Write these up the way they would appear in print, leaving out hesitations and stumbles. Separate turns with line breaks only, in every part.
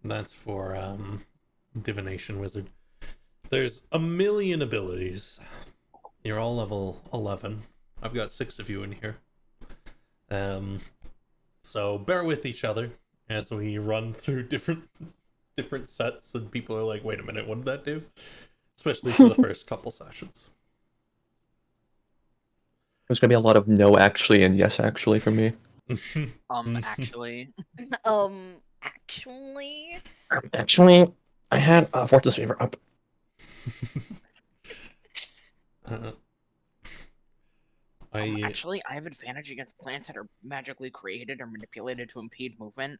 That's for divination wizard. There's a million abilities. You're all level 11. I've got 6 of you in here. So bear with each other as we run through different sets, and people are like, "Wait a minute, what did that do?" Especially for the first couple sessions.
There's gonna be a lot of no actually and yes actually for me.
Actually.
Actually.
Actually, I had Fortress Fever up.
Actually, I have advantage against plants that are magically created or manipulated to impede movement.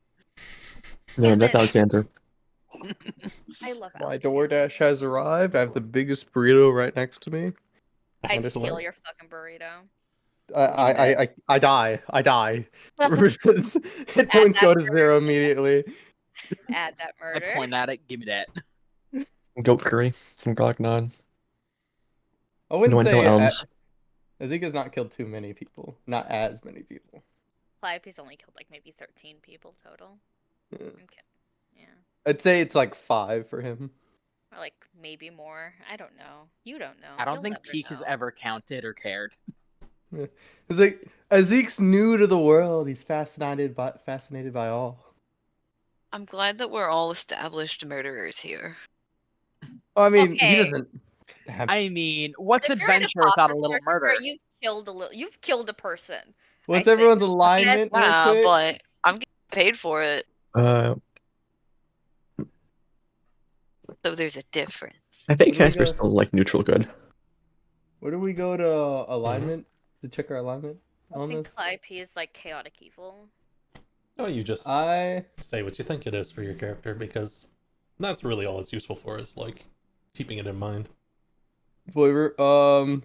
No, that's Alexander.
I love
My
Alexander.
DoorDash has arrived. I have the biggest burrito right next to me.
I'd
Just
steal
like-
your fucking burrito.
I die. Hit points go to 0 immediately.
Add that
I
murder.
point at it, give me that.
Goat curry, some garlic naan.
I wouldn't
No
say
elms.
Azika's not killed too many people. Not as many people.
Calliope's only killed like maybe 13 people total.
Yeah.
Okay. Yeah.
I'd say it's like 5 for him.
Or like maybe more. I don't know. You don't know.
I don't
You'll
think
never
Peak has
know.
ever counted or cared.
It's like Azik's new to the world. He's fascinated by all.
I'm glad that we're all established murderers here.
Oh, I mean, he
Okay.
doesn't have.
I mean, what's
If you're an
adventure without a
Apophis
little
worshipper,
murder?
You've killed a person.
What's
I think.
everyone's alignment? real
Yeah,
quick?
but I'm getting paid for it, so there's a difference.
I think
Where do we
Casper's
go?
still like neutral good.
Where do we go to alignment to check our alignment
I
on
think
this?
Calliope is like chaotic evil.
No, you just
I
say what you think it is for your character, because that's really all it's useful for, is like keeping it in mind.
flavor. I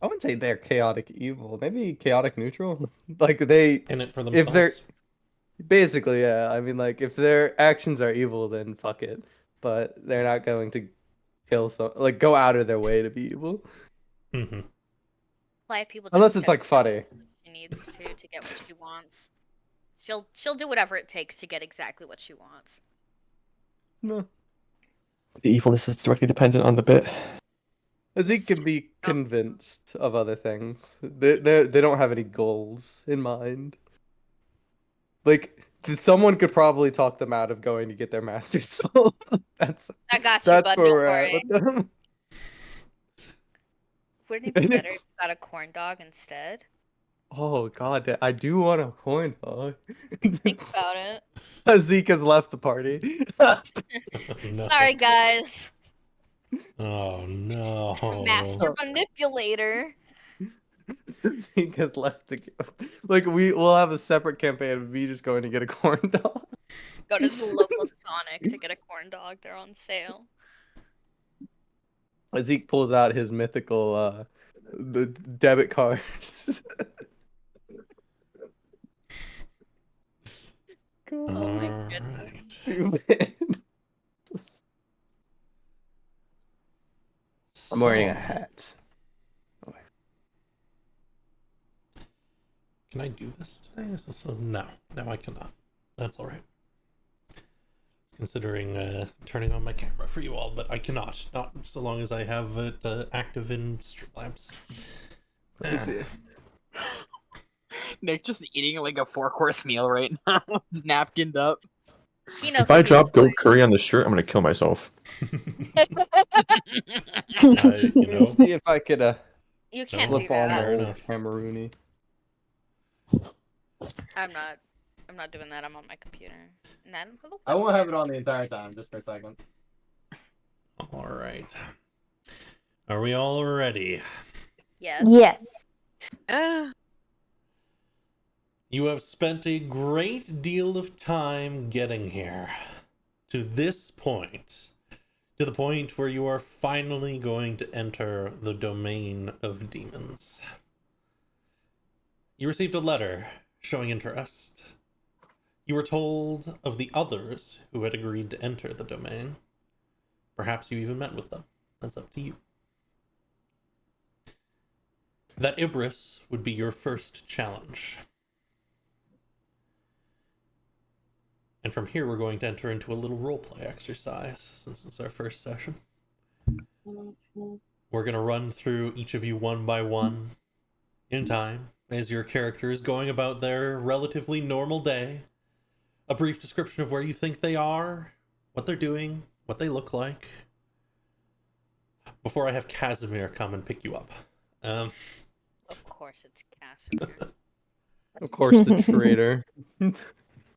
wouldn't say they're chaotic evil. Maybe chaotic neutral. Like they,
In it for
if
themselves.
they're basically, yeah. I mean, like if their actions are evil, then fuck it. But they're not going to kill like go out of their way to be evil.
Mm-hmm.
Calliope will just
Unless it's
step
like funny.
she needs to get what she wants. She'll do whatever it takes to get exactly what she wants.
No.
The evilness is directly dependent on the bit.
Zeke can be convinced of other things. They don't have any goals in mind. Like someone could probably talk them out of going to get their master soul. that's
I got you,
that's
bud.
where
Don't
we're
worry.
at with them.
Wouldn't it be better if you got a corn dog instead?
Oh god, I do want a coin dog.
Think about it.
Zeke has left the party.
No.
Sorry, guys.
Oh no.
Master manipulator.
Zeke has left to go. Like we'll have a separate campaign of me just going to get a corn dog.
Go to the local Sonic to get a corn dog. They're on sale.
Zeke pulls out his mythical the debit cards.
Oh my goodness.
Alright.
Stupid. I'm wearing a
So,
hat.
Can I do this today? No, I cannot. That's alright. Considering turning on my camera for you all, but I cannot. Not so long as I have it active in Streamlabs.
Let me see.
Nick just eating like a 4-course meal right now, napkined up.
He knows
If I
what
drop
people
goat curry on the shirt, I'm gonna kill myself.
You know,
See if I could
You can't
flip
do
on
that.
the
Fair
old
enough.
Cameroony.
I'm not doing that. I'm on my computer. And I don't have a
I won't
webcam.
have it on the entire time, just for a second.
alright. Are we all ready?
Yes.
Yes.
You have spent a great deal of time getting here. To this point. To the point where you are finally going to enter the domain of demons. You received a letter showing interest. You were told of the others who had agreed to enter the domain. Perhaps you even met with them. That's up to you. That Ibris would be your first challenge. And from here, we're going to enter into a little roleplay exercise, since it's our first session. We're going to run through each of you one by one, in time, as your character is going about their relatively normal day. A brief description of where you think they are, what they're doing, what they look like, before I have Casimir come and pick you up.
Of course, it's Casimir.
Of course, the traitor.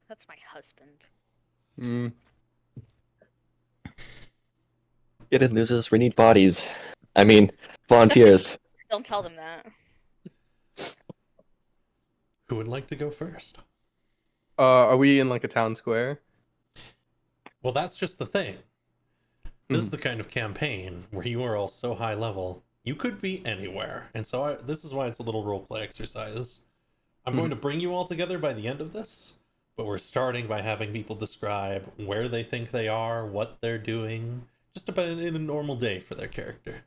That's my husband.
Mm.
Get it, losers. We need bodies. I mean, volunteers.
Don't tell them that.
Who would like to go first?
Are we in like a town square?
Well, that's just the thing. This is the kind of campaign where you are all so high level, you could be anywhere. And so this is why it's a little roleplay exercise. I'm going to bring you all together by the end of this, but we're starting by having people describe where they think they are, what they're doing, just about in a normal day for their character.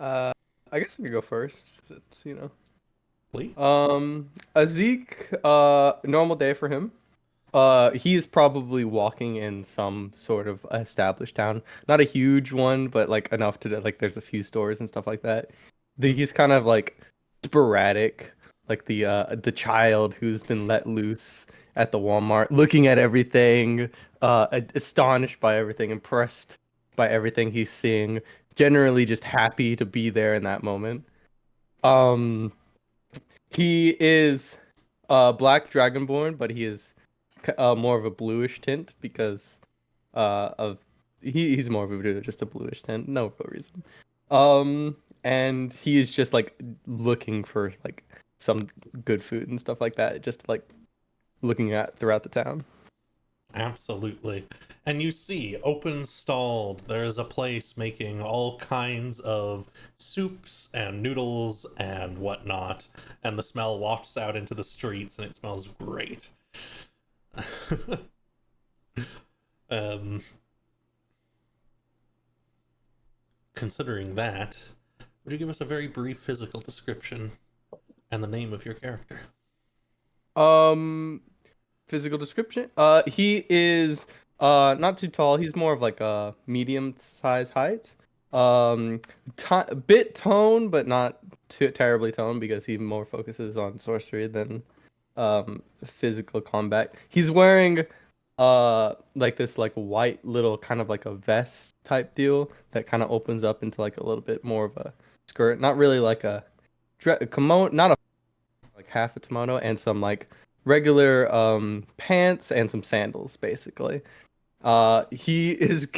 I guess I could go first. It's, you know.
Please.
Azik, normal day for him. He is probably walking in some sort of established town. Not a huge one, but like enough to like there's a few stores and stuff like that. He's kind of like sporadic, like the child who's been let loose at the Walmart, looking at everything, astonished by everything, impressed by everything he's seeing, generally just happy to be there in that moment. He is black dragonborn, but he is more of a bluish tint because of he's more of just a bluish tint, no real reason. And he is just like looking for like some good food and stuff like that, just like looking at throughout the town.
Absolutely. And you see, open stalled, there is a place making all kinds of soups and noodles and whatnot, and the smell wafts out into the streets, and it smells great. Considering that, would you give us a very brief physical description and the name of your character?
Physical description. He is not too tall. He's more of like a medium size height. Bit toned, but not too terribly toned because he more focuses on sorcery than physical combat. He's wearing like this like white little kind of like a vest type deal that kind of opens up into like a little bit more of a skirt. Not really like a kimono, not a like half a kimono, and some like regular pants and some sandals basically. He is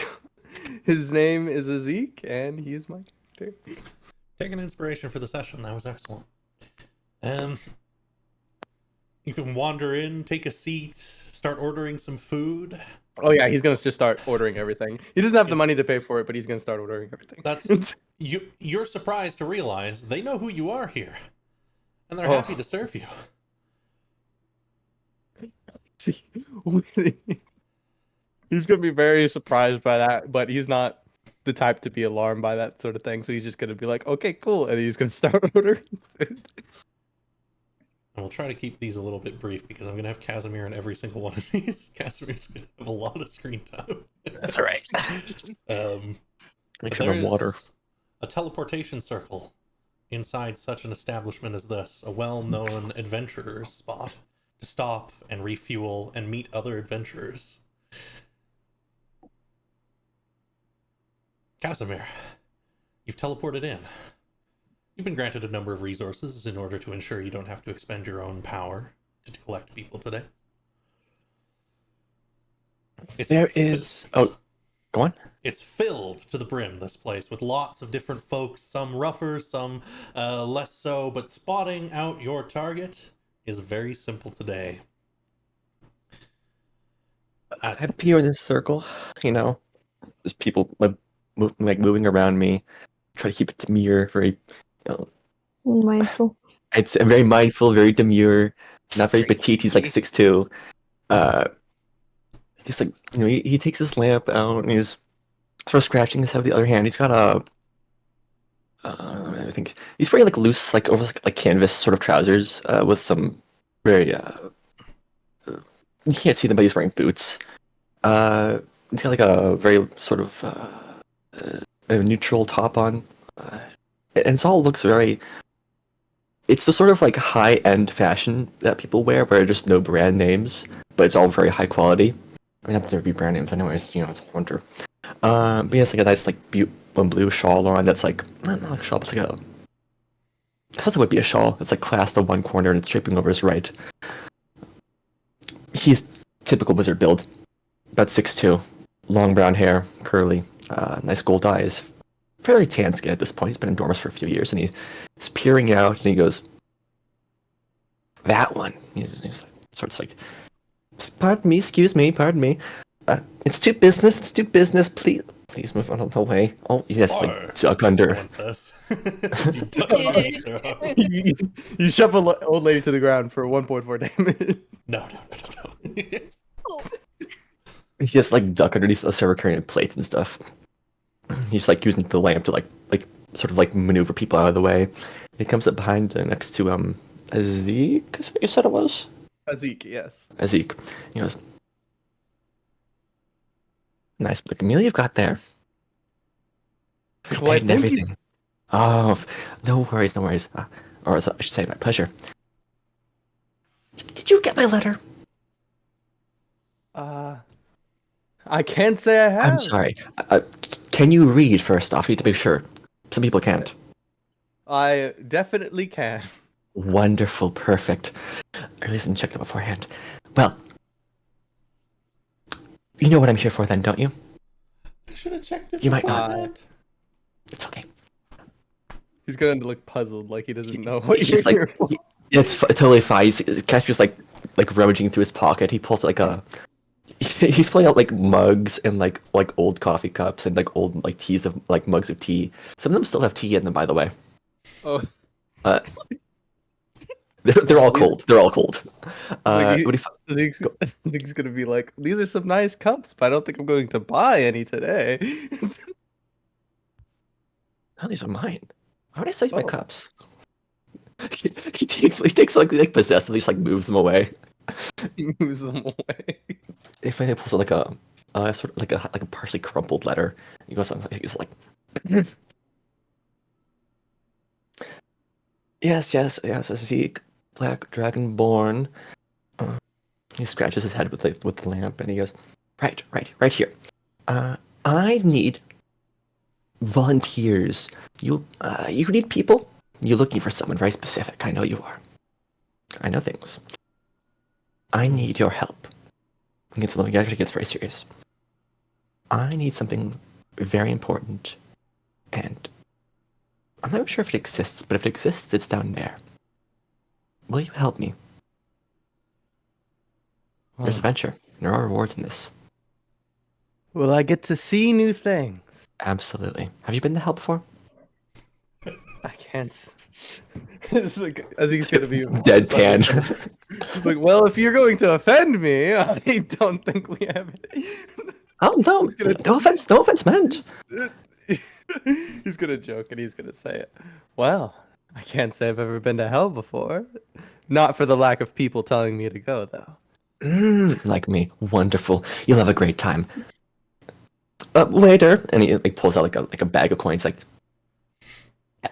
his name is Azik and he is my character.
Take an inspiration for the session. That was excellent. You can wander in, take a seat, start ordering some food.
Oh yeah, he's gonna just start ordering everything. He doesn't have the money to pay for it, but he's gonna start ordering everything.
That's you're surprised to realize they know who you are here, and they're happy to serve you.
See, he's gonna be very surprised by that, but he's not the type to be alarmed by that sort of thing. So he's just gonna be like, "Okay, cool," and he's gonna start ordering food.
And we'll try to keep these a little bit brief because I'm gonna have Casimir in every single one of these. Casimir's gonna have a lot of screen time.
That's all right. Make sure
there's
water.
a teleportation circle inside such an establishment as this, a well-known adventurer's spot to stop and refuel and meet other adventurers. Casimir, you've teleported in. You've been granted a number of resources in order to ensure you don't have to expend your own power to collect people today.
There is... Oh, go on.
It's filled to the brim, this place, with lots of different folks, some rougher, some less so, but spotting out your target is very simple today.
I appear in this circle, you know. There's people like moving around me. Try to keep it demure, very...
Mindful.
It's very mindful, very demure, not very petite. He's like 6'2". He's like, you know, he takes his lamp out and he's first scratching his head with the other hand. He's got a I think he's wearing like loose, like over like canvas sort of trousers, with some very you can't see them, but he's wearing boots. He's got like a very sort of a neutral top on, and it all looks very. It's the sort of like high-end fashion that people wear, where there's no brand names, but it's all very high quality. I mean, not that there'd be brand names, anyways. You know, it's winter. But he has like a nice like blue shawl on. That's like not like a shawl, but it's like a. I suppose it would be a shawl. It's like clasped on one corner and it's draping over his right. He's typical wizard build, about 6'2", long brown hair, curly, nice gold eyes, fairly tan skin at this point. He's been in dormers for a few years, and he's peering out, and he goes, "That one." He's like, sort of like, "Pardon me, excuse me, pardon me. It's to business. Please move on away." Oh, yes, like duck under.
Someone says. You duck under.
You shove an old lady to the ground for 1.4 damage.
No.
He just like duck underneath the server carrying plates and stuff. He's like using the lamp to like sort of like maneuver people out of the way. He comes up behind next to Azik. Is what you said it was?
Azik, yes.
Azik. He goes, "Nice looking meal you've got there.
Well, I
And
think
everything." Oh, no worries. Or I should say, my pleasure. Did you get my letter?
I can't say I have.
I'm sorry. Can you read first off? I need to make sure. Some people can't.
I definitely can.
Wonderful, perfect. Or at least I checked it beforehand. Well, you know what I'm here for then, don't you?
I should have checked it.
You might not.
beforehand.
It's okay.
He's going to look puzzled, like he doesn't know what
He's
you're
like,
here for.
it's totally fine. Caspier's like rummaging through his pocket. He pulls like a. He's pulling out like mugs and like old coffee cups and like old like teas of like mugs of tea. Some of them still have tea in them, by the way.
Oh,
They're all cold. They're all cold.
Like,
What do you
I think he's gonna be like, these are some nice cups, but I don't think I'm going to buy any today.
Oh, these are mine. Why would I sell you my
Oh.
cups? He takes like possessively just like moves them away.
He moves them away.
If he pulls out like a sort of like a partially crumpled letter, he goes like yes, Zeke, Black Dragonborn. He scratches his head with the lamp and he goes, right here. I need volunteers. You need people. You're looking for someone very specific. I know you are. I know things. I need your help. It actually gets very serious. I need something very important, and I'm not sure if it exists, but if it exists, it's down there. Will you help me? There's a venture. There are rewards in this.
Will I get to see new things?
Absolutely. Have you been to hell before?
I can't. It's like, as he's gonna be
Deadpan.
He's like, well, if you're going to offend me, I don't think we have it.
Oh no! No offense meant.
He's gonna joke and he's gonna say it. Well, I can't say I've ever been to hell before. Not for the lack of people telling me to go, though.
Like me, wonderful. You'll have a great time. Waiter, and he like pulls out like a bag of coins. Like,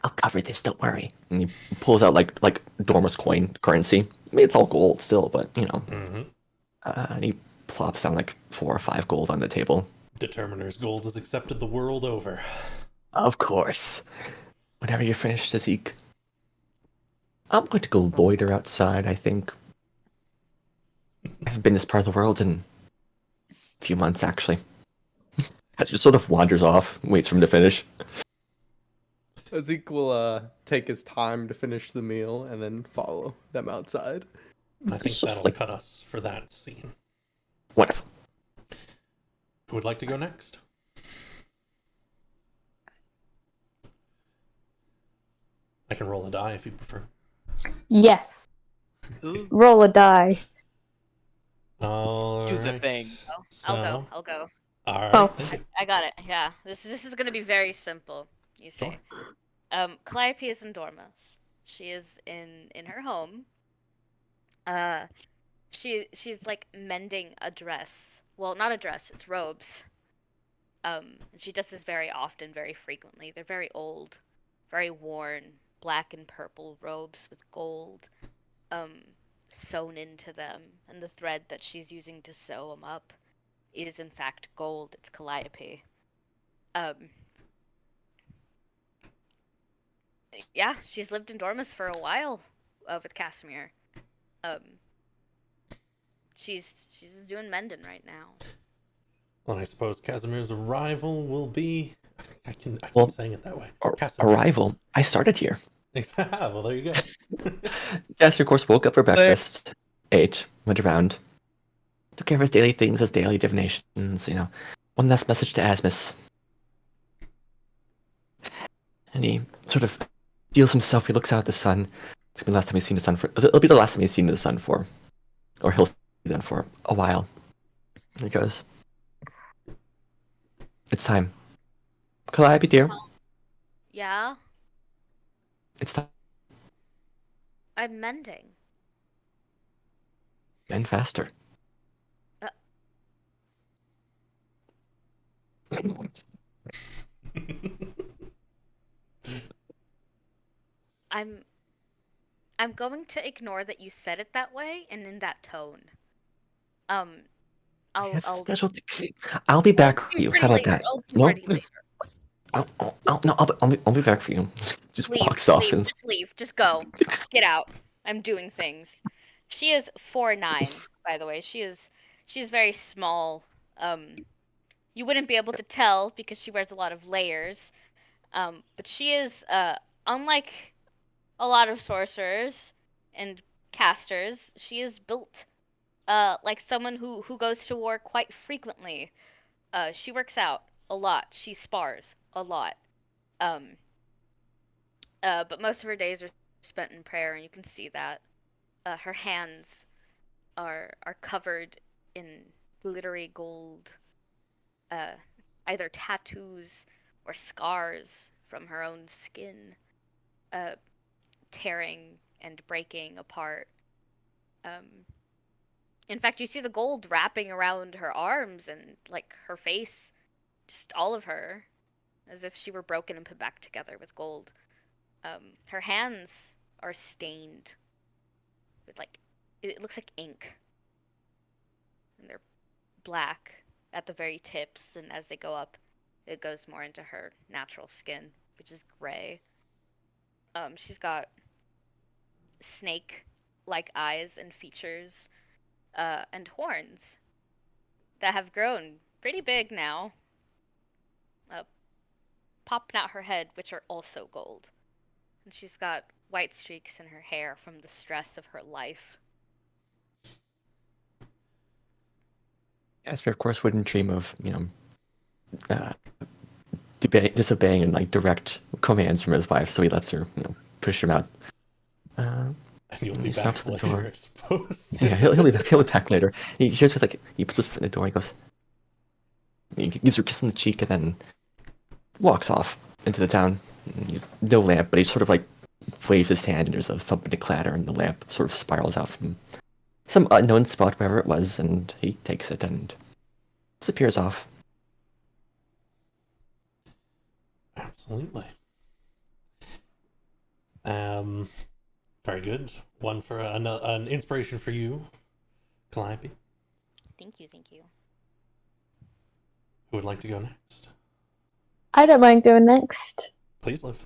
I'll cover this. Don't worry. And he pulls out like Dormer's currency. I mean, it's all gold still, but you know.
Mm-hmm.
And he plops down like 4 or 5 gold on the table.
Determiner's gold is accepted the world over.
Of course. Whenever you're finished, Zeke, I'm going to go loiter outside. I think. I haven't been this part of the world in a few months, actually. As just sort of wanders off, waits for him to finish.
Zeke will take his time to finish the meal and then follow them outside.
I think
Sort of
that'll
like-
cut us for that scene.
Wonderful.
Who would like to go next? I can roll a die if you prefer.
Yes.
Ooh.
Roll a die.
All
Do the
right.
thing.
I'll go.
All right.
Oh.
thank you.
I got it. Yeah. This is gonna be very simple. You say. Calliope is in Dormus. She is in her home. She's like mending a dress. Well, not a dress, it's robes. And she does this very often, very frequently. They're very old, very worn, black and purple robes with gold sewn into them, and the thread that she's using to sew them up is in fact gold. It's Calliope. Yeah, she's lived in Dormus for a while with Casimir. She's doing mending right now.
Well, I suppose Casimir's arrival will be. I keep
Well,
saying it that way.
Arrival. I started here.
Well, there you go.
Yes, of course, woke up for breakfast, ate, went around, took care of his daily things, his daily divinations, one last message to Asmus. And he sort of feels himself, he looks out at the sun. It's gonna be the last time he's seen the sun for, it'll be the last time he's seen the sun for, or he'll see them for a while. And he goes, it's time. Calliope, dear.
Yeah?
It's time.
I'm mending.
And faster.
I'm going to ignore that you said it that way and in that tone.
I'll be back for you. How about that? No? I'll be back for you. Just walks off. And...
Just leave. Just go. Get out. I'm doing things. She is 4'9", by the way. She's very small. You wouldn't be able to tell because she wears a lot of layers. But she is unlike a lot of sorcerers and casters, she is built like someone who goes to war quite frequently. She works out a lot. She spars a lot. But most of her days are spent in prayer, and you can see that. Her hands are covered in glittery gold, either tattoos or scars from her own skin, tearing and breaking apart. In fact, you see the gold wrapping around her arms and like her face, just all of her, as if she were broken and put back together with gold. Her hands are stained with like, it looks like ink. And they're black at the very tips, and as they go up, it goes more into her natural skin, which is gray. She's got snake-like eyes and features, and horns that have grown pretty big now, popping out her head, which are also gold. And she's got white streaks in her hair from the stress of her life.
Casper, of course, wouldn't dream of, disobeying and like direct commands from his wife, so he lets her, push him out.
And you'll be back later, I suppose.
Yeah, he'll be back later. He hears with he puts his foot in the door. He goes, he gives her a kiss on the cheek, and then walks off into the town. No lamp, but he sort of like waves his hand, and there's a thump and a clatter, and the lamp sort of spirals out from some unknown spot wherever it was, and he takes it and disappears off.
Absolutely. Very good. One for an inspiration for you, Calliope.
Thank you.
Who would like to go next?
I don't mind going next.
Please, Liv.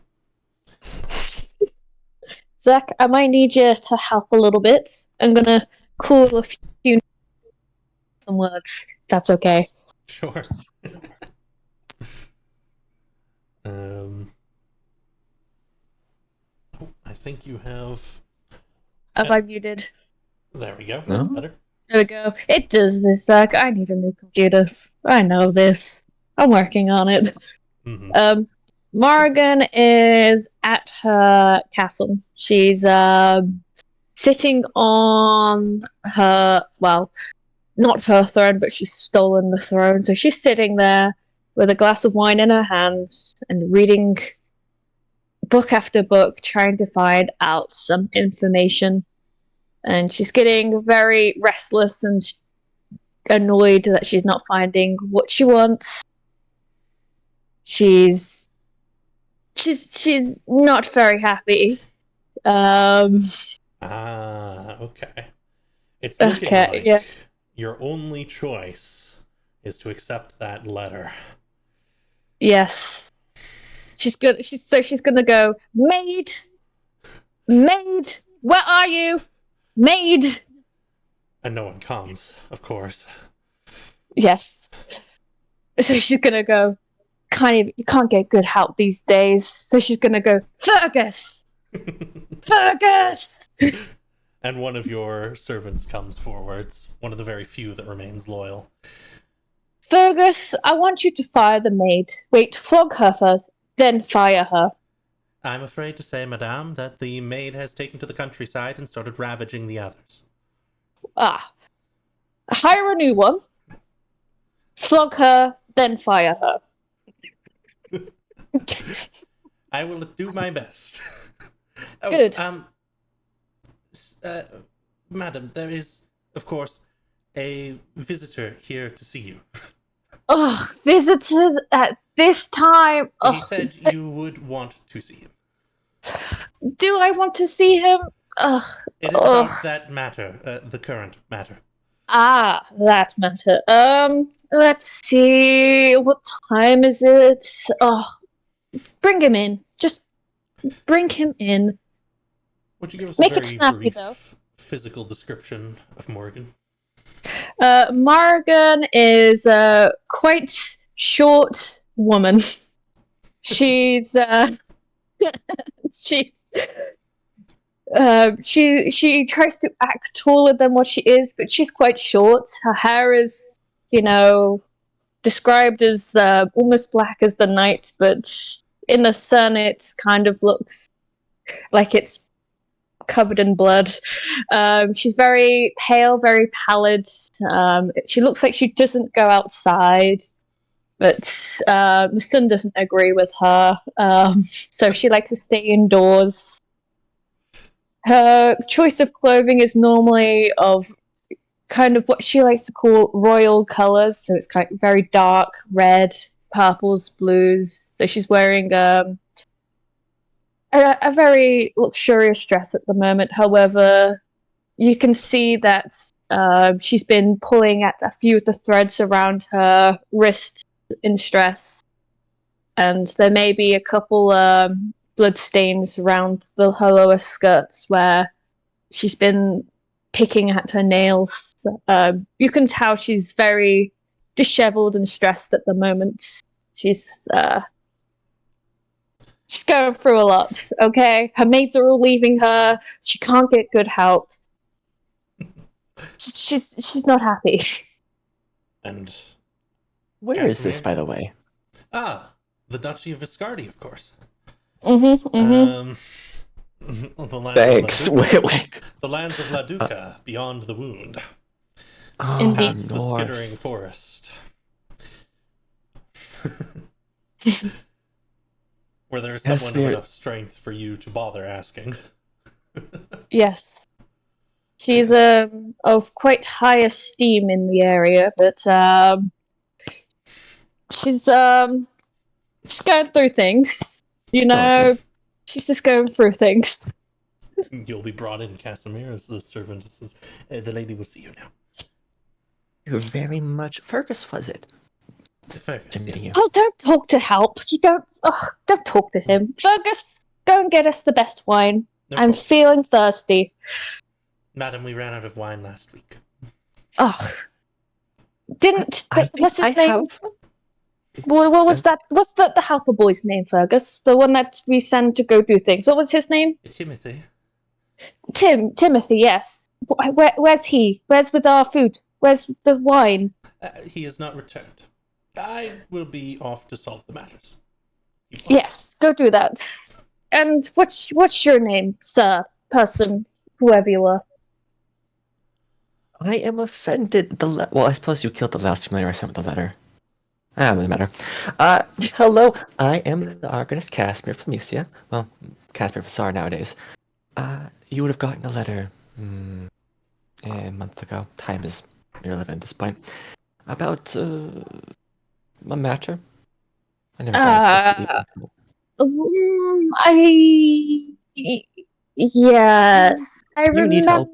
Zach, I might need you to help a little bit. I'm gonna call a few some words. If that's okay.
Sure. I think you have.
Have I muted?
There we go. That's better.
There we go. It does this, Zach. I need a new computer. I know this. I'm working on it.
Mm-hmm.
Morrigan is at her castle. She's sitting on her, well, not her throne, but she's stolen the throne. So she's sitting there with a glass of wine in her hands and reading book after book trying to find out some information. And she's getting very restless and annoyed that she's not finding what she wants. She's not very happy.
Okay. It's looking like
yeah.
your only choice is to accept that letter.
Yes. She's gonna go, maid, where are you, maid?
And no one comes, of course.
Yes. So she's gonna go, you can't get good help these days. So she's gonna go, Fergus! Fergus!
And one of your servants comes forwards, one of the very few that remains loyal.
Fergus, I want you to fire the maid. Wait, flog her first, then fire her.
I'm afraid to say, madame, that the maid has taken to the countryside and started ravaging the others.
Hire a new one. Flog her, then fire her.
I will do my best.
Good.
Madam, there is, of course, a visitor here to see you.
Oh, visitors at this time.
He said you would want to see him.
Do I want to see him?
It is about that matter, the current matter.
That matter. Let's see. What time is it? Bring him in. Just bring him in.
Would you give us
Make
a
it
very
snappy,
brief
though.
physical description of Morgan?
Morgan is a quite short woman. She's she tries to act taller than what she is, but she's quite short. Her hair is, described as almost black as the night, but in the sun it kind of looks like it's covered in blood. She's very pale, very pallid. She looks like she doesn't go outside, but the sun doesn't agree with her. So she likes to stay indoors. Her choice of clothing is normally of kind of what she likes to call royal colors. So it's kind of very dark red, purples, blues. So she's wearing a very luxurious dress at the moment. However, you can see that she's been pulling at a few of the threads around her wrists in stress. And there may be a couple blood stains around her lower skirts where she's been picking at her nails. You can tell she's very disheveled and stressed at the moment. She's going through a lot, okay? Her mates are all leaving her. She can't get good help. She's not happy.
And
Where is this,
Casimir?
by the way?
The Duchy of Viscardi, of course.
Mm-hmm.
The lands
Thanks.
Of Laduca,
Wait.
The lands of Laduca, beyond the wound.
Oh,
Indeed.
Past the
north.
skittering forest. Where there is someone with enough strength for you to bother asking.
Yes. She's of quite high esteem in the area, but she's going through things. She's just going through things.
You'll be brought in, Casimir, as the servant says, the lady will see you now.
You're very much. Fergus, was it?
Fergus,
I'm meeting you.
Oh, don't talk to help. You don't talk to him. Fergus, go and get us the best wine.
No
I'm
problem.
feeling thirsty.
Madam, we ran out of wine last week.
Oh. What's his name?
Have...
What was that? What's the helper boy's name, Fergus? The one that we sent to go do things. What was his name?
Timothy.
Timothy, yes. Where's he? Where's with our food? Where's the wine?
He has not returned. I will be off to solve the matters.
Yes, go do that. And what's your name, sir, person, whoever you are?
I am offended. Well, I suppose you killed the last familiar I sent with the letter. Doesn't matter. Hello, I am the Argonist Casimir from Mysia. Well, Casimir Fasar nowadays. You would have gotten a letter a month ago. Time is irrelevant at this point. About a matter. I never got into
Uh,
it.
yes,
You need help.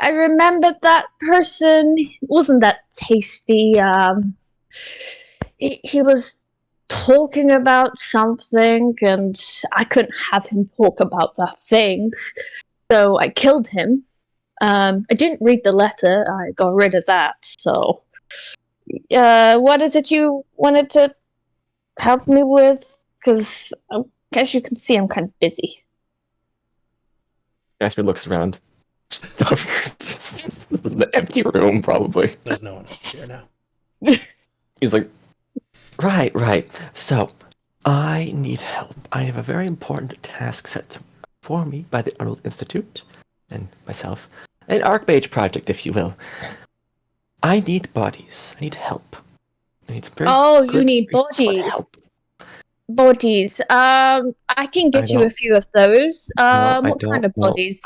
I remember that person. Wasn't that tasty? He was talking about something, and I couldn't have him talk about that thing, so I killed him. I didn't read the letter. I got rid of that. So, what is it you wanted to help me with? Because, as you can see, I'm kind of busy.
Casimir looks around. Stuff. The empty room, probably.
There's no one else here now.
He's like, right. So, I need help. I have a very important task set for me by the Arnold Institute and myself. An Archmage project, if you will. I need bodies. I need help. I need some very
You
good
need
priests with
bodies.
help.
Bodies. I can get you a few of those. What kind of bodies?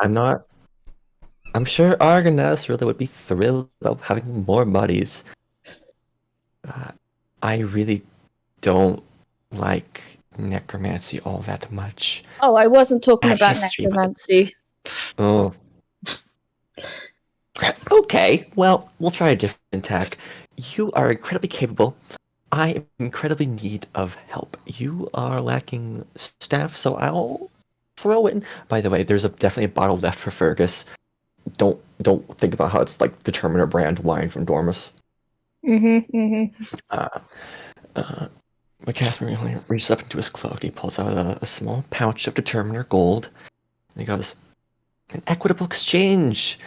I'm sure Argonas really would be thrilled about having more bodies. I really don't like necromancy all that much.
Oh, I wasn't talking
I
about
history with it.
necromancy.
Oh. Okay, well, we'll try a different tack. You are incredibly capable. I am incredibly in need of help. You are lacking staff, so I'll throw in. By the way, there's definitely a bottle left for Fergus. Don't think about how it's like Determiner brand wine from Dormus. Casimir reaches up into his cloak. He pulls out a small pouch of Determiner gold, and he goes, "An equitable exchange.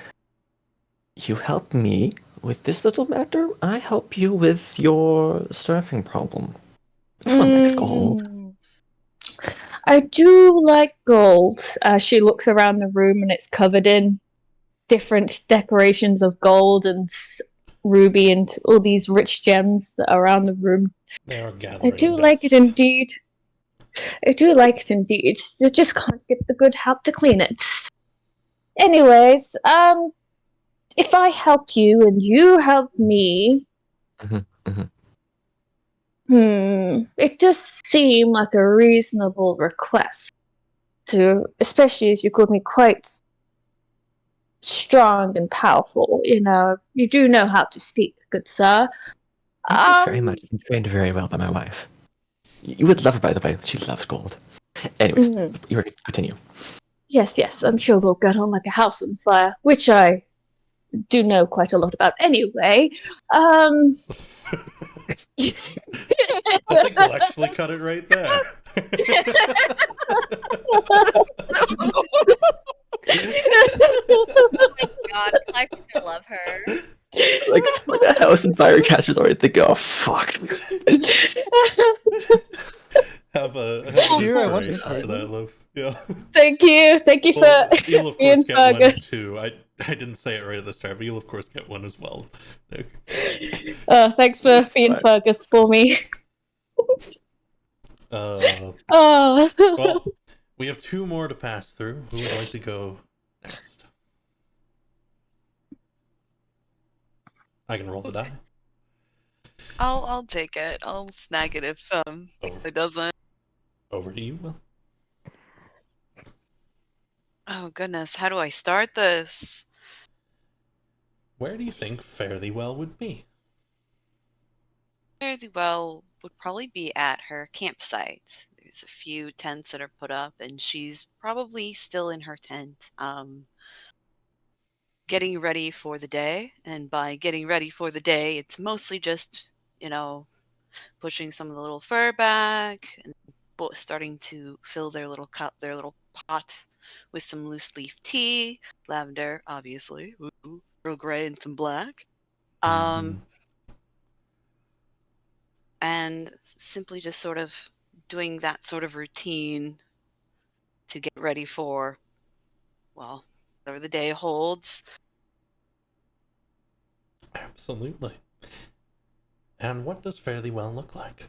You help me with this little matter. I help you with your staffing problem. Everyone likes gold."
I do like gold. She looks around the room and it's covered in different decorations of gold and ruby and all these rich gems that are around the room.
They are gathering.
I do like it indeed. I do like it indeed. You just can't get the good help to clean it. Anyways, if I help you and you help me, it does seem like a reasonable request. Especially as you called me quite strong and powerful. You do know how to speak, good sir.
Thank you very much. I'm trained very well by my wife. You would love her, by the way. She loves gold. Anyways, you continue.
Yes, I'm sure we'll get on like a house on fire, which I do know quite a lot about anyway.
I think we'll actually cut it right there.
Oh my god, Clive is gonna love her.
Like the house and fire casters already think, oh fuck.
have a
Here, I want
inspiration
this
for that, love. Yeah.
Thank you
Well,
for
you'll of
being
course get one
Fergus.
too. I didn't say it right at the start, but you'll of course get one as well, Nick.
Thanks for being Fergus for me.
Well, we have 2 more to pass through. Who would like to go next? I can roll the die.
I'll take it. I'll snag it if it doesn't.
Over to you, Will.
Oh goodness, how do I start this?
Where do you think Fare Thee Well would be?
Fare Thee Well would probably be at her campsite. There's a few tents that are put up, and she's probably still in her tent, getting ready for the day. And by getting ready for the day, it's mostly just, pushing some of the little fur back and starting to fill their little cup, their little pot with some loose leaf tea, lavender, obviously, Earl Grey and some black. And simply just sort of doing that sort of routine to get ready for, well, whatever the day holds.
Absolutely. And what does Fare Thee Well look like?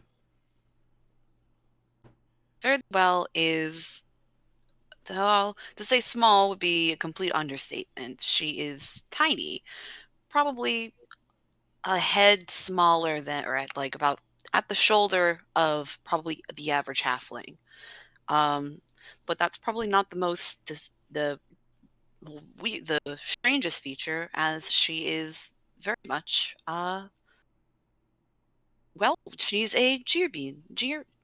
Fare Thee Well is, well, to say small would be a complete understatement. She is tiny, probably a head smaller than, or at like about at the shoulder of probably the average halfling. But that's probably not the most the strangest feature, as she is very much well, she's a gearbean.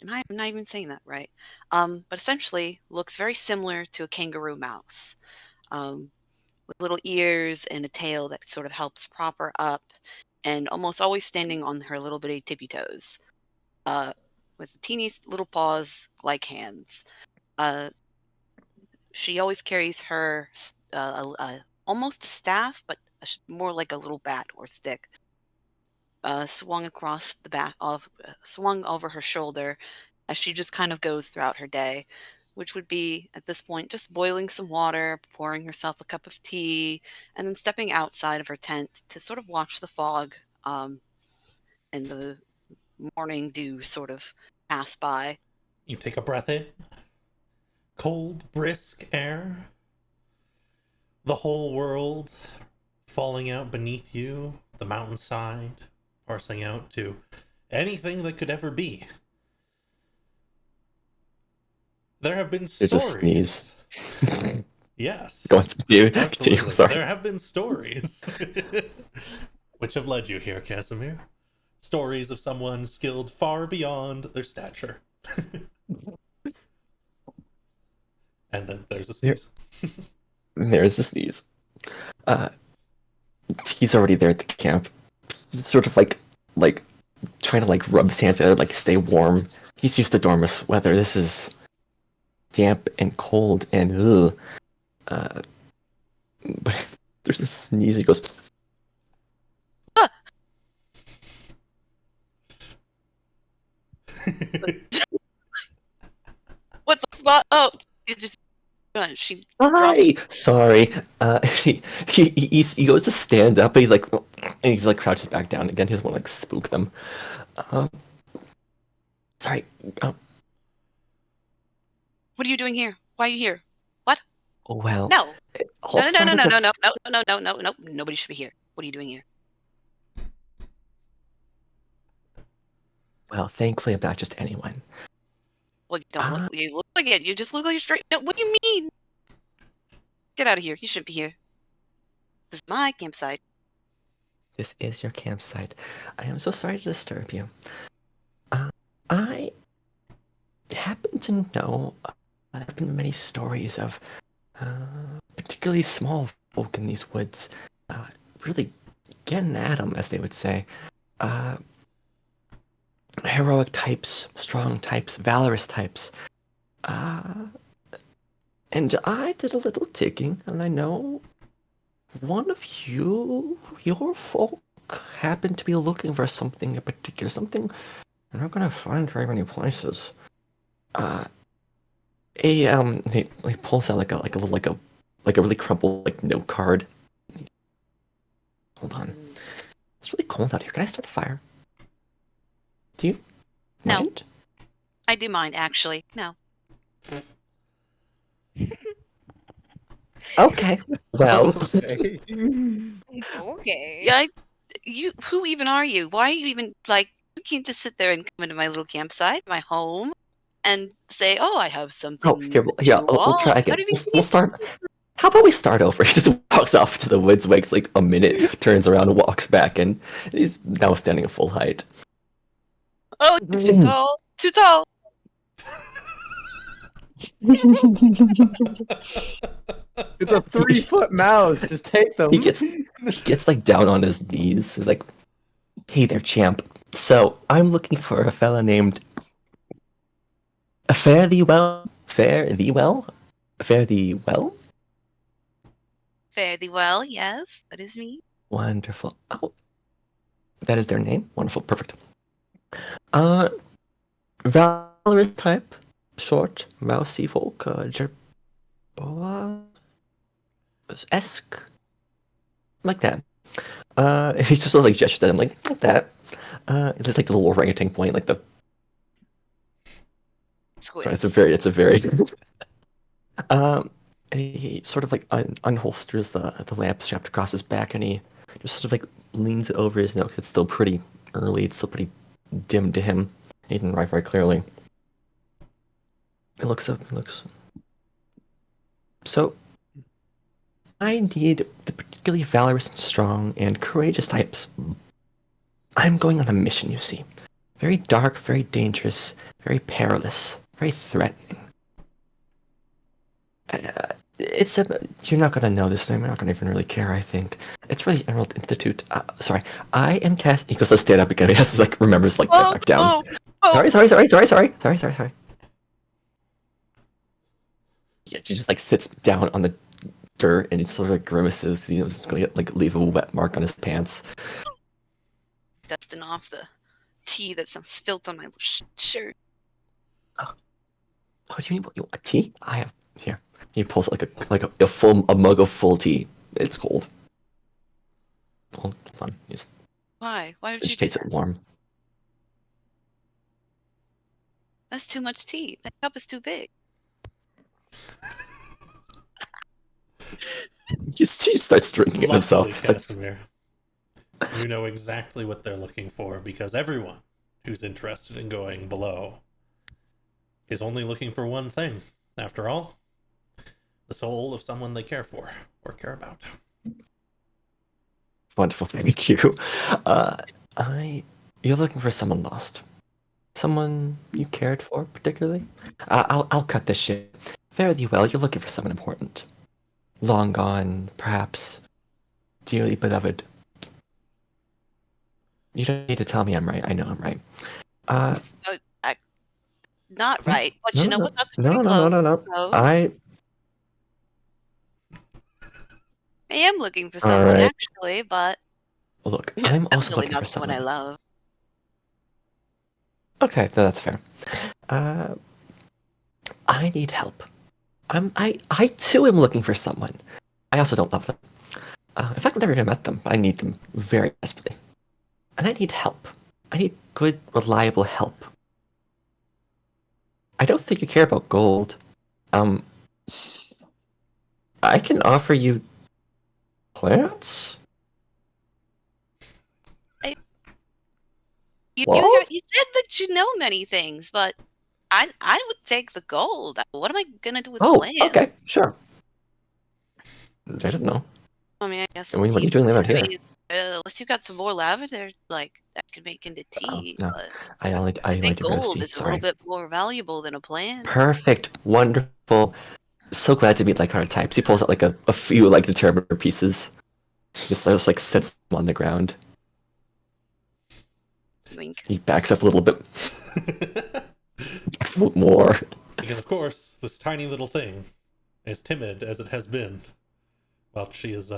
I'm not even saying that right. But essentially looks very similar to a kangaroo mouse. With little ears and a tail that sort of helps prop her up, and almost always standing on her little bitty tippy toes, with teeny little paws like hands. She always carries her almost a staff, but more like a little bat or stick, swung across the back of, swung over her shoulder, as she just kind of goes throughout her day, which would be at this point just boiling some water, pouring herself a cup of tea, and then stepping outside of her tent to sort of watch the fog and the morning dew sort of pass by.
You take a breath in. Cold, brisk air. The whole world falling out beneath you. The mountainside parsing out to anything that could ever be. There have been stories.
There's a sneeze.
Yes.
Go on, continue.
Absolutely.
Sorry.
There have been stories which have led you here, Casimir. Stories of someone skilled far beyond their stature. And then there's a sneeze.
There's a sneeze. He's already there at the camp. Sort of like trying to like rub his hands together, like stay warm. He's used to Dormus weather. This is damp and cold and ugh. But there's a sneeze. He goes,
Ah! What the fuck? Oh, it just she
"Hi, sorry." He goes to stand up, but he's like crouches back down again. He doesn't want to like spook them. Sorry.
What are you doing here? Why are you here? What?
Well.
No.
all
No.
started to-
No. Nobody should be here. What are you doing here?
Well, thankfully, I'm not just anyone.
Well, you don't look. You look like it. You just look like you're straight. No, what do you mean? Get out of here. You shouldn't be here. This is my campsite.
This is your campsite. I am so sorry to disturb you. I happen to know there have been many stories of particularly small folk in these woods really getting at them, as they would say. Heroic types, strong types, valorous types. And I did a little digging, and I know one of your folk, happened to be looking for something in particular, something you're not gonna find very many places. He pulls out like a really crumpled like note card. Hold on, it's really cold out here. Can I start a fire? Do you
No.
mind?
I do mind, actually. No.
Okay. Well,
Okay.
Okay.
Yeah. You. Who even are you? Why are you even like? You can't just sit there and come into my little campsite, my home, and say, "Oh, I have something."
oh, here, we'll try
How
again.
do you
We'll start. How about we start over? He just walks off to the woods, waits like a minute, turns around, and walks back, and he's now standing at full height.
Oh, it's too tall. Too tall.
It's a 3-foot mouse. Just take them.
He gets like down on his knees. He's like, "Hey there, champ. So I'm looking for a fella named Fare Thee Well. Fare Thee Well. Fare Thee Well.
Fare thee well. Yes, that is me.
Wonderful. Oh, that is their name. Wonderful. Perfect. Valorous type, short, mousy folk, Jerboa-esque, like that. He just like gestures at him like that. There's like the little orangutan point, like the.
Squids.
Sorry, it's a very. And he sort of like unholsters the lamp strapped across his back, and he just sort of like leans it over his nose. It's still pretty early. It's still pretty dim to him. He didn't write very clearly. It looks up. It looks. So, I need the particularly valorous and strong and courageous types. I'm going on a mission, you see. Very dark, very dangerous, very perilous, very threatening. You're not gonna know this name. You're not gonna even really care. I think it's really Emerald Institute. Sorry, I am cast. He goes to stand up again. He has to like remembers like get back down. Sorry. Yeah, she just like sits down on the dirt and he sort of like grimaces. He's gonna leave a wet mark on his pants.
Dusting off the tea that sounds spilt on my shirt.
Oh, do you need a tea? I have here. He pulls a mug of full tea. It's cold. Hold on.
Why? Why would you do
takes
that?
it warm.
That's too much tea. That cup is too big.
He starts drinking it himself.
Luckily, Casimir, you know exactly what they're looking for, because everyone who's interested in going below is only looking for one thing. After all, the soul of someone they care for or care about.
Wonderful, thank you. You're looking for someone lost, someone you cared for particularly. I'll cut this shit. Fare thee well. You're looking for someone important, long gone, perhaps dearly beloved. You don't need to tell me I'm right. I know I'm right.
Not right, but
no,
you know
no,
what? That's pretty close.
No. I
am looking for someone
right.
actually, but
look. I'm also
definitely
looking
not
for
someone
someone
I love.
Okay, that's fair. I need help. I too am looking for someone. I also don't love them. In fact, I've never even met them, but I need them very desperately. And I need help. I need good, reliable help. I don't think you care about gold. I can offer you plants?
You said that you know many things, but I would take the gold. What am I gonna do with plants?
Okay, sure. I didn't know.
I mean, I guess.
What are you doing out here?
Unless you got some more lavender, like that could make into tea.
No,
but
I
think
do rose
gold
tea.
is a
Sorry.
little bit more valuable than a plant.
Perfect, wonderful. So glad to meet like-hearted types. He pulls out like a few like determined pieces. He just like sets them on the ground.
Wink.
He backs up a little bit. Backs up more.
Because of course, this tiny little thing, as timid as it has been, well, she is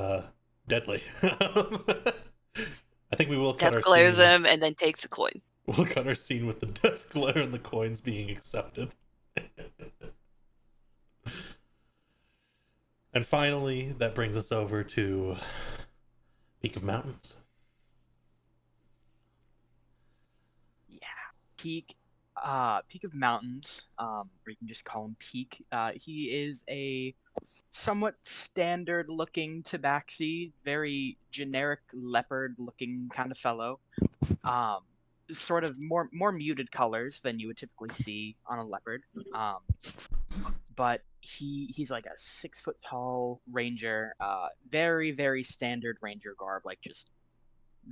deadly. I think we will cut
Death
our
glares
scene.
him and then takes the coin.
We'll cut our scene with the death glare and the coins being accepted. And finally, that brings us over to Peak of Mountains.
Yeah, Peak of Mountains, or you can just call him Peak. He is a somewhat standard-looking tabaxi, very generic leopard-looking kind of fellow. Sort of more muted colors than you would typically see on a leopard. But he's like a 6 foot tall ranger, very, very standard ranger garb, like just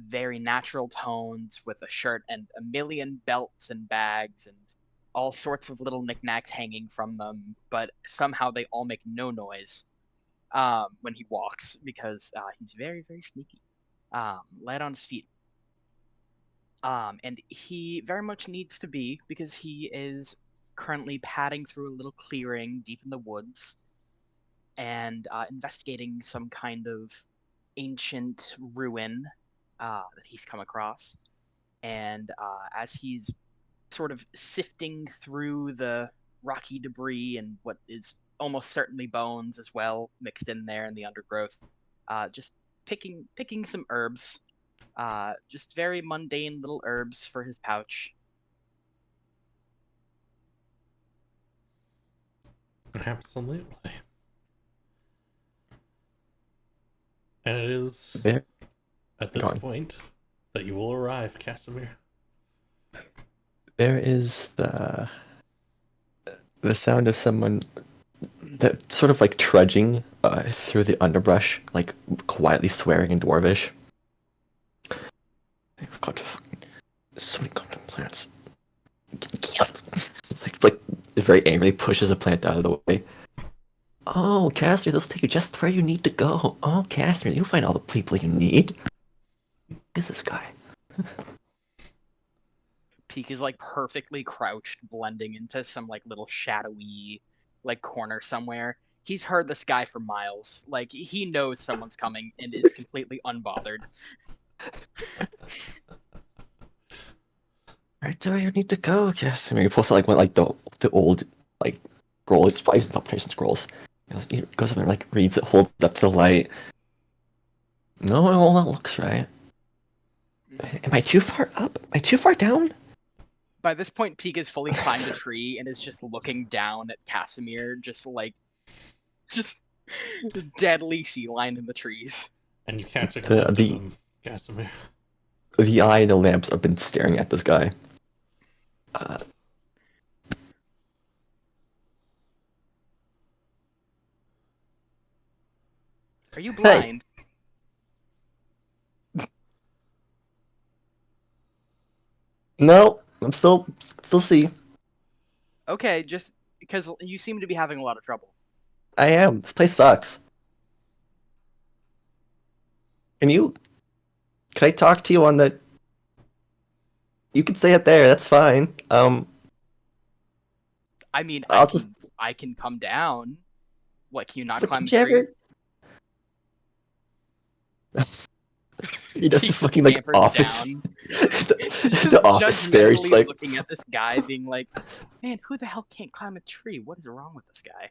very natural tones with a shirt and a million belts and bags and all sorts of little knickknacks hanging from them, but somehow they all make no noise when he walks, because he's very, very sneaky. Light on his feet. And he very much needs to be, because he is currently padding through a little clearing deep in the woods and investigating some kind of ancient ruin that he's come across. And as he's sort of sifting through the rocky debris and what is almost certainly bones as well, mixed in there in the undergrowth, just picking some herbs Just very mundane little herbs for his pouch.
Absolutely. And it is
There,
at this
Go on.
point that you will arrive, Casimir.
there is the sound of someone that sort of like trudging through the underbrush, like quietly swearing in Dwarvish. God, fucking, so many goddamn plants. like very angrily pushes a plant out of the way. Oh, Casimir, they'll take you just where you need to go. Oh, Casimir, you'll find all the people you need. Who is this guy?
Peak is like perfectly crouched, blending into some like little shadowy like corner somewhere. He's heard this guy for miles. Like he knows someone's coming and is completely unbothered.
Right to where you need to go, Casimir. He pulls out like one like the old like scroll. It's probably interpretation scrolls. He goes up and like reads it, holds it up to the light. No, all that looks right. Am I too far up? Am I too far down?
By this point, Peak has fully climbed a tree and is just looking down at Casimir, just deadly feline in the trees.
And you catch a glimpse of
The
him, Casimir.
the eye and the lamps have been staring at this guy.
Are you blind?
No, I'm still see.
Okay, just because you seem to be having a lot of trouble.
I am. This place sucks. Can I talk to you on the? You can stay up there. That's fine.
I mean, I can come down. What, can you not
But
climb a
did you
tree?
ever? He does the
He
fucking like
scampers
office,
down.
the office stairs.
Judgmentally
Like,
looking at this guy, being like, "Man, who the hell can't climb a tree? What is wrong with this guy?"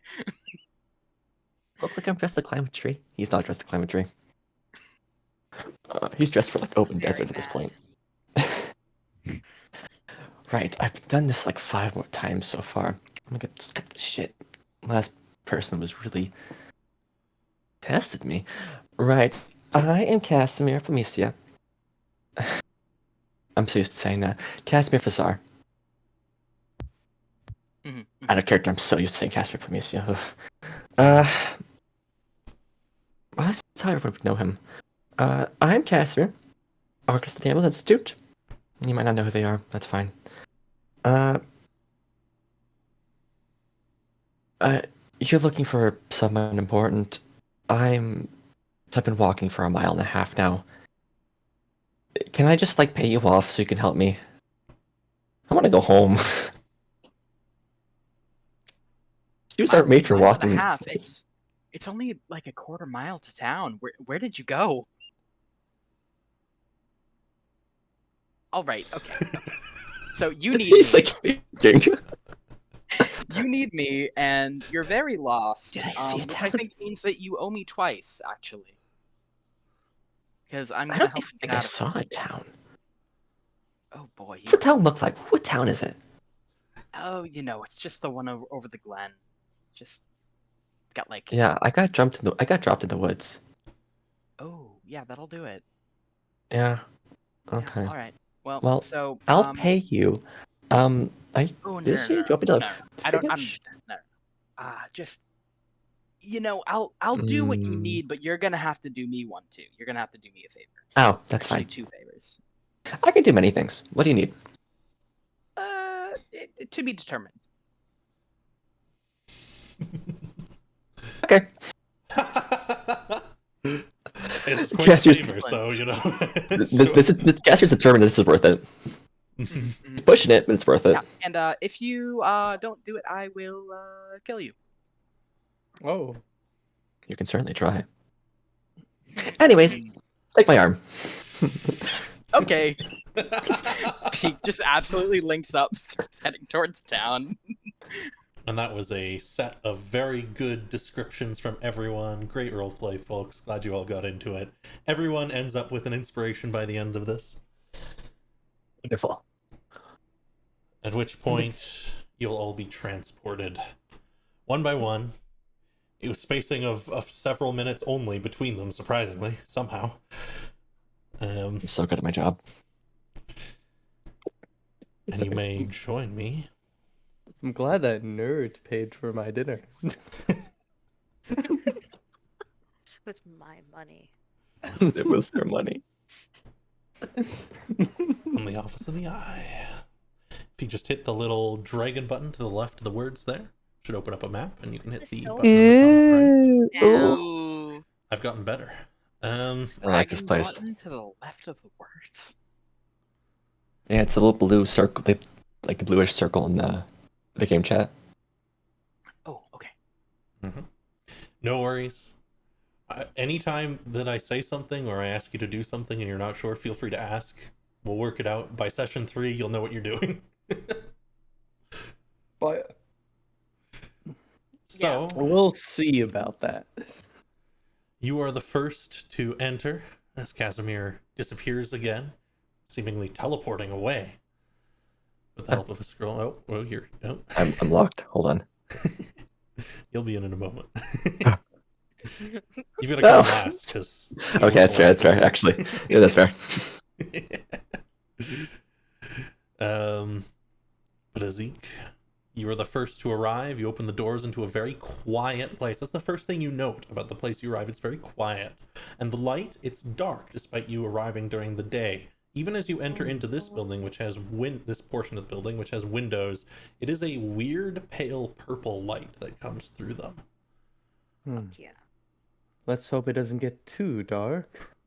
look like I'm dressed to climb a tree. He's not dressed to climb a tree. He's dressed for like open
Very
desert at this
mad.
point. Right, I've done this like 5 more times so far. I'm gonna get shit. Last person was really tested me. Right, I am Casimir Famicia. I'm so used to saying that. Casimir Fazar.
Mhm,
Out of character, I'm so used to saying Casimir Famicia. That's how everyone would know him. I'm Casimir, Arcus of the Ambulance Institute. You might not know who they are. That's fine. You're looking for someone important. I've been walking for 1.5 miles now. Can I just like pay you off so you can help me? I want to go home. Shoes aren't made for
1.5
walking.
miles. It's only like a 1/4 mile to town. Where did you go? All right, okay. So you need
He's
me.
like thinking.
You need me, and you're very lost.
Did I see a
which
town?
I think means that you owe me twice, actually. Because I'm
I
gonna
don't
help
even
you
think
get
I
out of
saw a town.
Oh boy.
What's the town look like? What town is it?
Oh, it's just the one over the glen. Just got like.
Yeah, I got dropped in the woods.
Oh, yeah, that'll do it.
Yeah.
Yeah,
Okay.
all right.
Well,
So
I'll pay you.
Oh,
Did you say you drop me to
no. I don't.
finish?
No. Just. I'll do what you
Mm.
need, but you're gonna have to do me one too. You're gonna have to do me a favor.
Oh, that's
Actually,
fine.
2 favors.
I can do many things. What do you need?
To be determined.
Okay.
It's quite
Yes,
a
you're-
favor, so
This Casper's determined this is worth it. It's pushing it, but it's worth it.
Yeah, and if you don't do it, I will kill you.
Oh.
You can certainly try. Anyways, take my arm.
Okay. Pete just absolutely links up, starts heading towards town.
And that was a set of very good descriptions from everyone. Great roleplay, folks. Glad you all got into it. Everyone ends up with an inspiration by the end of this.
Wonderful.
At which point, you'll all be transported one by one. It was spacing of several minutes only between them, surprisingly, somehow.
I'm so good at my job.
And you may join me.
I'm glad that nerd paid for my dinner.
With my money.
It was their money.
On the Office of the Eye. If you just hit the little dragon button to the left of the words there, should open up a map, and you can hit the
So
button on the top right.
Ooh.
Ooh.
I've gotten better.
I like this
Dragon
place.
button to the left of the words.
Yeah, it's a little blue circle, like the bluish circle in the game chat.
Oh, okay.
No worries. Anytime that I say something or I ask you to do something and you're not sure, feel free to ask. We'll work it out. By session 3, you'll know what you're doing.
But
So,
we'll see about that.
you are the first to enter as Casimir disappears again, seemingly teleporting away. With the help of a scroll. Oh, here. Oh.
I'm locked. Hold on.
You'll be in a moment. You've got to go last, because...
Okay, that's fair. That's fair. Actually, yeah, that's fair.
But Azik, you are the first to arrive. You open the doors into a very quiet place. That's the first thing you note about the place you arrive. It's very quiet. And the light, it's dark, despite you arriving during the day. Even as you enter into this building, which has this portion of the building, which has windows, it is a weird pale purple light that comes through them.
Yeah.
Let's hope it doesn't get too dark.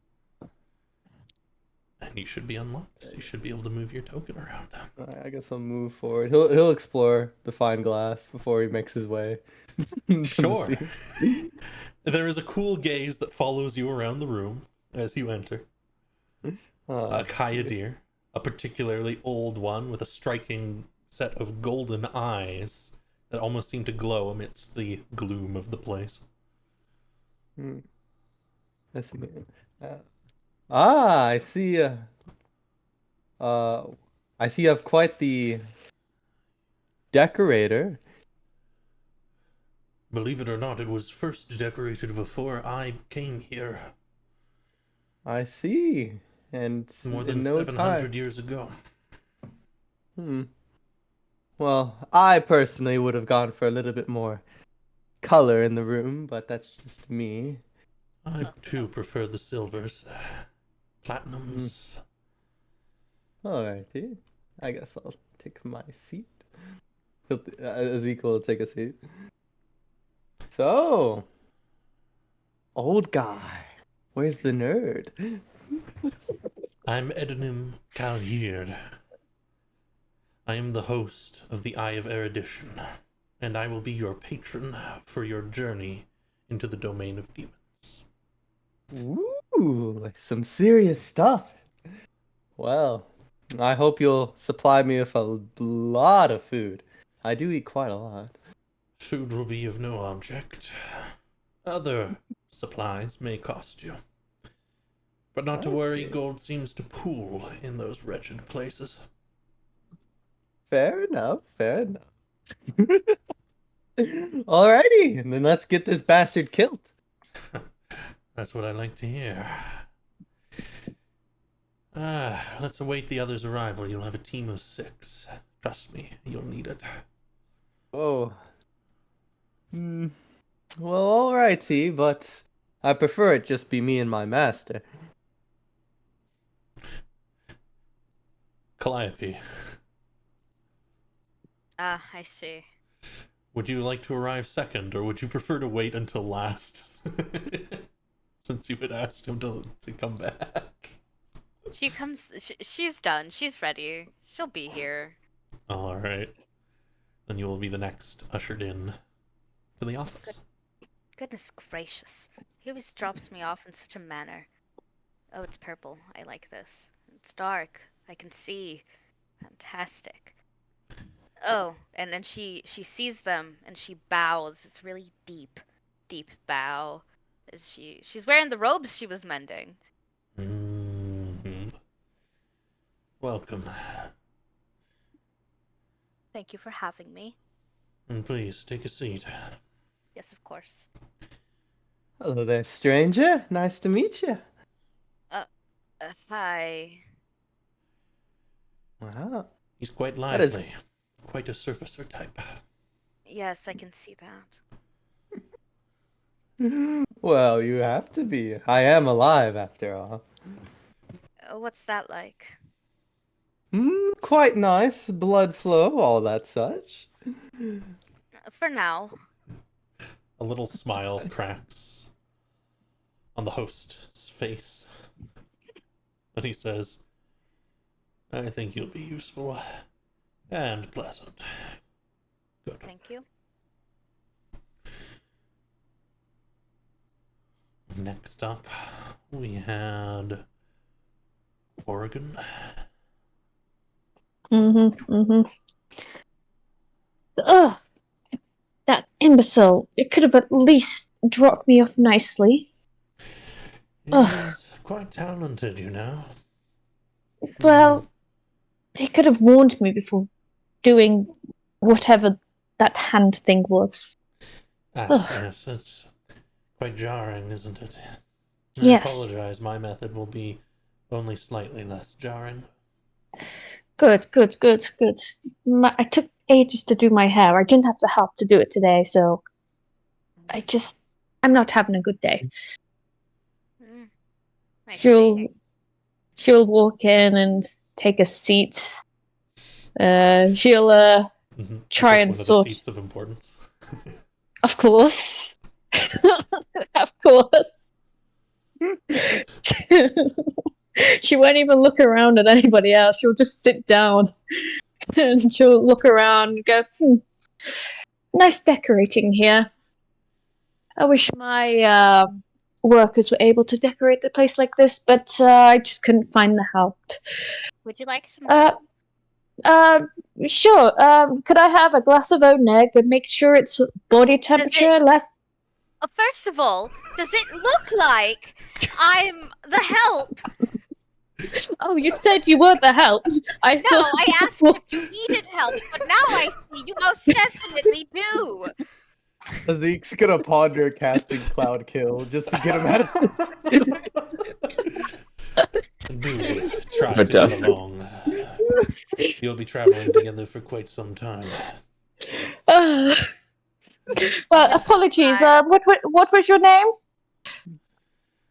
And you should be unlocked, so you should be able to move your token around.
I guess I'll move forward. He'll explore the fine glass before he makes his way. to the
Sure.
sea.
There is a cool gaze that follows you around the room as you enter. A Kaya a particularly old one with a striking set of golden eyes that almost seem to glow amidst the gloom of the place.
I see. I see. I see you have quite the decorator.
Believe it or not, it was first decorated before I came here,
I see. And
more
in
than
no
700
time.
years ago.
Well, I personally would have gone for a little bit more color in the room, but that's just me.
I too prefer the silvers, platinums.
Alrighty. I guess I'll take my seat. Ezekiel will take a seat. So, old guy, where's the nerd?
I'm Edenim Kalhir. I am the host of the Eye of Erudition, and I will be your patron for your journey into the domain of demons.
Ooh, some serious stuff. Well, I hope you'll supply me with a lot of food. I do eat quite a lot.
Food will be of no object. Other supplies may cost you. But not to worry, gold seems to pool in those wretched places.
Fair enough, fair enough. Alrighty, and then let's get this bastard killed.
That's what I like to hear. Let's await the others' arrival. You'll have a team of 6. Trust me, you'll need it.
Oh. Well, alrighty, but I prefer it just be me and my master.
Calliope,
I see.
would you like to arrive second, or would you prefer to wait until last? Since you had asked him to come back.
She comes. She's done. She's ready. She'll be here.
All right. Then you will be the next ushered in to the office.
Goodness gracious. He always drops me off in such a manner. Oh, it's purple. I like this. It's dark. I can see. Fantastic. Oh, and then she sees them and she bows. It's really deep bow. She's wearing the robes she was mending.
Mhm. Welcome.
Thank you for having me.
And please take a seat.
Yes, of course.
Hello there, stranger. Nice to meet you.
Hi.
Wow.
He's quite
That is-
lively. Quite a surfacer type.
Yes, I can see that.
Well, you have to be. I am alive, after all.
What's that like?
Quite nice. Blood flow, all that such.
For now.
A little smile cracks on the host's face. And he says, I think you'll be useful and pleasant. Good.
Thank you.
Next up, we had Oregon.
Ugh, that imbecile. It could have at least dropped me off nicely.
He's quite talented, you know.
Well, they could have warned me before doing whatever that hand thing was.
Yes, it's quite jarring, isn't it? I
Yes.
apologize, my method will be only slightly less jarring.
Good. I took ages to do my hair. I didn't have to help to do it today, so I'm not having a good day.
I see.
She'll walk in and take a seat. She'll try and
one of the
sort.
seats of importance.
Of course. Of course. She won't even look around at anybody else. She'll just sit down and she'll look around and go, nice decorating here. I wish my workers were able to decorate the place like this, but I just couldn't find the help.
Would you like some help?
Sure. Could I have a glass of oat egg and make sure it's body temperature?
First of all, does it look like I'm the help?
Oh, you said you were the help. I
asked if you needed help, but now I see you most definitely do.
Zeke's gonna ponder casting Cloud Kill just to get him out of
Do try to get along. You'll be traveling together for quite some time.
Well, apologies. What was your name?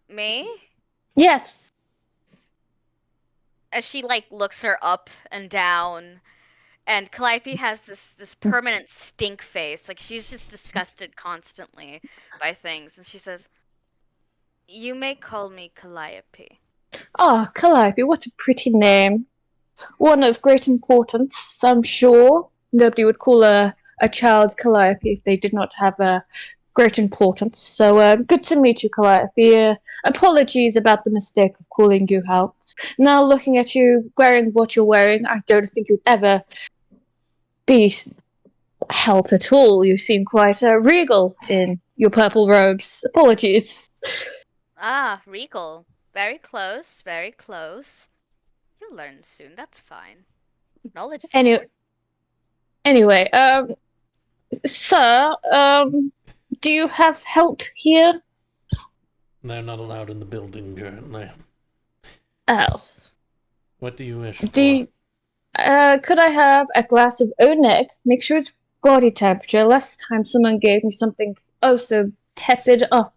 Me?
Yes.
As she looks her up and down, and Calliope has this permanent stink face. She's just disgusted constantly by things, and she says, "You may call me Calliope."
Oh, Calliope, what a pretty name. One of great importance, I'm sure. Nobody would call a child Calliope if they did not have a great importance. So, good to meet you, Calliope. Apologies about the mistake of calling you help. Now, looking at you wearing what you're wearing, I don't think you'd ever be help at all. You seem quite regal in your purple robes. Apologies.
Ah, regal. Very close, very close. You'll learn soon, that's fine. Knowledge is important.
Anyway, sir, do you have help here?
They're not allowed in the building currently.
Oh.
What do you wish for?
Could I have a glass of Onek? Make sure it's body temperature. Last time someone gave me something so tepid. Oh,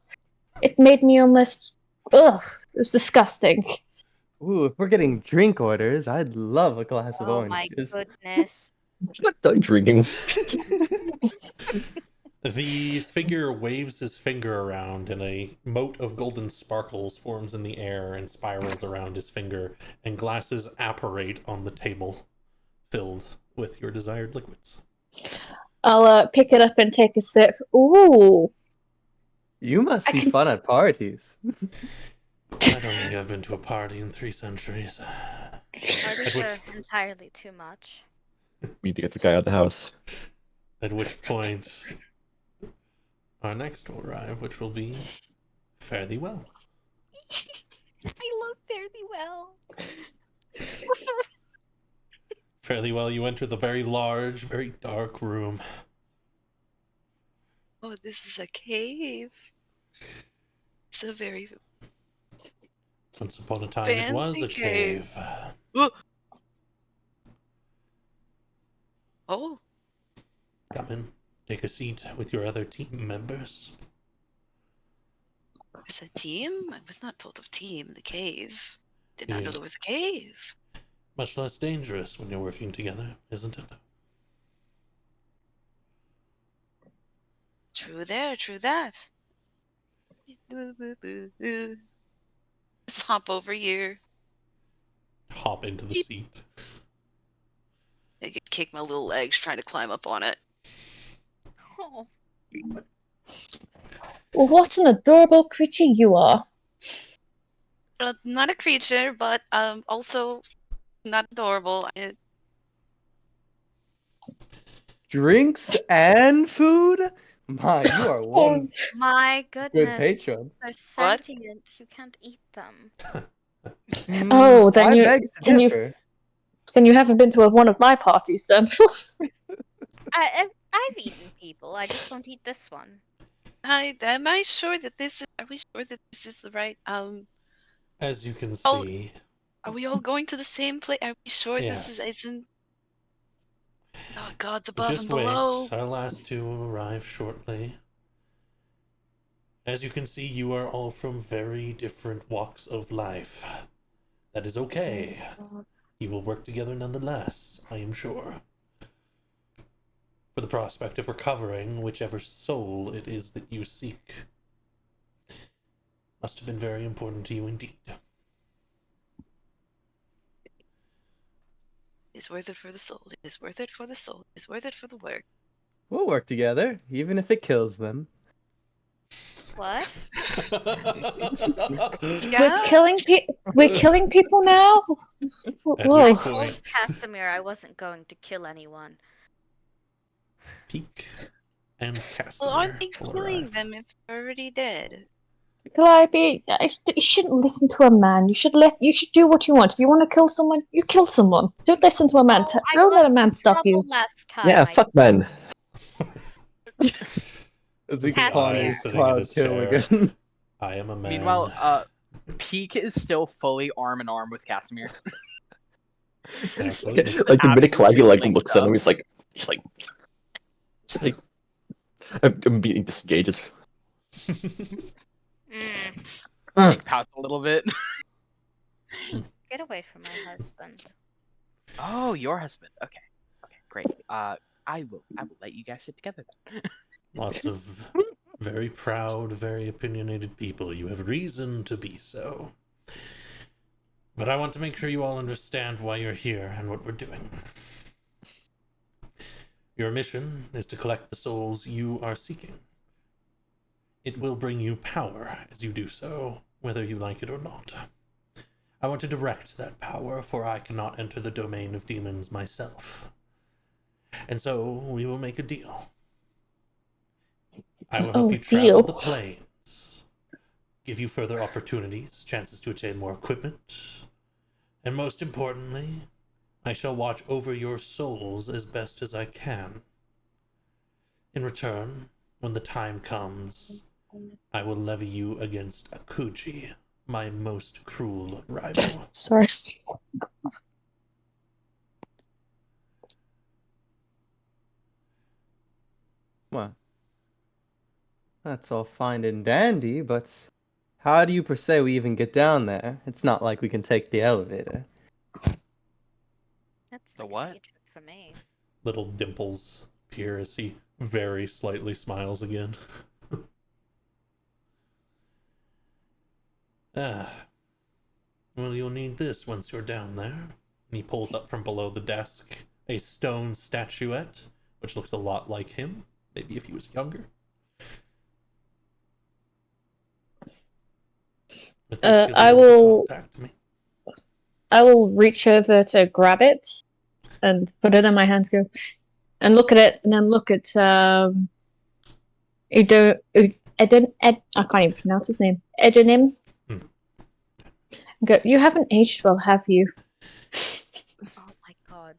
it made me almost... Ugh, it was disgusting.
Ooh, if we're getting drink orders, I'd love a glass of
Oh
orange
my
juice.
goodness.
What are you drinking?
The figure waves his finger around, and a mote of golden sparkles forms in the air and spirals around his finger, and glasses apparate on the table, filled with your desired liquids.
I'll pick it up and take a sip. Ooh.
You must be fun at parties.
I don't think I've been to a party in 3 centuries.
Parties are entirely too much.
We need to get the guy out of the house.
At which point, our next will arrive, which will be Fare Thee Well.
I love Fare Thee Well.
Fare Thee Well, you enter the very large, very dark room.
Oh, this is a cave. So very
Once upon a time, it was
fancy
a
cave.
cave.
Oh,
Come in, take a seat with your other team members.
there's a team? I was not told of team in the cave. Did not know
Yeah.
there was a cave.
Much less dangerous when you're working together, isn't it?
True there, true that. Let's hop over here.
Hop into the
Beep.
seat.
I could kick my little legs trying to climb up on it.
Oh.
Well, what an adorable creature you are.
Not a creature, but also not adorable.
Drinks and food? My, you are one
My
good
goodness.
patron.
They're sentient. You can't eat them.
Oh, then
I
you-
beg to
then you-
differ.
Then you haven't been to one of my parties, then.
I've eaten people. I just won't eat this one.
Am I sure that this is? Are we sure that this is the right?
As you can
Oh,
see,
Are we all going to the same place? Are we sure this
Yes.
isn't? Oh, God's above
just
and
wait.
below.
Our last two will arrive shortly. As you can see, you are all from very different walks of life. That is okay. You will work together nonetheless, I am sure. For the prospect of recovering whichever soul it is that you seek. Must have been very important to you indeed.
It's worth it for the soul. It is worth it for the soul. It is worth it for the work.
We'll work together, even if it kills them.
What?
Yeah.
We're killing people now.
At
Whoa.
which
I told
point,
Casimir I wasn't going to kill anyone.
Peak and
Well, aren't they
Casimir will
killing
arrive.
them if they're already dead?
Calliope, you shouldn't listen to a man. You should do what you want. If you want to kill someone, you kill someone. Don't listen to a man.
Oh, I
Don't let
got
a man stop
trouble
you.
last time.
Yeah,
I
fuck men.
As we
Casimir.
can call
Lion
his
sitting in
cloud
his
kill
chair.
again.
I am a man.
Meanwhile, Peak is still fully arm in arm with Casimir.
Absolutely.
Like the minute Calliope
Absolutely
like
linked
looks at
up.
him, he's like, I'm being disengages.
Peak pouts a little bit.
Get away from my husband.
Oh, your husband. Okay. Okay, great. I will let you guys sit together then.
Lots of very proud, very opinionated people. You have reason to be so. But I want to make sure you all understand why you're here and what we're doing. Your mission is to collect the souls you are seeking. It will bring you power as you do so, whether you like it or not. I want to direct that power, for I cannot enter the domain of demons myself. And so we will make a deal. I will help you travel
deal.
the plains, give you further opportunities, chances to attain more equipment, and most importantly, I shall watch over your souls as best as I can. In return, when the time comes, I will levy you against Akuji, my most cruel rival.
Sorry.
Well, that's all fine and dandy, but how do you per se we even get down there? It's not like we can take the elevator.
That's
The
like
what?
a trick for me.
Little dimples appear as he very slightly smiles again. Ah. Well, you'll need this once you're down there. And he pulls up from below the desk a stone statuette, which looks a lot like him, maybe if he was younger. With this, you'll be
I
able to
will-
contact me.
I will reach over to grab it. and put it in my hands. Go and look at it, and then look at I can't even pronounce his name. Edenim. Go. You haven't aged well, have you?
Oh my god.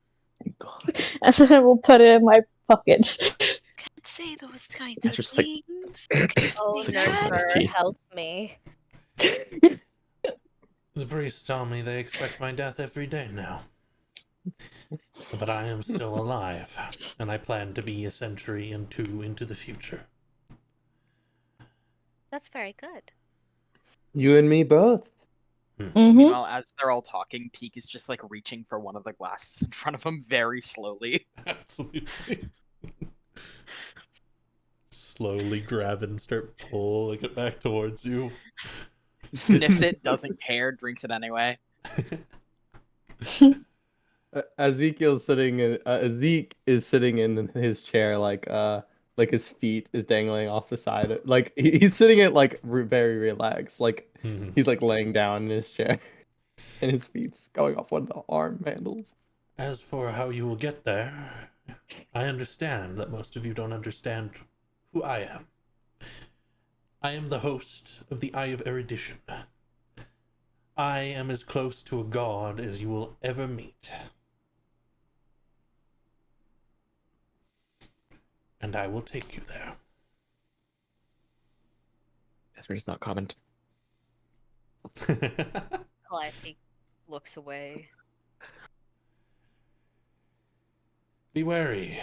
And then I will put it in my pocket.
Can't say those kinds
That's
of
just like-
things.
Oh,
It's like
that.
drinking his
nurser,
tea.
help me.
The priests tell me they expect my death every day now. But I am still alive, and I plan to be a century and two into the future.
That's very good.
You and me both.
Mm-hmm.
Meanwhile, as they're all talking, Peak is just like reaching for one of the glasses in front of him very slowly.
Absolutely. Slowly grab it and start pulling it back towards you.
Sniffs it, doesn't care, drinks it anyway.
Zeke is sitting in his chair, like his feet is dangling off the side. Like he's sitting it like very relaxed, like
Mhm.
he's like laying down in his chair, and his feet's going off one of the arm handles.
As for how you will get there, I understand that most of you don't understand who I am. I am the host of the Eye of Erudition. I am as close to a god as you will ever meet. And I will take you there.
Esmer does not comment.
Calliope looks away.
Be wary.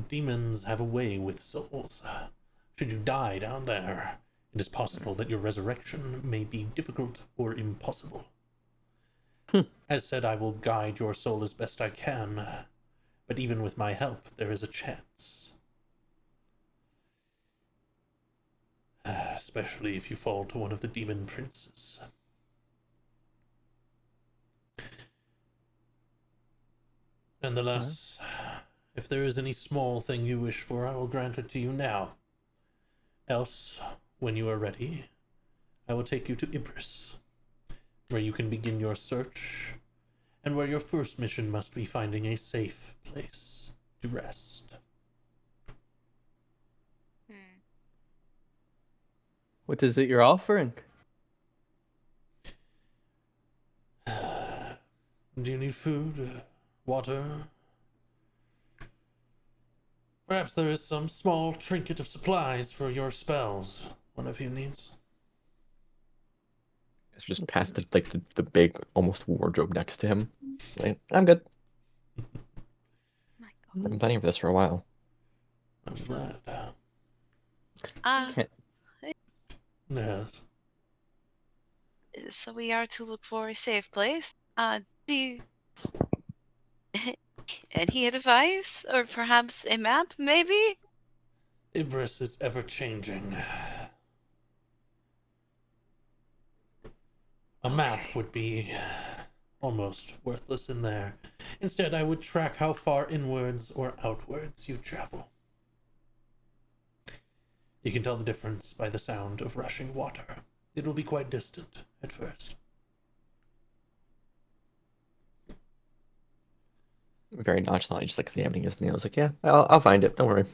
Demons have a way with souls. Should you die down there, it is possible that your resurrection may be difficult or impossible. As said, I will guide your soul as best I can, but even with my help, there is a chance. Especially if you fall to one of the demon princes. Nonetheless, if there is any small thing you wish for, I will grant it to you now. Else, when you are ready, I will take you to Ibris, where you can begin your search, and where your first mission must be finding a safe place to rest.
What is it you're offering?
Do you need food? Water? Perhaps there is some small trinket of supplies for your spells one of you needs.
Esmer just passed the big almost wardrobe next to him. Like, I'm good.
My
I've
god.
been planning for this for a while.
I'm
So-
glad. Yes.
So we are to look for a safe place. Do you... any advice? Or perhaps a map, maybe?
Ibris is ever-changing. A map
Okay.
would be almost worthless in there. Instead, I would track how far inwards or outwards you travel. You can tell the difference by the sound of rushing water. It will be quite distant at first.
Very nonchalantly, just like examining his nails. Like, yeah, I'll find it. Don't worry.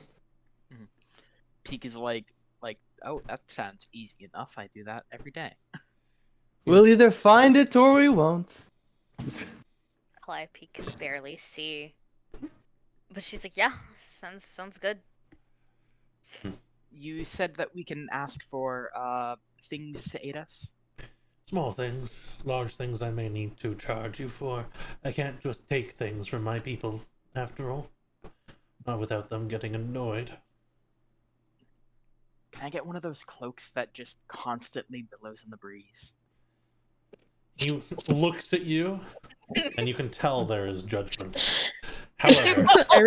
Peak is like, oh, that sounds easy enough. I do that every day.
We'll either find it or we won't.
Calliope can barely see. But she's like, yeah, sounds good.
You said that we can ask for things to aid us.
Small things, large things I may need to charge you for. I can't just take things from my people, after all. Not without them getting annoyed.
Can I get one of those cloaks that just constantly billows in the breeze?
He looks at you, and you can tell there is judgment. However,
I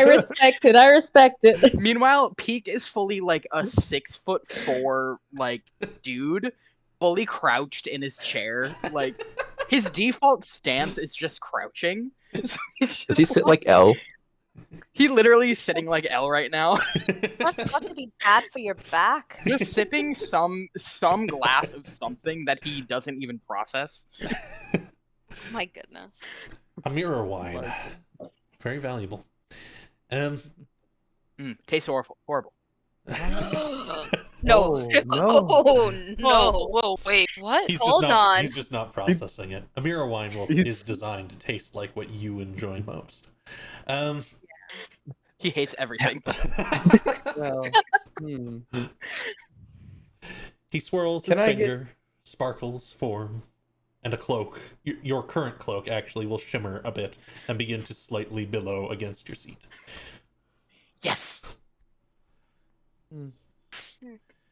respect it. I respect it.
Meanwhile, Peak is fully like a 6'4" like dude, fully crouched in his chair. Like his default stance is just crouching. So he's
Does he
just
sit like L?
he literally is sitting like L right now,
That's got to be bad for your back.
just sipping some glass of something that he doesn't even process.
My goodness.
A mirror wine. Very valuable.
Tastes horrible.
No.
Oh, no.
Oh, no.
Whoa, wait, what?
Hold on.
He's just not processing it. A mirror wine is designed to taste like what you enjoy most.
He hates everything.
Well, hmm.
He swirls his finger, sparkles form, and a cloak, your current cloak actually, will shimmer a bit and begin to slightly billow against your seat.
Yes.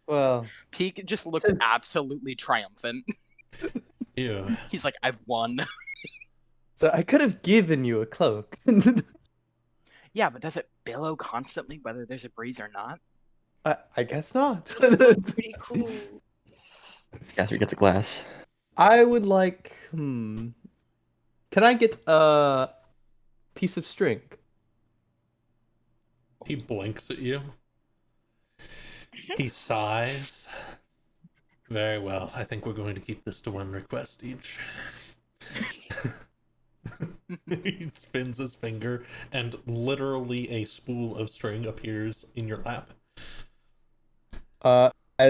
Well,
Peak just looks absolutely triumphant.
Yeah.
He's like, I've won.
so I could have given you a cloak.
Yeah, but does it billow constantly whether there's a breeze or not?
I guess not.
Pretty cool.
Catherine gets a glass.
I would like. Can I get a piece of string?
He blinks at you. He sighs. Very well. I think we're going to keep this to one request each. He spins his finger, and literally a spool of string appears in your lap.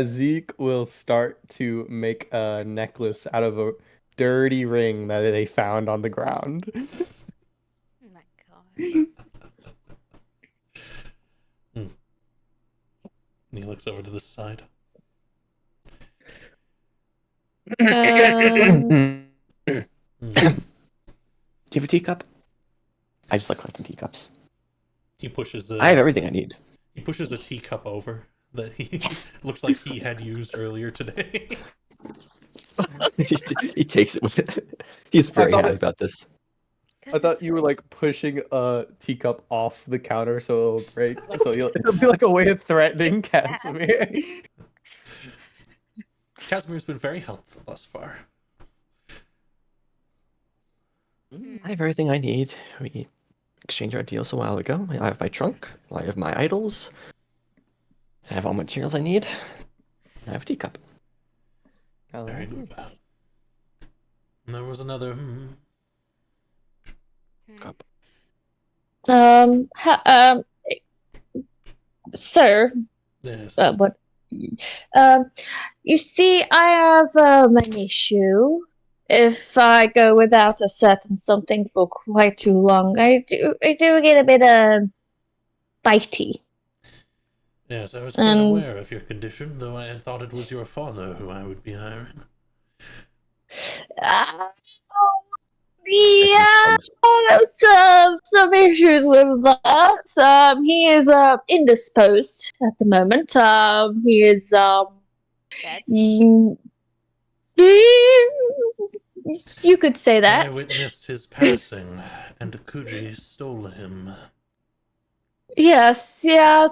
Zeke will start to make a necklace out of a dirty ring that they found on the ground.
Oh my god.
And he looks over to this side.
Do you have a teacup? I just like collecting teacups.
He pushes
I have everything I need.
He pushes a teacup over that he looks like he had used earlier today.
He takes it with it. He's very happy about this.
I thought you were like pushing a teacup off the counter so it'll break. So it'll be like a way of threatening Casimir.
Casimir's been very helpful thus far.
I have everything I need. We exchanged our deals a while ago. I have my trunk. I have my idols. I have all materials I need. I have a teacup.
Very good. And there was another
Cup.
Sir,
Yes.
what? You see, I have an issue. If I go without a certain something for quite too long, I do get a bit bitey.
Yes, I was quite aware of your condition, though I had thought it was your father who I would be hiring.
Yeah, some issues with that. He is indisposed at the moment. He is
Dead?
You could say that.
I witnessed his passing, and Kuji stole him.
Yes, yeah.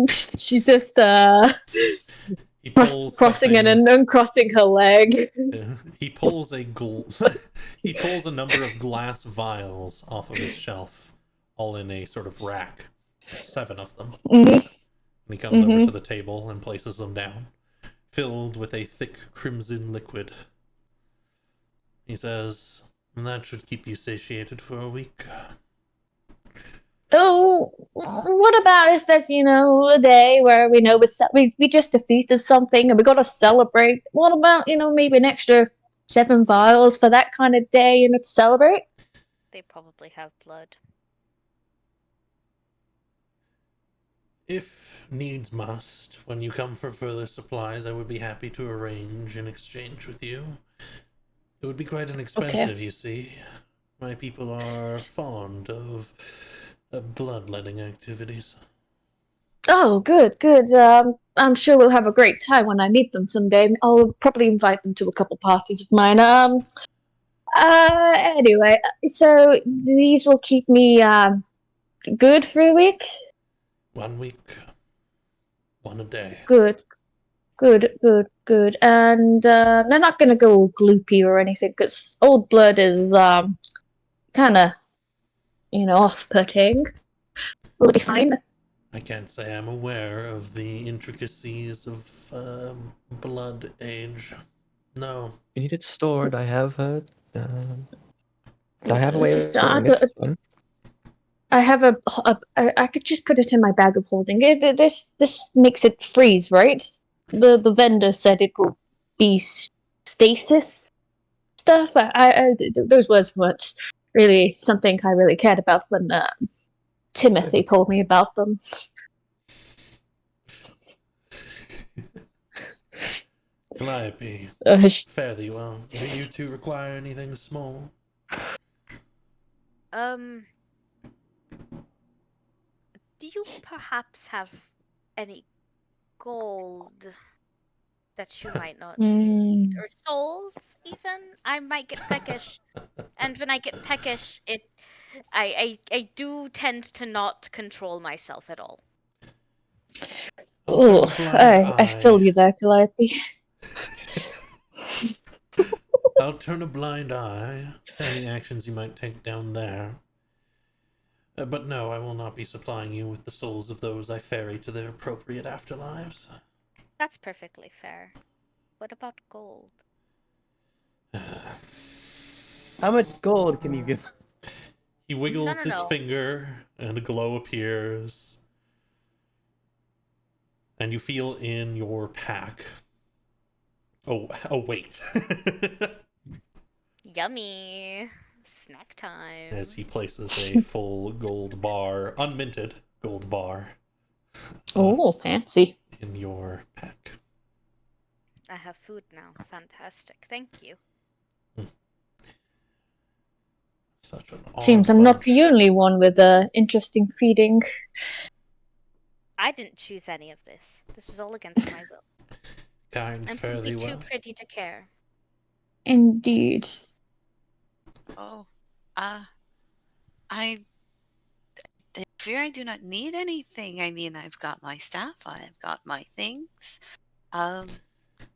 She's just
He pulls
crossing
something-
and uncrossing her leg.
He pulls he pulls a number of glass vials off of his shelf, all in a sort of rack. There's 7 of them. And he comes over to the table and places them down, filled with a thick crimson liquid. He says, "That should keep you satiated for a week."
Oh, what about if there's, a day where we know we just defeated something and we got to celebrate? What about, maybe an extra 7 vials for that kind of day, to celebrate?
They probably have blood.
If needs must, when you come for further supplies, I would be happy to arrange an exchange with you. It would be quite inexpensive, you see. My people are fond of bloodletting activities.
Oh, good. I'm sure we'll have a great time when I meet them someday. I'll probably invite them to a couple parties of mine. Anyway, so these will keep me, good for a week?
1 week. 1 a day.
Good. And they're not gonna go all gloopy or anything, because old blood is kind of, off-putting. Will it be fine?
I can't say I'm aware of the intricacies of blood age. No.
You need it stored. I have a way of storing it.
I have I could just put it in my bag of holding. This makes it freeze, right? The vendor said it will be stasis stuff. Those words weren't really something I really cared about when Timothy told me about them.
Calliope, fairly well. Do you two require anything small?
Do you perhaps have any gold that you might not need? Or souls, even? I might get peckish. And when I get peckish, I do tend to not control myself at all.
Oh, I feel you there, Calliope.
I'll turn a blind eye to any actions you might take down there. But no, I will not be supplying you with the souls of those I ferry to their appropriate afterlives.
That's perfectly fair. What about gold?
How much gold can you give?
He wiggles his
No.
finger, and a glow appears. And you feel in your pack. Oh wait.
Yummy. Snack time.
As he places a full gold bar, unminted gold bar.
Oh, fancy.
In your pack.
I have food now. Fantastic. Thank you.
Such an
Seems I'm not the only one with interesting feeding.
I didn't choose any of this. This was all against my will. I'm simply too pretty to care.
Indeed.
Oh, I fear I do not need anything. I mean, I've got my staff, I've got my things.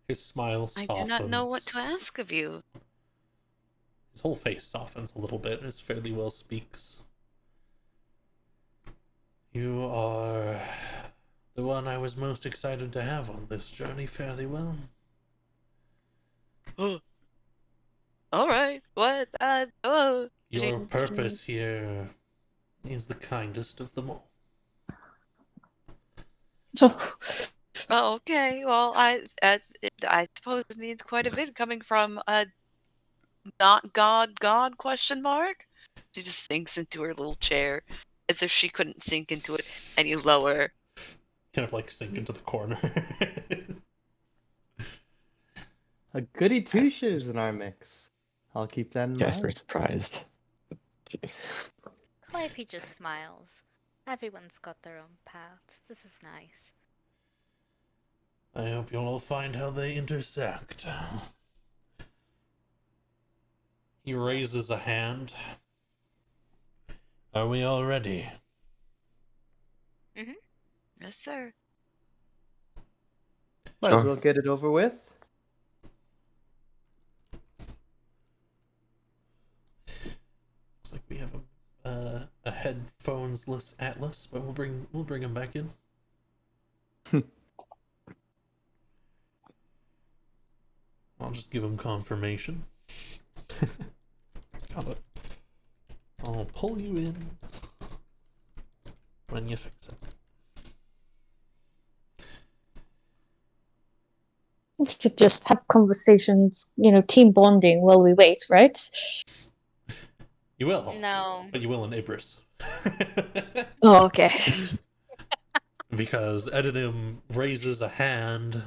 His smile softens.
I do not know what to ask of you.
His whole face softens a little bit as Fairly Well speaks. You are the one I was most excited to have on this journey, Fairly Well.
Oh. All right. What?
Your purpose here is the kindest of them all.
Oh, okay. Well, I suppose it means quite a bit coming from a not God question mark. She just sinks into her little chair as if she couldn't sink into it any lower.
Kind of like sink into the corner.
A goody two-shoes in our mix. I'll keep that in mind.
Yes, we're surprised.
Calliope just smiles. Everyone's got their own paths. This is nice.
I hope you'll all find how they intersect. He raises a hand. Are we all ready?
Mm-hmm.
Yes, sir.
Might as well get it over with.
Looks like we have a headphones-less Atlas, but we'll bring him back in. I'll just give him confirmation. Got it. I'll pull you in when you fix it.
We could just have conversations, team bonding while we wait, right?
You will.
No.
But you will in Ibris.
Oh, okay.
Because Edenim raises a hand,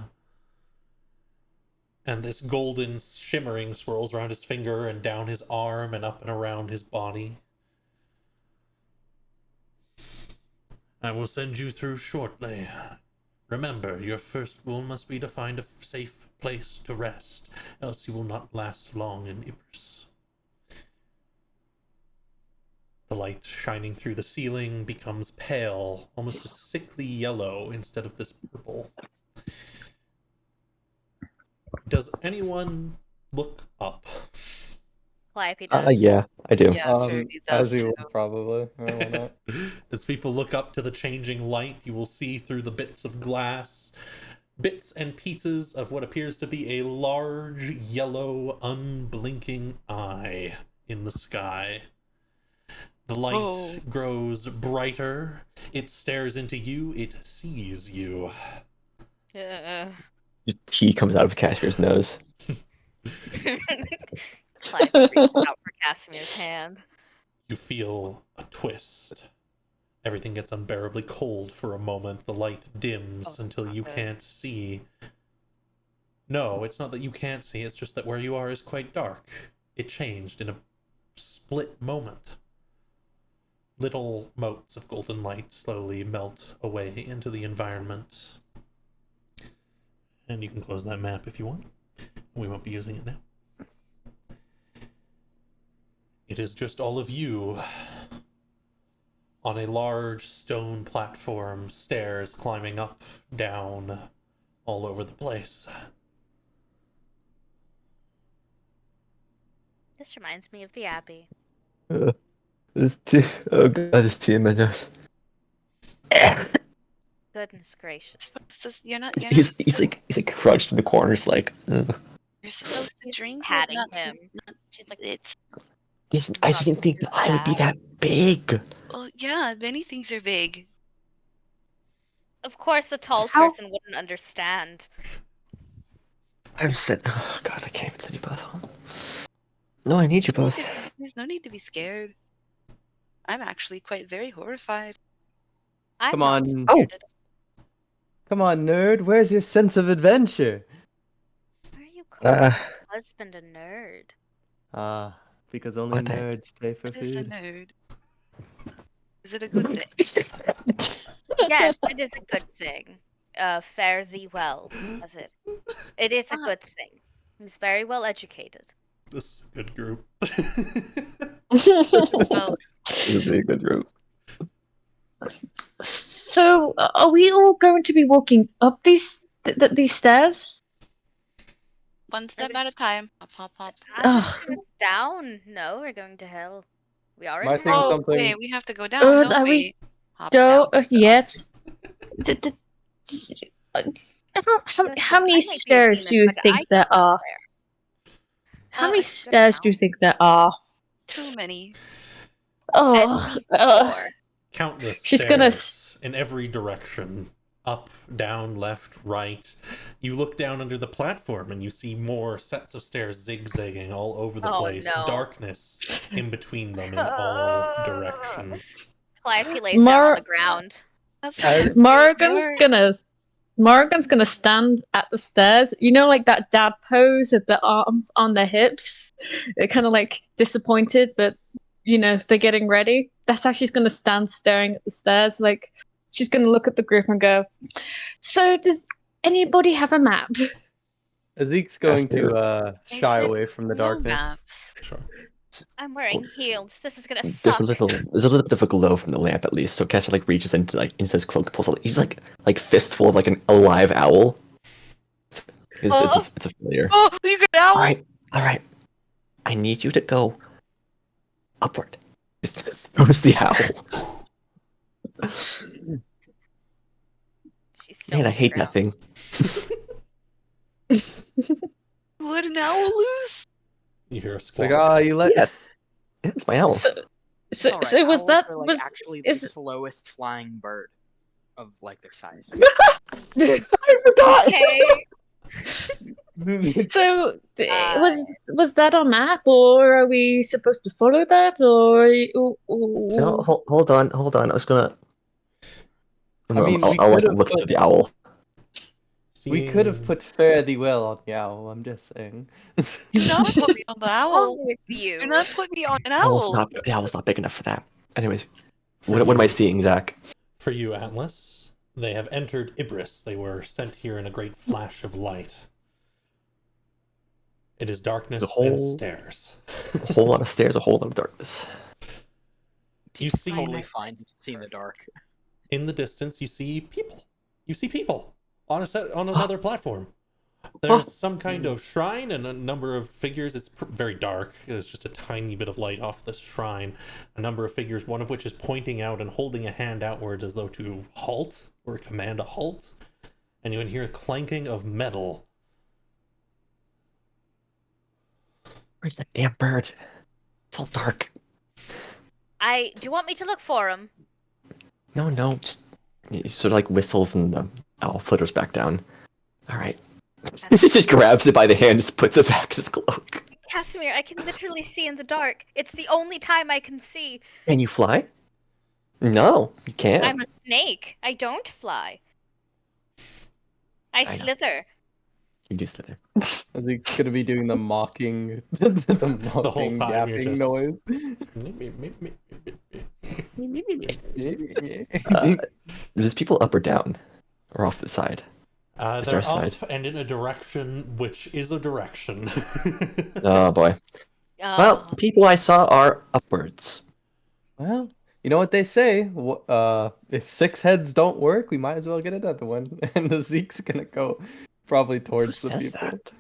and this golden shimmering swirls around his finger and down his arm and up and around his body. I will send you through shortly. Remember, your first rule must be to find a safe place to rest, else you will not last long in Ibris. The light shining through the ceiling becomes pale, almost a sickly yellow instead of this purple. Does anyone look up?
Calliope does.
Yeah, I do.
Yeah, Faraday does
as you
too.
would probably. Yeah, why not?
As people look up to the changing light, you will see through the bits of glass bits and pieces of what appears to be a large, yellow, unblinking eye in the sky. The light
Whoa.
grows brighter. It stares into you. It sees you.
Tea comes out of Cashmere's nose.
Calliope reaches out for Casimir's hand.
You feel a twist. Everything gets unbearably cold for a moment. The light dims until you can't see. No, it's not that you can't see, it's just that where you are is quite dark. It changed in a split moment. Little motes of golden light slowly melt away into the environment. And you can close that map if you want. We won't be using it now. It is just all of you on a large stone platform, stairs climbing up, down, all over the place.
This reminds me of the Abbey.
There's tea. Oh god, there's tea in my nose.
Goodness gracious.
It's just, you're not.
He's like crouched in the corners, like. Ugh.
You're supposed to drink it,
Patting
not
him.
not
She's like,
it's.
Listen, I just didn't think the eye would be that big.
Well, yeah, many things are big.
of course a tall
How-
person wouldn't understand.
I'm sitting. Oh god, I can't even send you both. No, I need you both.
There's no need to be scared. I'm actually quite very horrified.
I'm
Come
not
on.
scared
Oh.
at all.
Come on, nerd. Where's your sense of adventure?
Why are you calling
Uh,
my husband a nerd?
Ah, because only
What the-
nerds pay for
What is a
food.
nerd? Is it a good thing?
Yes, it is a good thing. Fare thee well, does it? It is a good thing. He's very well educated.
This is a good group.
Well,
This is a good group.
So, are we all going to be walking up these stairs?
one step at a time. Hop, hop, hop.
I'm
Ugh.
assuming it's down. No, we're going to hell. We are
Am I
in
seeing
hell.
Oh,
something?
wait, we have to go down,
Are
don't
we-
we? Hop down.
Yes. How many stairs do you think there are? How many
I
stairs do you think there are?
Too many.
At
Oh,
least 4.
Countless
She's
stairs
gonna
in every direction. Up, down, left, right. You look down under the platform and you see more sets of stairs zigzagging all over the
Oh,
place.
no.
Darkness in between them in all directions.
Calliope lays down on
Mar-
the ground.
That's
Morgan's gonna stand at the stairs. You know, like that dad pose with the arms on their hips. They're kind of like disappointed, but you know they're getting ready. That's how she's gonna stand staring at the stairs. Like she's gonna look at the group and go, "So does anybody have a map?"
Zeke's going
do.
to
I
shy
said
away from the
no
darkness.
maps.
Sure.
I'm wearing heels. This is gonna
There's
suck.
a little bit of a glow from the lamp, at least. So Casper like reaches into his cloak, pulls out. He's like fistful of like a live owl. It's a familiar.
Oh, you got owl!
All right. I need you to go upward. Just throws the owl.
She's still
Man, I
on the
hate that
ground.
thing.
Let an owl loose?
You hear a
It's like,
squawk.
you let.
Yeah, it's my owl.
So
Alright,
was
owls
that
are, like,
was
actually
is-
the slowest flying bird of like their size.
I forgot.
Okay.
so was that our map, or are we supposed to follow that, or?
No, hold on. I was gonna.
I mean, we
I'll like
could've
look
put-
to the owl.
We could have
Seeing-
put fare thee well on the owl. I'm just saying.
Do not put me on the
Wrong
owl.
with you?
Do not put me on an
The owl's not big enough for that. Anyways, what am I seeing, Zach?
For you, Atlas, they have entered Ibris. They were sent here in a great flash of light. It is darkness
The whole-
and stairs.
A whole lot of stairs, a whole lot of darkness.
You see
Totally fine to see in the dark.
in the distance. You see people. On another platform. There's some kind of shrine and a number of figures. It's very dark. There's just a tiny bit of light off the shrine. A number of figures, one of which is pointing out and holding a hand outwards as though to halt or command a halt. And you can hear a clanking of metal.
Where's that damn bird? It's all dark.
Do you want me to look for him?
No, just he sort of like whistles and the owl flitters back down. All right. He just grabs it by the hand, just puts it back in his cloak.
Casimir, I can literally see in the dark. It's the only time I can see.
Can you fly? No, you can't.
I'm a snake. I don't fly. I
know.
slither.
You do slither.
Is he gonna be doing the mocking, the
whole
mocking
time you're
yapping
just-
noise?
There's people up or down, or off the side. Is
They're
there a side?
up and in a direction which is a direction.
Oh boy. Well, the people I saw are upwards.
Well, you know what they say. If 6 heads don't work, we might as well get another one. And the Zeke's gonna go probably towards
Who
the
says
people.
that?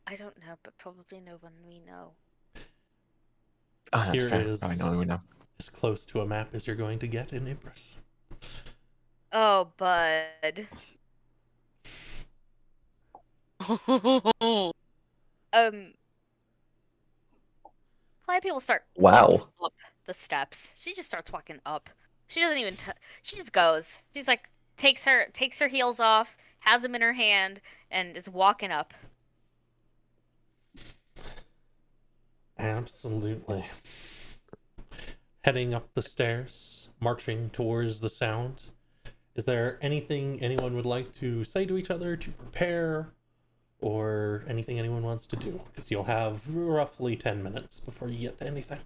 I don't know, but probably no one we know.
Oh, that's
Here
fair.
is-
Oh, I know. We know.
As close to a map as you're going to get in Ibris.
Oh, bud. Calliope will start
Wow.
walking up the steps. She just starts walking up. She doesn't even. She just goes. She's like takes her heels off, has them in her hand, and is walking up.
Absolutely. Heading up the stairs, marching towards the sound. Is there anything anyone would like to say to each other to prepare, or anything anyone wants to do? Because you'll have roughly 10 minutes before you get to anything.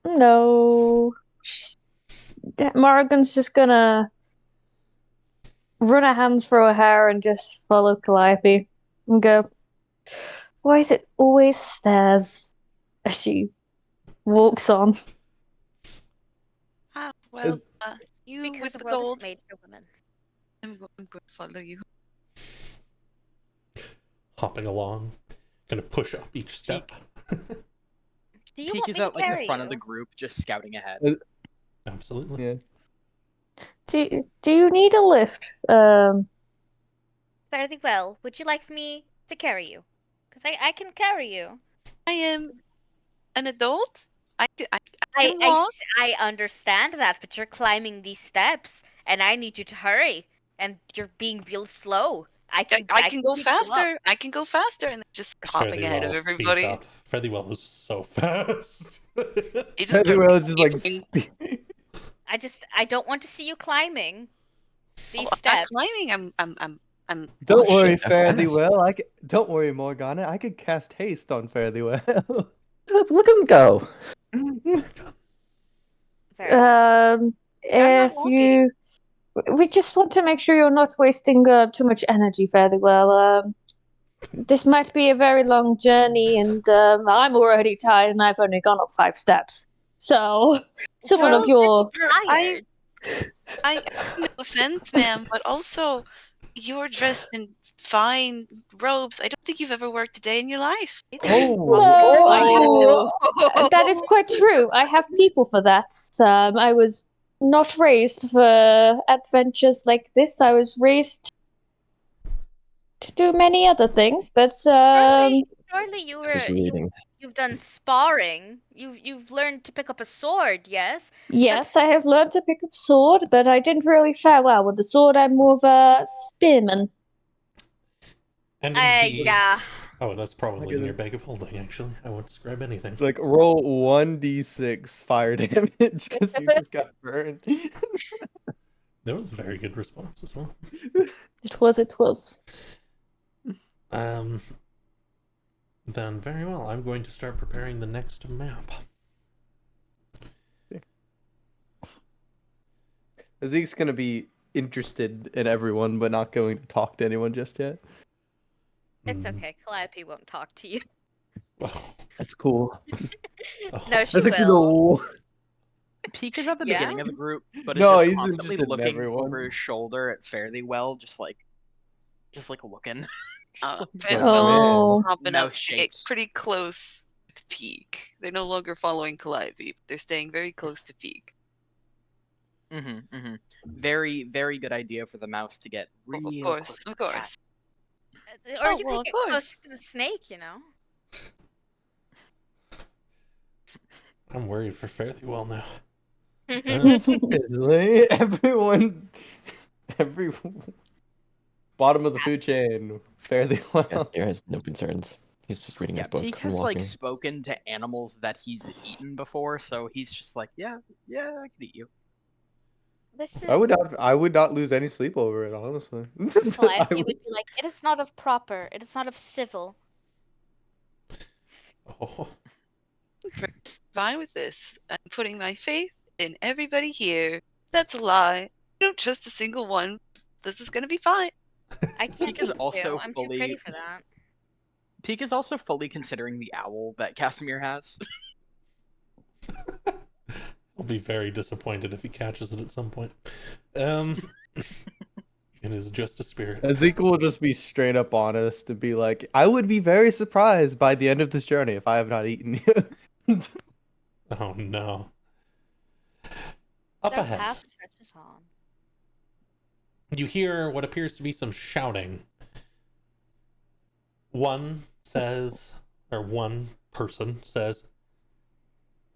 No. Morrigan's just gonna run her hands through her hair and just follow Calliope and go, why is it always stairs? As she walks on.
Well, you
Because
with
the
the
world
gold.
is made for women.
I'm going to follow you.
Hopping along, gonna push up each step.
Do you
Peek
want
is
me to
at like
carry
the front
you?
of the group, just scouting ahead.
Absolutely.
Yeah.
Do you need a lift?
Fairly well. Would you like me to carry you? Because I can carry you.
I am an adult. I can
I
walk.
I understand that, but you're climbing these steps, and I need you to hurry. And you're being real slow. I can
go
pick you up.
faster. I can go faster, and just hopping ahead of everybody.
Furthywell was so fast.
He just
Everyone was just like,
keeping-
I don't want to see you climbing these
I'm not
steps.
climbing. I'm.
Don't
Oh,
worry,
shit,
Fairly
fast.
Well. Don't worry, Morgana. I could cast haste on Fairly Well.
Look at him go.
Very
not
If you, we just want to make sure you're not wasting too much energy, Fairly Well. This might be a very long journey, and I'm already tired, and I've only gone up 5 steps. So, someone of your
tired.
I no offense, ma'am, but also you're dressed in fine robes. I don't think you've ever worked a day in your life.
No, that is quite true. I have people for that. I was not raised for adventures like this. I was raised to do many other things, but
Surely
Just reading.
you've done sparring. You've learned to pick up a sword, yes?
yes, I have learned to pick up a sword, but I didn't really fare well with the sword. I'm more of a spearman.
And indeed,
Yeah.
oh, that's probably in
at
your
it.
bag of holding, actually. I won't describe anything.
It's like roll 1d6 fire damage because you just got burned.
That was a very good response as well.
It was.
Then very well. I'm going to start preparing the next map.
Zeke's gonna be interested in everyone, but not going to talk to anyone just yet.
It's
Mhm.
okay. Calliope won't talk to you.
Oh,
That's cool.
oh.
No, she
That's actually
will.
Peek is at the
Yeah?
beginning of the group, but is
No,
just
he's
constantly
interested in
looking
everyone.
over his shoulder at Fare Thee Well, just like looking. Just, like,
Fare Thee
Oh,
Well is
Oh.
hopping
mouth
up to get
shapes.
pretty close with Peak. They're no longer following Calliope. They're staying very close to Peak.
Very, very good idea for the mouse to get
Of
real
course,
close to
of
the cat.
course.
Or
Oh,
you
well,
could
of
get
course.
close to the snake, you know?
I'm worried for Fare Thee Well now.
Seriously, every bottom of the food chain, fairly well.
Yes, there has no concerns. He's just reading
Yeah,
his book
Peek
and
has like
walking.
spoken to animals that he's eaten before, so he's just like, yeah, I could eat you.
This is
I would not lose any sleep over it, honestly.
life.
I
You
would-
would be like, it is not of proper, it is not of civil.
Oh,
Fine with this. I'm putting my faith in everybody here. That's a lie. I don't trust a single one. This is gonna be fine.
I can't
Peek is
be too.
also
I'm too pretty for that.
Peek is also fully considering the owl that Casimir has.
I'll be very disappointed if he catches it at some point. It is just a spirit.
Ezekiel will just be straight up honest and be like, I would be very surprised by the end of this journey if I have not eaten you.
Oh no. Up
Their
ahead,
path stretches on.
you hear what appears to be some shouting. One person says,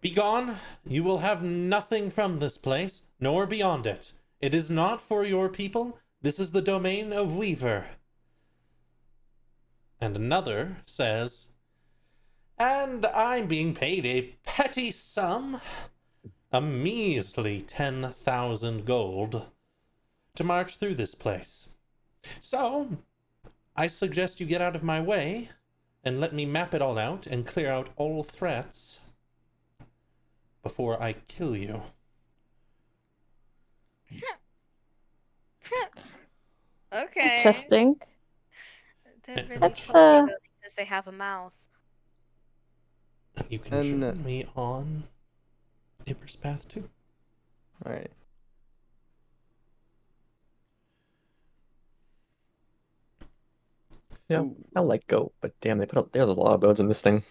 "Begone, you will have nothing from this place, nor beyond it. It is not for your people. This is the domain of Weaver." And another says, "And I'm being paid a petty sum, a measly 10,000 gold, to march through this place. So, I suggest you get out of my way and let me map it all out and clear out all threats before I kill you."
Okay.
Interesting.
They're really
That's,
funny, though, because they have a mouth.
You can
And,
join me on Neighbor's Path too.
Alright.
Yeah,
Ooh.
I'll let go, but damn, there's a lot of bones in this thing.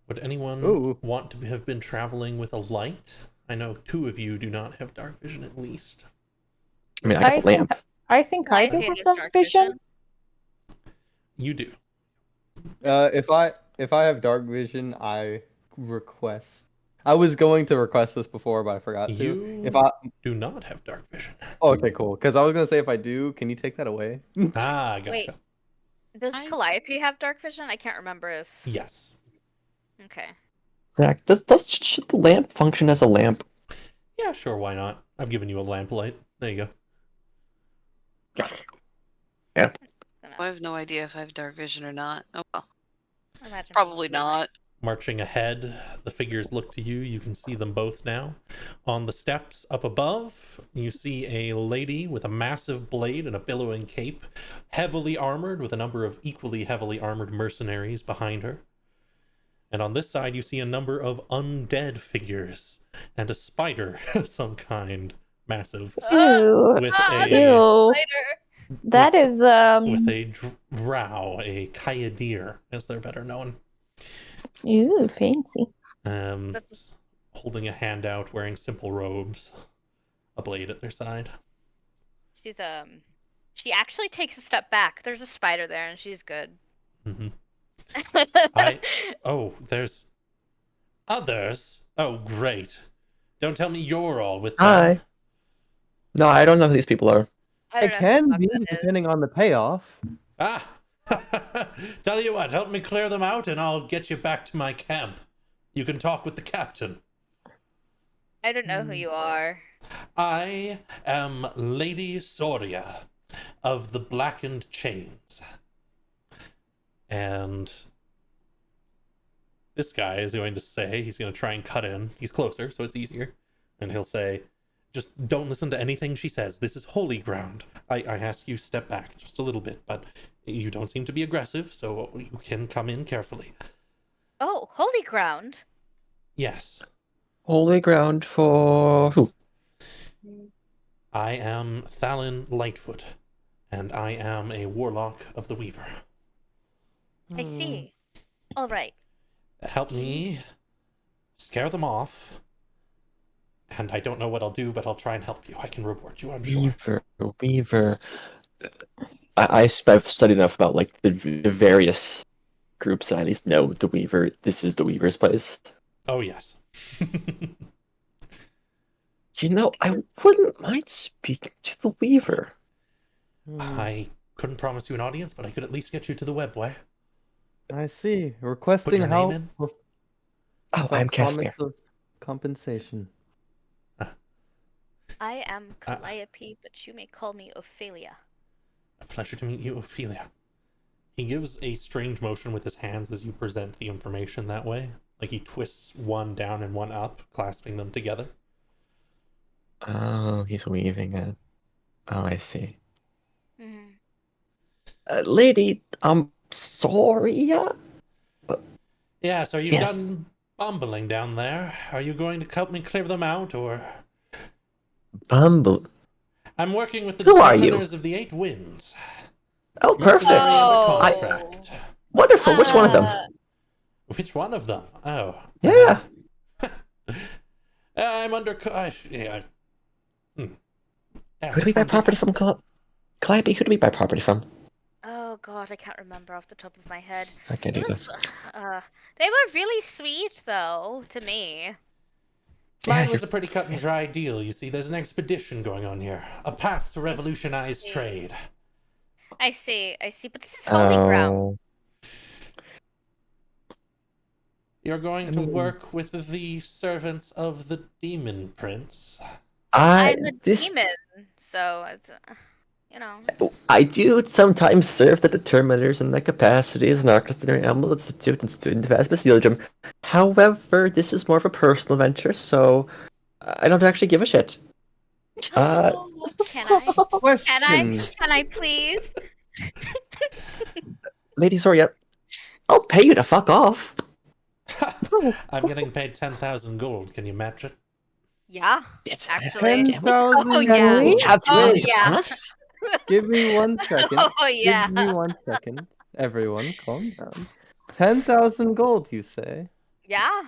Would anyone
Ooh.
want to have been traveling with a light? I know 2 of you do not have dark vision at least.
I mean, I got the lamp.
I think I
Life
do
it
have
is
dark vision.
You do.
If I have dark vision, I request. I was going to request this before, but I forgot to.
You
If I
do not have dark vision.
okay, cool. Because I was gonna say if I do, can you take that away?
Ah, gotcha.
Wait. Does
I-
Calliope have dark vision? I can't remember if.
Yes.
Okay.
Zach, should the lamp function as a lamp?
Yeah, sure, why not? I've given you a lamplight. There you go.
Yeah.
I have no idea if I have dark vision or not. Oh well.
Imagine
Probably
people being like,
not.
Marching ahead, the figures look to you. You can see them both now. On the steps up above, you see a lady with a massive blade and a billowing cape, heavily armored with a number of equally heavily armored mercenaries behind her. And on this side, you see a number of undead figures and a spider of some kind, massive,
Ew.
with
this
a
Ew.
spider.
That
with-
is
with a drow, a kayadir, as they're better known.
Ew, fancy.
That's-
Holding a hand out, wearing simple robes, a blade at their side.
She's she actually takes a step back. There's a spider there, and she's good.
Mm-hmm. Oh, there's others. Oh, great! Don't tell me you're all with them.
Hi. No, I don't know who these people are.
I
It
don't know who
can
the fuck
be
that
depending
is.
on the payoff.
Ah, tell you what, help me clear them out, and I'll get you back to my camp. You can talk with the captain.
I don't know who you are.
I am Lady Soria of the Blackened Chains. And this guy is going to say, he's going to try and cut in. He's closer, so it's easier. And he'll say, just don't listen to anything she says. This is holy ground. I ask you step back just a little bit, but you don't seem to be aggressive, so you can come in carefully.
Oh, holy ground.
Yes.
Holy ground for who?
I am Thalin Lightfoot, and I am a warlock of the Weaver.
I see. All right.
Help me scare them off. And I don't know what I'll do, but I'll try and help you. I can reward you, I'm sure.
Weaver. I've studied enough about like the various groups that I at least know the Weaver. This is the Weaver's place.
Oh, yes.
You know, I wouldn't mind speaking to the Weaver.
I couldn't promise you an audience, but I could at least get you to the webway.
I see.
Put
Requesting
your name
help
in.
with
Oh, I'm Casimir.
promise of compensation.
I am Calliope, but you may call me Ophelia.
A pleasure to meet you, Ophelia. He gives a strange motion with his hands as you present the information that way. Like he twists one down and one up, clasping them together.
Oh, he's weaving it. Oh, I see.
Mhm.
Lady, I'm sorry.
Yeah, so you've
Yes.
done bumbling down there. Are you going to help me clear them out, or...?
Bumble.
I'm working with the
Who are you?
Determiners of the Eight Winds.
Oh, perfect.
Mercenary under
Oh.
contract.
Wonderful. Which one of them?
Which one of them? Oh.
Yeah.
I'm under... yeah.
Who do we buy property from, Calliope? Who do we buy property from?
Oh god, I can't remember off the top of my head.
I can't
It
do
was,
that.
they were really sweet though, to me.
Mine
Yeah,
was a pretty cut and dry deal, you see. There's an expedition going on here. A path to revolutionize trade.
I see, but this is holy ground.
Oh.
You're going to work with the servants of the Demon Prince.
I'm a demon, so it's,
I do sometimes serve the Determiners in my capacity as an Archistonary Animal Institute and student of Asbacillium. However, this is more of a personal venture, so I don't actually give a shit.
Can I?
Question.
Can I please?
Lady Soria, I'll pay you to fuck off.
I'm getting paid 10,000 gold. Can you match it?
Yeah,
Yes.
actually.
10,000
Oh, yeah.
We have
Oh,
used
yeah.
us?
Give me 1 second.
Oh yeah.
Give me 1 second. Everyone, calm down. 10,000 gold, you say?
Yeah.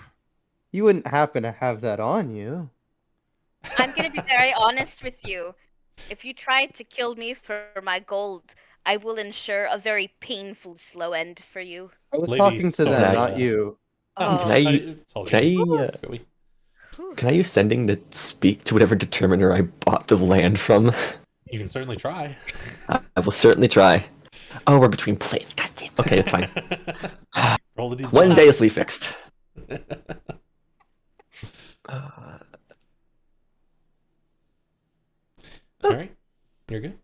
You wouldn't happen to have that on you.
I'm gonna be very honest with you. If you try to kill me for my gold, I will ensure a very painful slow end for you.
I was
Lady
talking to them,
Soria.
not you.
Oh.
Can I use sending to speak to whatever determiner I bought the land from?
You can certainly try.
I will certainly try. Oh, we're between plates. God damn. Okay, it's fine.
Roll the d20.
One day this will be fixed.
Alright, you're good.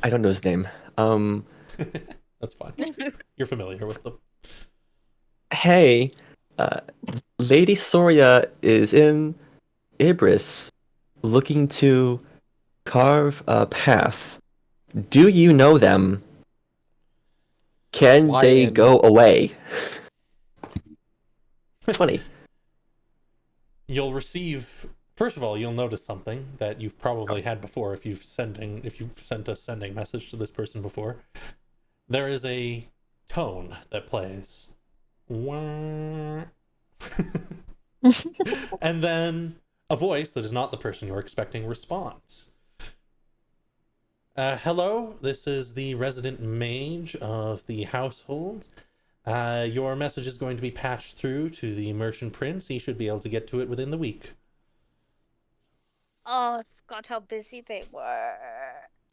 I don't know his name.
That's fine. You're familiar with them.
Hey, Lady Soria is in Ibris looking to carve a path. Do you know them? Can they
Lion.
go away? 20.
You'll receive... First of all, you'll notice something that you've probably had before if you've sent a sending message to this person before. There is a tone that plays. And then a voice that is not the person you're expecting responds. Hello, this is the resident mage of the household. Your message is going to be patched through to the merchant prince. He should be able to get to it within the week.
Oh, I forgot how busy they were.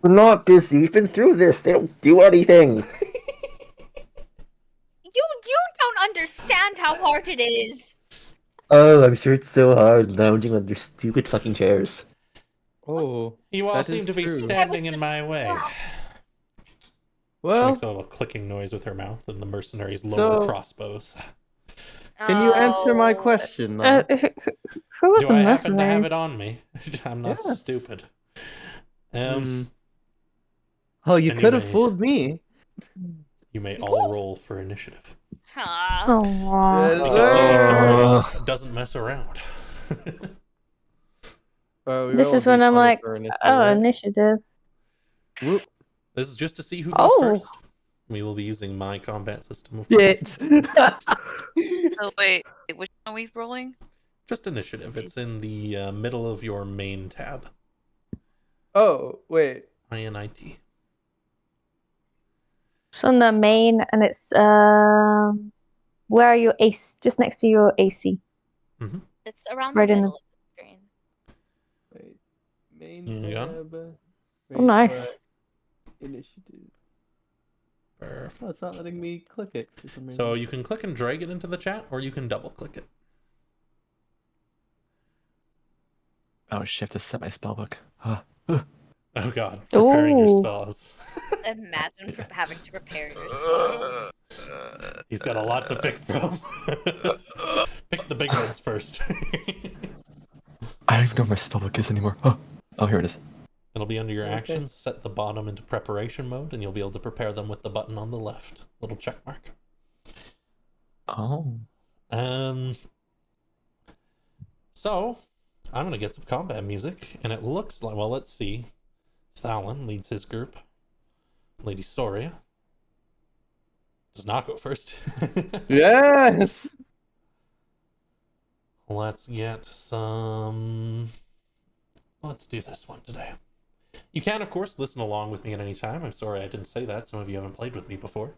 We're not busy. We've been through this. They don't do anything.
You don't understand how hard it is.
Oh, I'm sure it's so hard lounging on their stupid fucking chairs.
Oh,
You all
that
seem
is
to be
true.
standing in my way. She
Well,
makes a little clicking noise with her mouth, and the mercenaries lower
So-
crossbows.
can you answer my
Oh.
question, though?
Who are
Do
the
I happen to have
mercenaries?
it on me? I'm not
Yes.
stupid.
Oh, you
and you
could have
may-
fooled me.
You may all roll for initiative.
Aw.
Aww.
Because Sora doesn't mess around.
This is when I'm like, oh, initiative.
Whoop.
This is just to see who goes
Oh.
first. We will be using my combat system, of course.
Shit.
Oh wait, which one are we rolling?
Just initiative. It's in the middle of your main tab.
Oh, wait.
INIT.
It's on the main, and it's where are your AC? Just next to your AC.
It's around
Right
the
in
middle of the screen.
Wait. Main
You got
tab.
Oh, nice.
Initiative.
Perfect.
Oh, it's not letting me click it for some reason.
So you can click and drag it into the chat, or you can double click it.
Oh shit, I have to set my spellbook.
Oh god, preparing your
Ooh.
spells.
Imagine having to prepare your spell.
He's got a lot to pick from. Pick the big ones first.
I don't even know where my spellbook is anymore. Oh, here it is.
It'll be under your
Okay.
actions. Set the bottom into preparation mode, and you'll be able to prepare them with the button on the left. Little check mark.
Oh.
So, I'm going to get some combat music, and it looks like, well, let's see. Thalon leads his group. Lady Soria does not go first.
Yes!
Let's get some... Let's do this one today. You can, of course, listen along with me at any time. I'm sorry I didn't say that. Some of you haven't played with me before.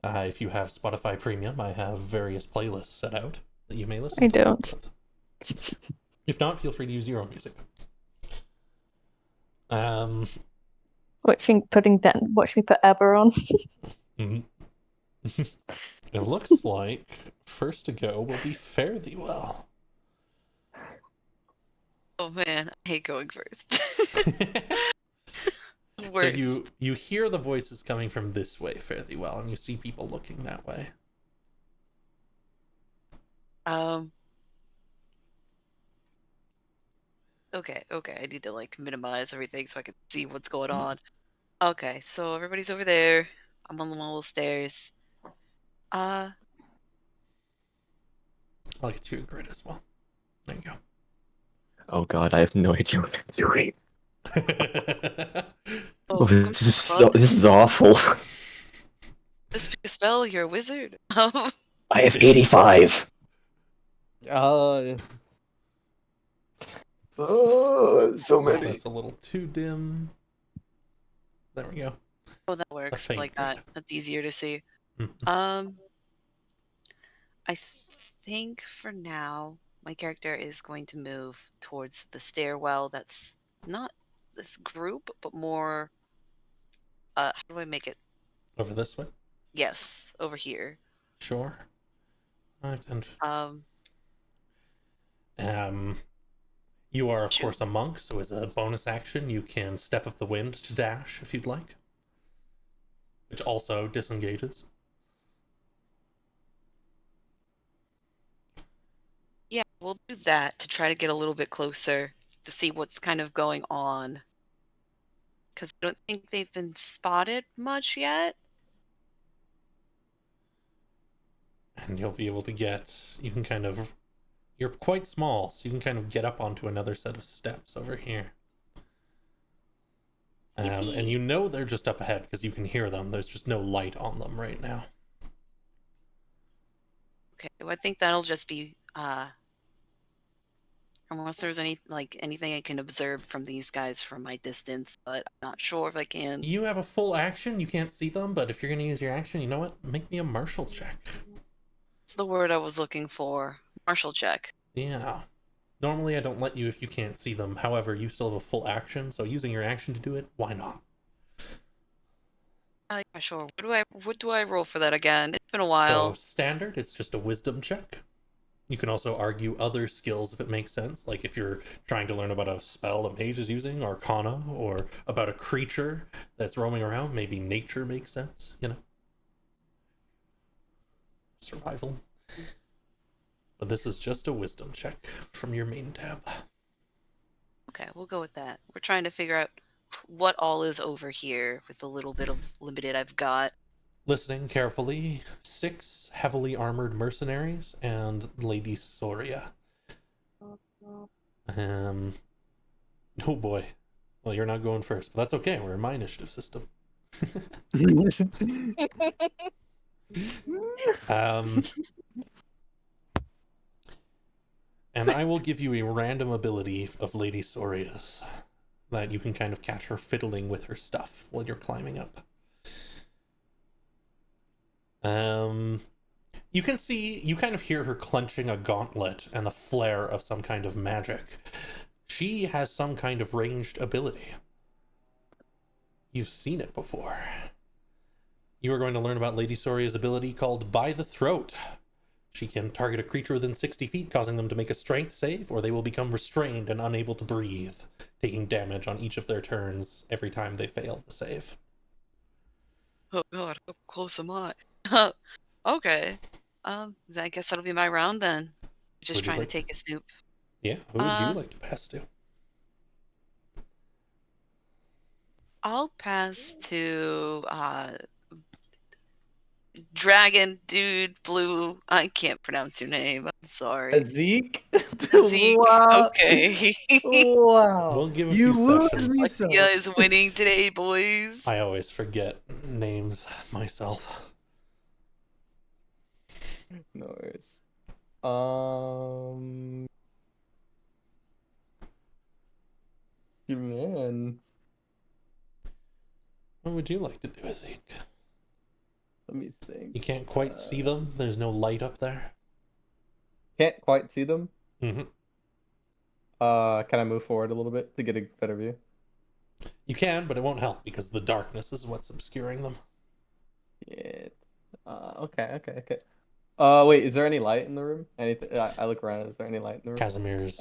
If you have Spotify Premium, I have various playlists set out that you may listen
I
to.
don't.
If not, feel free to use your own music.
Watch me put Eber on.
Mhm. It looks like first to go will be Fare Thee Well.
Oh man, I hate going first.
So
Worst.
you hear the voices coming from this way, Fare Thee Well, and you see people looking that way.
Okay, I need to like minimize everything so I can see what's going on. Okay, so everybody's over there. I'm on the little stairs.
I'll get you a grid as well. There you
Oh god, I have no idea what I'm doing.
go.
Oh, this is awful.
Just pick a spell, you're a wizard.
I have 85.
Oh,
So
Oh, that's a little too dim. There we go.
Oh, that works
faint
like
grid.
that. That's easier to see.
Mhm.
I think for now, my character is going to move towards the stairwell that's not this group, but more, how do I make it?
Over this way?
Yes, over here.
Sure. Right, and you are, of
Sure.
course, a monk, so as a bonus action, you can Step of the Wind to dash if you'd like, which also disengages.
Yeah, we'll do that to try to get a little bit closer to see what's kind of going on. Because I don't think they've been spotted much yet.
And you'll be able to you can kind of, you're quite small, so you can kind of get up onto another set of steps over here. And you know they're just up ahead because you can hear them. There's just no light on them right now.
Okay, well, I think that'll just be, unless there's anything I can observe from these guys from my distance, but I'm not sure if I can.
You have a full action, you can't see them, but if you're going to use your action, you know what? Make me a martial check.
That's the word I was looking for. Martial check.
Yeah. Normally I don't let you if you can't see them. However, you still have a full action, so using your action to do it, why not?
Yeah, sure. What do I roll for that again? It's been a while.
So standard, it's just a wisdom check. You can also argue other skills if it makes sense, like if you're trying to learn about a spell a mage is using, arcana, or about a creature that's roaming around, maybe nature makes sense, you know? Survival. But this is just a wisdom check from your main tab.
Okay, we'll go with that. We're trying to figure out what all is over here with the little bit of limited I've got.
Listening carefully, 6 heavily armored mercenaries and Lady Soria. Oh boy. Well, you're not going first, but that's okay. We're in my initiative system. And I will give you a random ability of Lady Soria's that you can kind of catch her fiddling with her stuff while you're climbing up. You can see, you kind of hear her clenching a gauntlet and the flare of some kind of magic. She has some kind of ranged ability. You've seen it before. You are going to learn about Lady Soria's ability called By the Throat. She can target a creature within 60 feet, causing them to make a strength save, or they will become restrained and unable to breathe, taking damage on each of their turns every time they fail the save.
Oh god, how close am I? Okay. I guess that'll be my round then. Just
Would you
trying
like
to take a snoop.
Yeah, who would you like to pass to?
I'll pass to Dragon Dude Blue. I can't pronounce your name. I'm sorry.
Zeke?
Zeke.
Wow.
Okay.
Wow.
We'll give a
You
few
lose
sessions.
me so.
Alexia is winning today, boys.
I always forget names myself.
No worries. Man.
What would you like to do, Zeke?
Let me think.
You can't quite see them. There's no light up there.
Can't quite see them.
Mm-hmm.
Can I move forward a little bit to get a better view?
You can, but it won't help because the darkness is what's obscuring them.
Yeah. Okay. Wait, is there any light in the room? Anything? I look around. Is there any light in the room?
Casimir's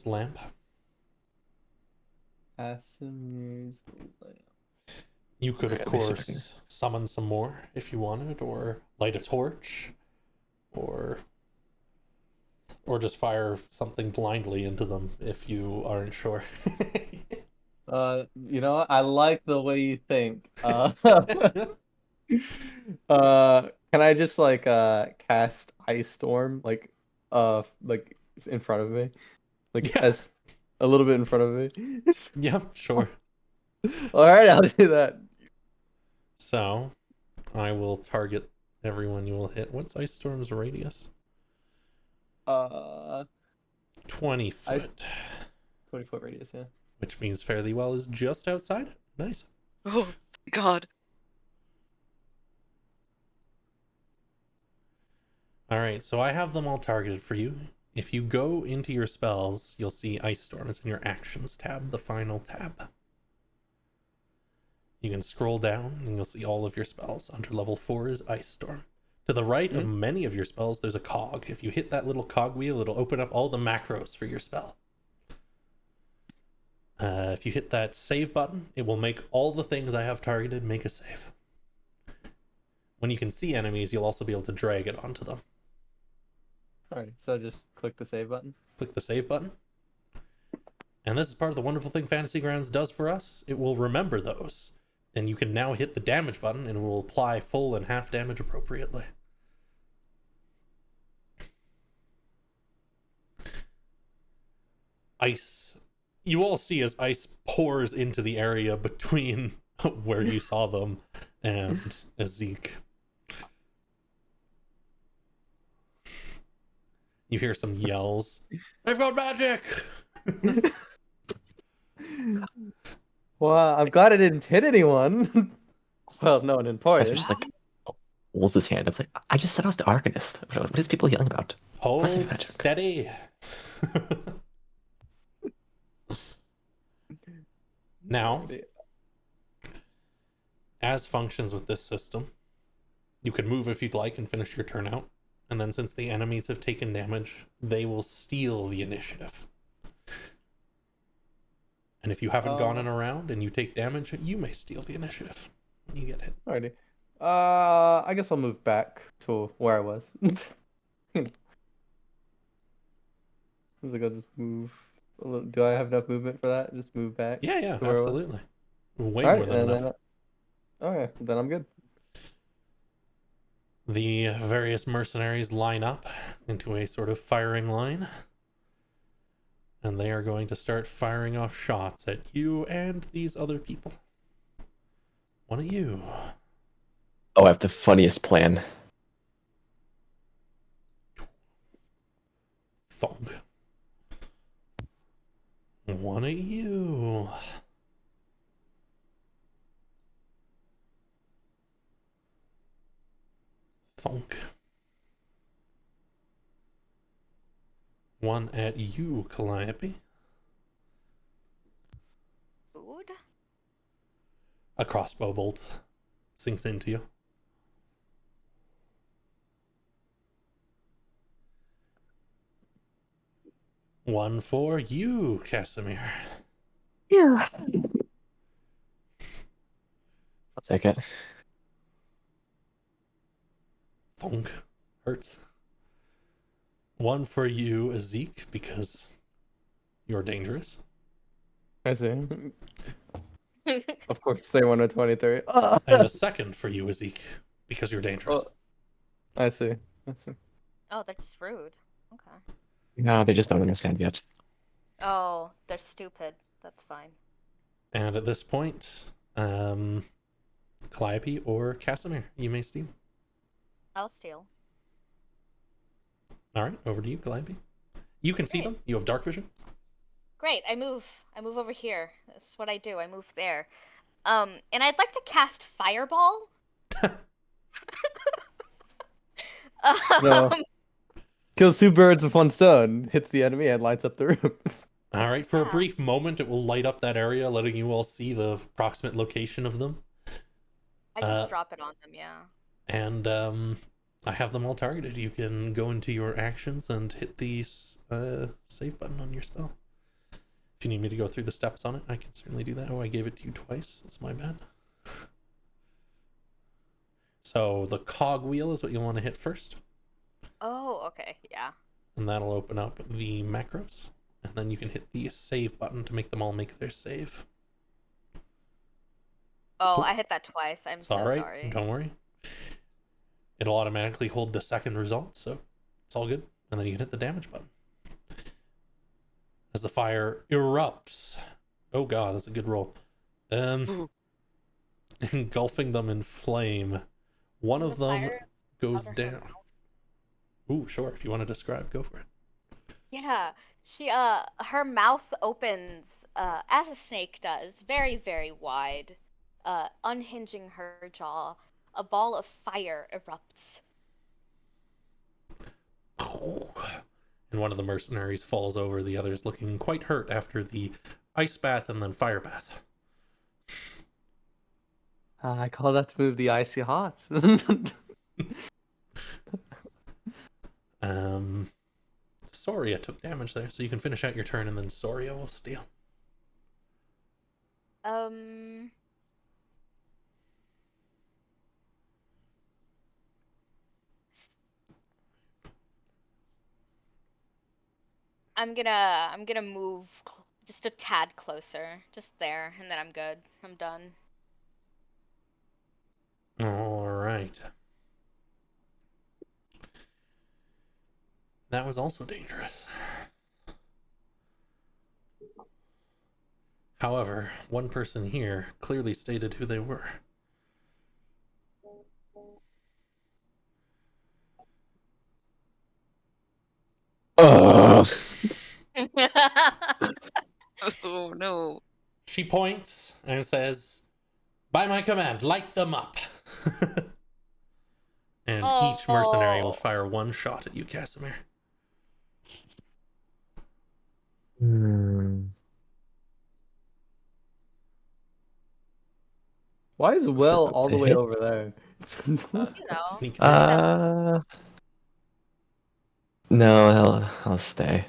lamp.
Casimir's lamp.
You could, of
Okay, let me see if I
course, summon some more if you wanted, or light a torch, or just fire something blindly into them if you aren't sure.
You know what? I like the way you think. Can I just like cast Ice Storm like in front of me? Like
Yeah.
as a little bit in front of me?
Yeah, sure.
Alright, I'll do that.
So, I will target everyone you will hit. What's Ice Storm's radius? 20 foot.
20-foot radius, yeah.
Which means Fairly Well is just outside it. Nice.
Oh god.
Alright, so I have them all targeted for you. If you go into your spells, you'll see Ice Storm. It's in your Actions tab, the final tab. You can scroll down and you'll see all of your spells. Under level 4 is Ice Storm. To the right of many of your spells, there's a cog. If you hit that little cog wheel, it'll open up all the macros for your spell. If you hit that save button, it will make all the things I have targeted make a save. When you can see enemies, you'll also be able to drag it onto them.
Alright, so just click the save button.
Click the save button. And this is part of the wonderful thing Fantasy Grounds does for us. It will remember those. And you can now hit the damage button and it will apply full and half damage appropriately. Ice. You all see as ice pours into the area between where you saw them and Zeke. You hear some yells. I've got magic!
Well, I'm glad I didn't hit anyone. Well, no one
I
important.
was just like holds his hand. I was like, I just said I was the Arcanist. What is people yelling about?
Hold
magic.
steady. Now, as functions with this system, you can move if you'd like and finish your turn out. And then since the enemies have taken damage, they will steal the initiative. And if you haven't gone in a round and you take damage, you may steal the initiative when you get hit.
Alrighty. I guess I'll move back to where I was. I was like, I'll just move. Do I have enough movement for that? Just move back?
Yeah,
to where I was?
absolutely. Way
Alright,
more than enough.
okay, then I'm good.
The various mercenaries line up into a sort of firing line. And they are going to start firing off shots at you and these other people. One of you.
Oh, I have the funniest plan.
Thunk. One of you. Thunk. One at you, Calliope.
Food?
A crossbow bolt sinks into you. One for you, Casimir.
Yeah.
I'll take it.
Thunk. Hurts. One for you, Zeke, because you're dangerous.
I see. Of course, they won a 23.
And a second for you, Zeke, because you're dangerous.
I see. I see.
Oh, that's rude. Okay.
No, they just don't understand yet.
Oh, they're stupid. That's fine.
And at this point, Calliope or Casimir, you may steal.
I'll steal.
All right, over to you, Calliope. You can see
Great.
them. You have dark vision.
Great. I move over here. That's what I do. I move there. And I'd like to cast Fireball.
No. Kills 2 birds with 1 stone. Hits the enemy and lights up the room.
All right, for a
Yeah.
brief moment, it will light up that area, letting you all see the approximate location of them.
I just drop it on them, yeah.
And I have them all targeted. You can go into your actions and hit the save button on your spell. If you need me to go through the steps on it, I can certainly do that. Oh, I gave it to you twice. That's my bad. So the cog wheel is what you'll want to hit first.
Oh, okay, yeah.
And that'll open up the macros. And then you can hit the save button to make them all make their save.
Oh,
Cool.
I hit that twice. I'm
It's
so
all right.
sorry.
Don't worry. It'll automatically hold the second result, so it's all good. And then you can hit the damage button. As the fire erupts. Oh god, that's a good roll. Engulfing them in flame. One
The
of them
fire
goes
out of her
down.
mouth.
Ooh, sure. If you want to describe, go for it.
Yeah, she her mouth opens as a snake does, very very wide, unhinging her jaw. A ball of fire erupts.
And one of the mercenaries falls over, the others looking quite hurt after the ice bath and then fire bath.
I call that move the icy hot.
Soria took damage there, so you can finish out your turn and then Soria will steal.
I'm gonna move just a tad closer, just there, and then I'm good. I'm done.
All right. That was also dangerous. However, one person here clearly stated who they were.
Oh no.
She points and says, "By my command, light them up." And each mercenary will fire one shot at you, Casimir.
Why is Will all the way
hit?
over there?
You know.
Sneak.
No, I'll stay.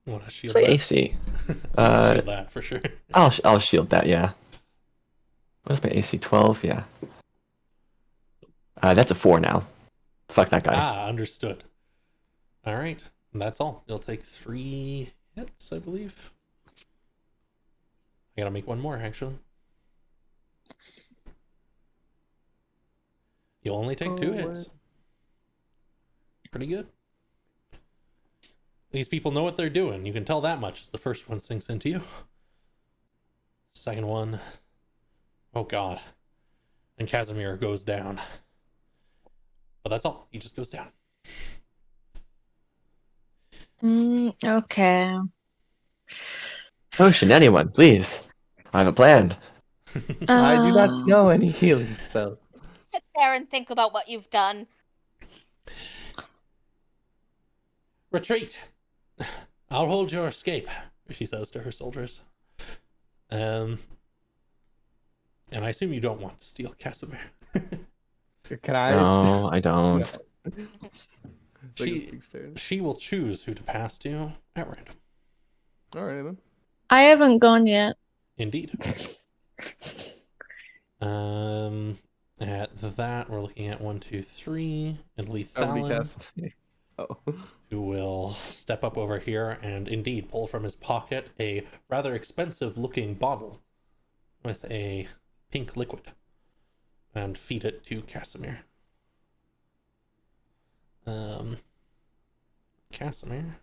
Want to
It's
shield
my
that?
AC.
Shield that for sure.
I'll shield that. Yeah. What's my AC? 12. Yeah. That's a 4 now. Fuck that guy.
Ah, understood. All right, and that's all. You'll take 3 hits, I believe. I gotta make one more, actually. You'll only take 2
Oh,
hits. Pretty good. These people know what they're doing. You can tell that much as the first one sinks into you. Second one. Oh god. And Casimir goes down. But that's all. He just goes down.
Okay.
Potion, anyone, please. I have a plan.
I do not
Um,
know any healing spell.
Sit there and think about what you've done.
Retreat! I'll hold your escape, she says to her soldiers. And I assume you don't want to steal Casimir.
Can I?
No, I don't.
No. Like a big stare.
She will choose who to pass to at random.
All right then.
I haven't gone yet.
Indeed. At that, we're looking at 1, 2, 3, and
That would be
Lethalin,
Casimir. Oh.
who will step up over here and indeed pull from his pocket a rather expensive looking bottle with a pink liquid and feed it to Casimir. Casimir.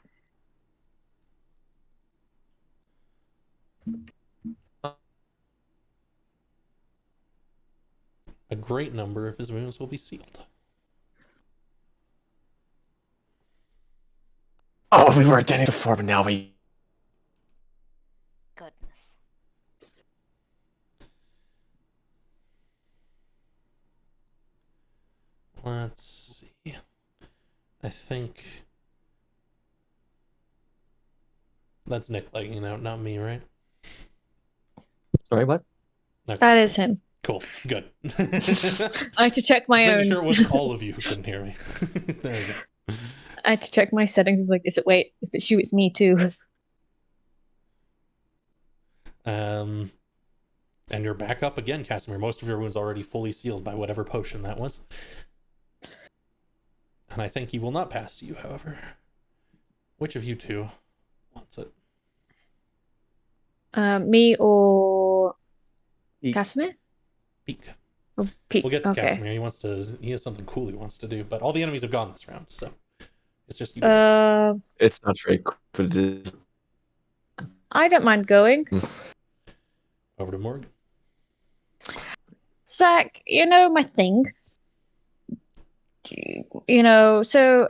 A great number of his wounds will be sealed.
Oh, we were dead before, but now we.
Goodness.
Let's see. I think that's Nick legging out, not me, right?
Sorry, what?
Okay.
That is him.
Cool. Good.
I had to check my
Just
own.
making sure it wasn't all of you who couldn't hear me. There we go.
I had to check my settings. It's like, wait, if it's you, it's me too.
And you're back up again, Casimir. Most of your wounds already fully sealed by whatever potion that was. And I think he will not pass to you, however. Which of you two wants it?
Me or
Eek.
Casimir?
Peek.
Oh, Pete.
We'll get to
Okay.
Casimir. He has something cool he wants to do, but all the enemies have gone this round, so it's just you guys.
It's not very quick, but it is.
I don't mind going.
Over to Morgan.
Zach, you know my thing. You know, so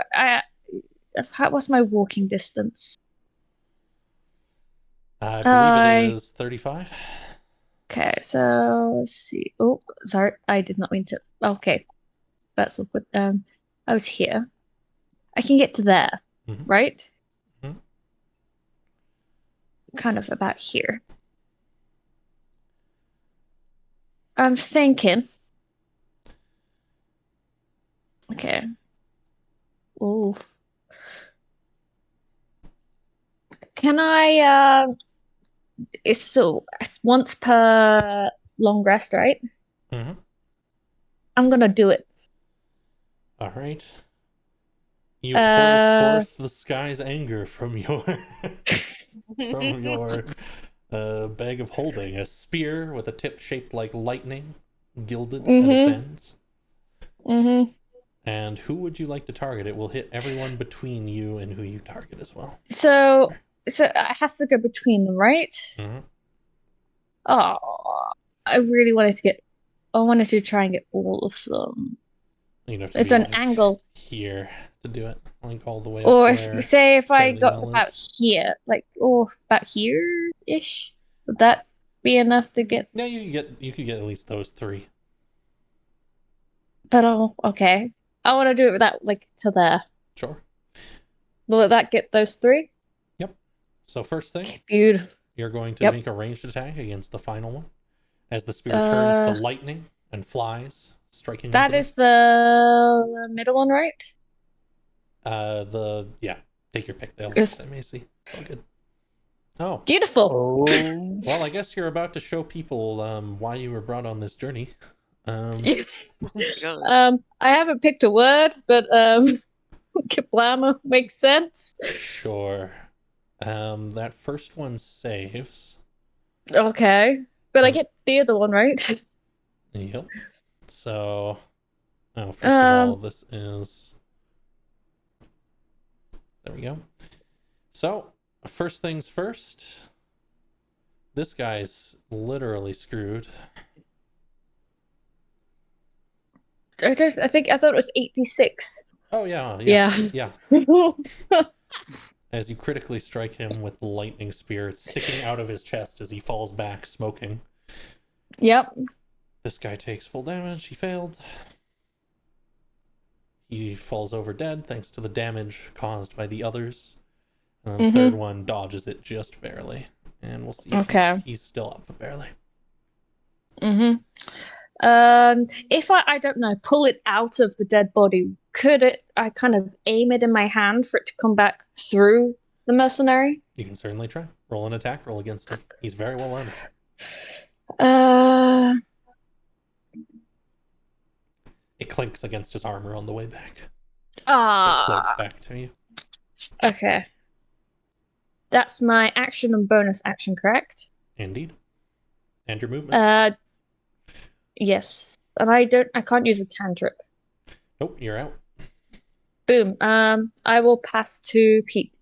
what's my walking distance?
I believe it is 35.
Okay, so let's see. Oh, sorry, I did not mean to. Okay, that's what. I was here. I can get to there, right?
Mhm.
Kind of about here. I'm thinking. Okay. Oh. Can I? It's once per long rest, right?
Mm-hmm.
I'm gonna do it.
All right. You pour forth the sky's anger from your bag of holding. A spear with a tip shaped like lightning, gilded at its ends.
Mm-hmm.
And who would you like to target? It will hit everyone between you and who you target as well.
So it has to go between them, right?
Mm-hmm.
Oh, I really wanted to get. I wanted to try and get all of them.
You'd have to
It's
be
an
like
angle.
here to do it. Like all the way
Or
up
if
where
if I got
Fernandel
about
is.
here, like about here ish, would that be enough to get?
Yeah, you could get at least those 3.
But okay. I want to do it with that, like to there.
Sure.
Will that get those 3?
Yep. So first thing,
Beautiful.
you're going to
Yep.
make a ranged attack against the final one. As the spear turns to lightning and flies, striking.
That is the middle one, right?
Take your pick. They'll
Yes.
same AC. It's all good. Oh.
Beautiful.
Oh.
Well, I guess you're about to show people why you were brought on this journey.
Oh my God.
I haven't picked a word, but Kablama makes sense.
Sure. That first one saves.
Okay. But I get the other one, right?
Yep. So, first of all, this is... There we go. So, first things first. This guy's literally screwed.
I thought it was 86.
Oh, yeah.
Yeah.
As you critically strike him with lightning spear, it's sticking out of his chest as he falls back, smoking.
Yep.
This guy takes full damage. He failed. He falls over dead thanks to the damage caused by the others. And then the third one dodges it just barely. And we'll see if he's still up barely.
If I don't know, pull it out of the dead body, I kind of aim it in my hand for it to come back through the mercenary?
You can certainly try. Roll an attack roll against him. He's very well armored. It clinks against his armor on the way back. So it floats back to you.
Okay. That's my action and bonus action, correct?
Indeed. And your movement.
Yes. And I can't use a cantrip.
Nope, you're out.
Boom. I will pass to Pete.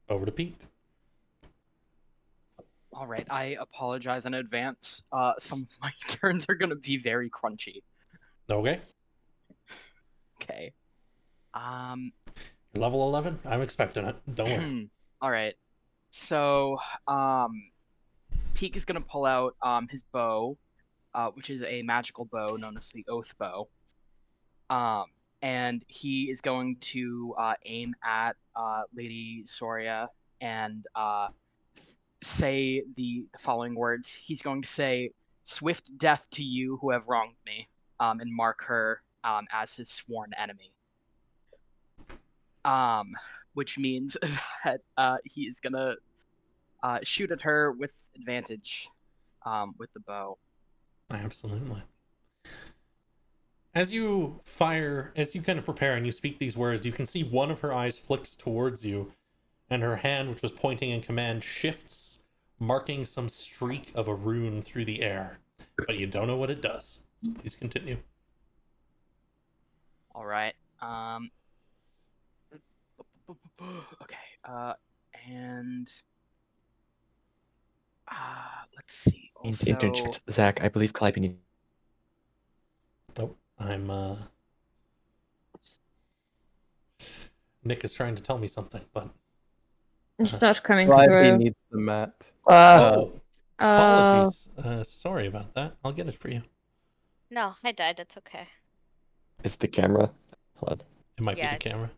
Over to Pete.
All right, I apologize in advance. Some of my turns are gonna be very crunchy.
Okay.
Okay.
You're level 11? I'm expecting it. Don't worry.
All right. So, Peek is gonna pull out his bow, which is a magical bow known as the Oath Bow. And he is going to aim at Lady Soria and say the following words. He's going to say, "Swift death to you who have wronged me," and mark her as his sworn enemy. Which means that he is gonna shoot at her with advantage with the bow.
Absolutely. As you kind of prepare and you speak these words, you can see one of her eyes flicks towards you, and her hand, which was pointing in command, shifts, marking some streak of a rune through the air. But you don't know what it does. So please continue.
All right. Okay. And let's see. Also,
Zach, I believe Calliope.
Oh, Nick is trying to tell me something, but
It's not coming
Calliope
through.
needs the map.
Apologies. Sorry about that. I'll get it for you.
No, I died. That's okay.
It's the camera. Hold on.
It might be the camera.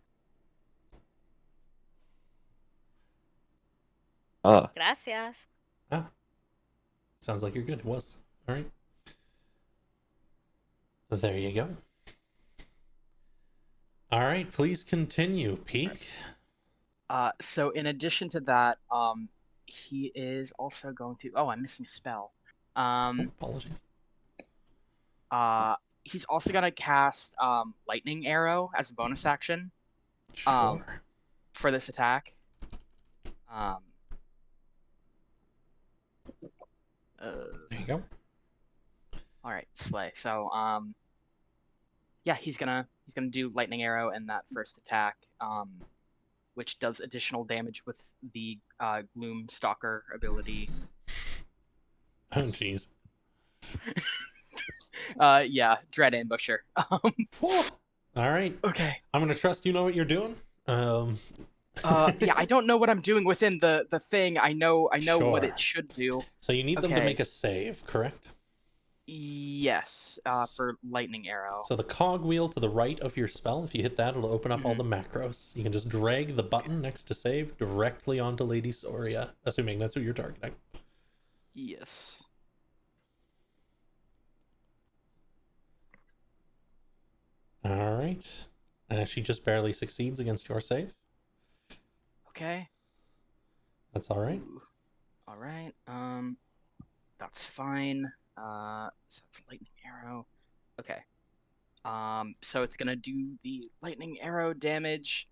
Gracias.
Sounds like you're good. It was. All right. There you go. All right, please continue, Peek.
So in addition to that, he is also going to. Oh, I'm missing a spell.
Apologies.
He's also gonna cast lightning arrow as a bonus action.
Sure.
For this attack.
There you go.
All right, slay. So yeah, he's gonna do lightning arrow in that first attack, which does additional damage with the gloom stalker ability.
Oh jeez.
Yeah, dread ambusher.
All right.
Okay.
I'm gonna trust you know what you're doing.
Yeah, I don't know what I'm doing within the thing. I know
Sure.
what it should do.
So you need them to make a save, correct?
Yes, for lightning arrow.
So the cog wheel to the right of your spell, if you hit that, it'll open up all the macros. You can just drag the button next to save directly onto Lady Soria, assuming that's who you're targeting.
Yes.
All right. She just barely succeeds against your save.
Okay.
That's all right.
Ooh. All right. That's fine. So that's lightning arrow. Okay. So it's gonna do the lightning arrow damage.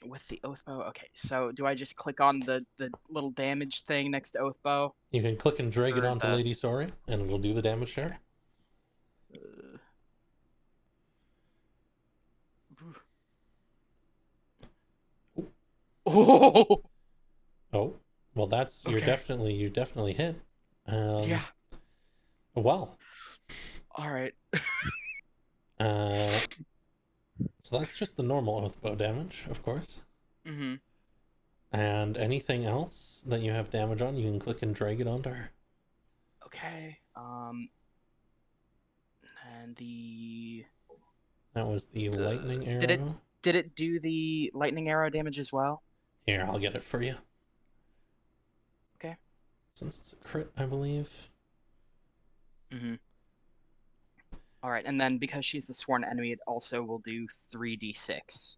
with the oath bow. Okay, so do I just click on the little damage thing next to oath bow?
You can click and drag it
Or
onto
the-
Lady Sorry, and it'll do the damage share.
Oh,
Oh, well, that's you
Okay.
definitely hit.
yeah.
Well,
All right.
so that's just the normal oath bow damage, of course.
Mm-hmm.
And anything else that you have damage on, you can click and drag it onto her.
Okay. And
That was the lightning arrow.
did it do the lightning arrow damage as well?
Here, I'll get it for you.
Okay.
Since it's a crit, I believe.
Mm-hmm. All right, and then because she's the sworn enemy, it also will do 3d6.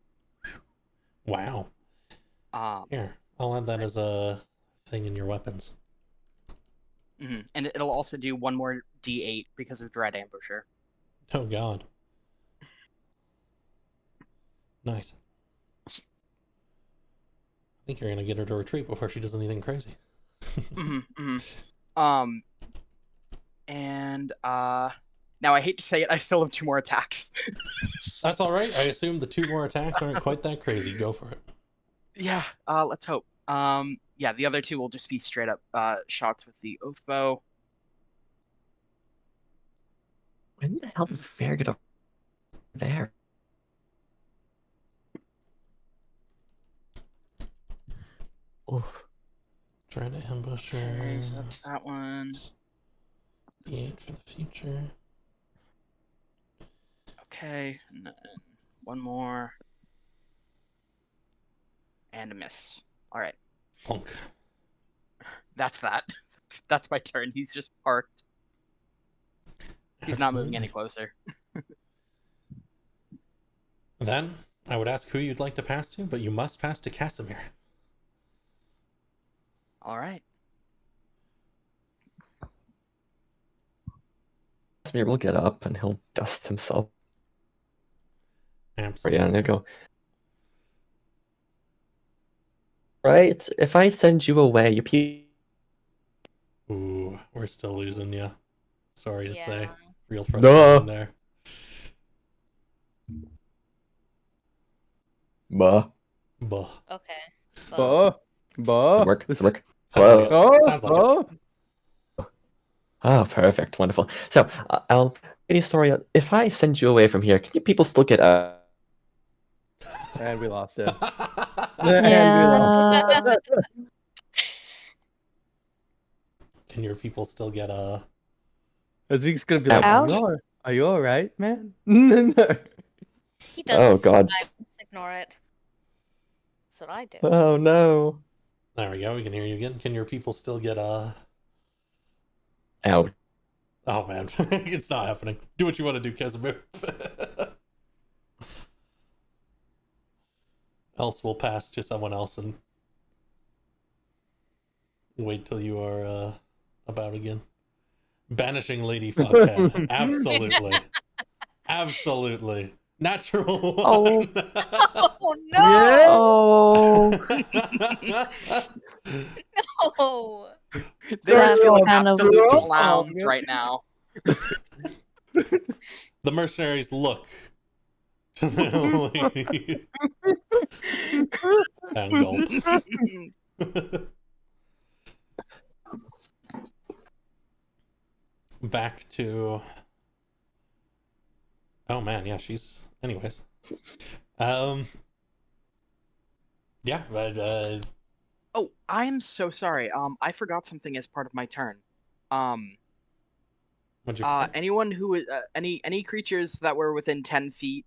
Wow. Here, I'll add that as a thing in your weapons.
And it'll also do one more d8 because of Dread Ambusher.
Oh god. Nice. I think you're gonna get her to retreat before she does anything crazy.
And now I hate to say it, I still have 2 more attacks.
That's all right. I assume the 2 more attacks aren't quite that crazy. Go for it.
Yeah, let's hope. Yeah, the other 2 will just be straight up shots with the oath bow.
When the hell does the fair get over there? Oof.
Try to ambush her.
Okay, so that's that one.
D8 for the future.
Okay, and then one more. And a miss. Alright,
Plunk.
that's that. That's my turn. He's just parked. He's not moving any
Absolutely.
closer.
Then, I would ask who you'd like to pass to, but you must pass to Casimir.
Alright.
Casimir will get up and he'll dust himself.
Absolutely.
Yeah, and he'll go. Right, if I send you away, your people.
Ooh, we're still losing you. Sorry to say.
Yeah.
Real frustrating
Duh.
there.
Buh.
Buh.
Okay.
Buh.
Doesn't work. Doesn't work.
Sounds like
Hello.
it. Sounds like it.
Oh, perfect. Wonderful. So, I'll any story. If I send you away from here, can you people still get
And we lost him.
Yeah.
Can your people still get
Zeke's gonna be like,
Ouch.
are you all right, man?
He does
Oh,
this
God.
sometimes. Ignore it. That's what I do.
Oh no.
There we go, we can hear you again. Can your people still get
Out.
Oh man, it's not happening. Do what you want to do, Casimir. Else we'll pass to someone else and wait till you are about again. Banishing Lady Fuckhead. Absolutely. Absolutely. Natural one.
Oh no!
Oh.
No!
They're
That's
feeling
kind of
absolute
rough.
clowns right now.
The mercenaries look to the lady and gulp. Back to... Oh man, yeah, she's... Anyways. Yeah, but,
Oh, I am so sorry. I forgot something as part of my turn.
what'd you forget?
Anyone who is any creatures that were within 10 feet,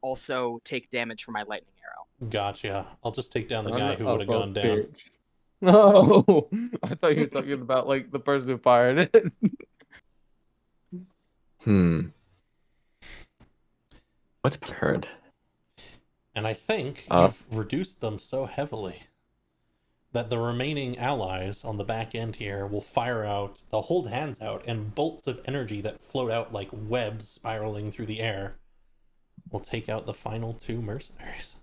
also take damage from my lightning arrow.
Gotcha. I'll just take down the guy who would have gone down.
Bitch. No, I thought you were talking about like the person who fired it.
What have I heard?
And I think you've reduced them so heavily that the remaining allies on the back end here will fire out, they'll hold hands out, and bolts of energy that float out like webs spiraling through the air will take out the final 2 mercenaries.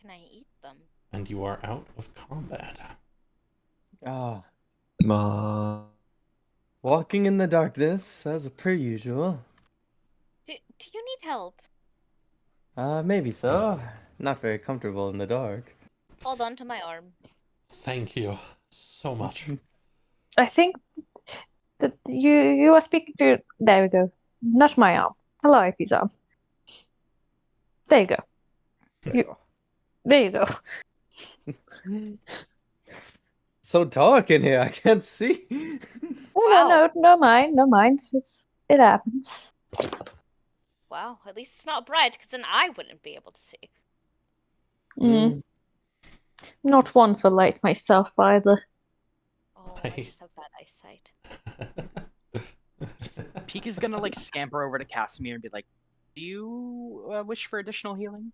Can I eat them?
And you are out of combat.
Ah,
Ma.
walking in the darkness as per usual.
Do you need help?
Maybe so. Not very comfortable in the dark.
Hold on to my arm.
Thank you so much.
I think that you are speaking to. There we go. Not my arm. Calliope's arm. There you go. There you go.
So dark in here, I can't see.
No mind. It happens.
Wow, at least it's not bright, because then I wouldn't be able to see.
Not one for light myself either.
Oh, I just have bad eyesight.
Peek is gonna like scamper over to Casimir and be like, "Do you wish for additional healing?"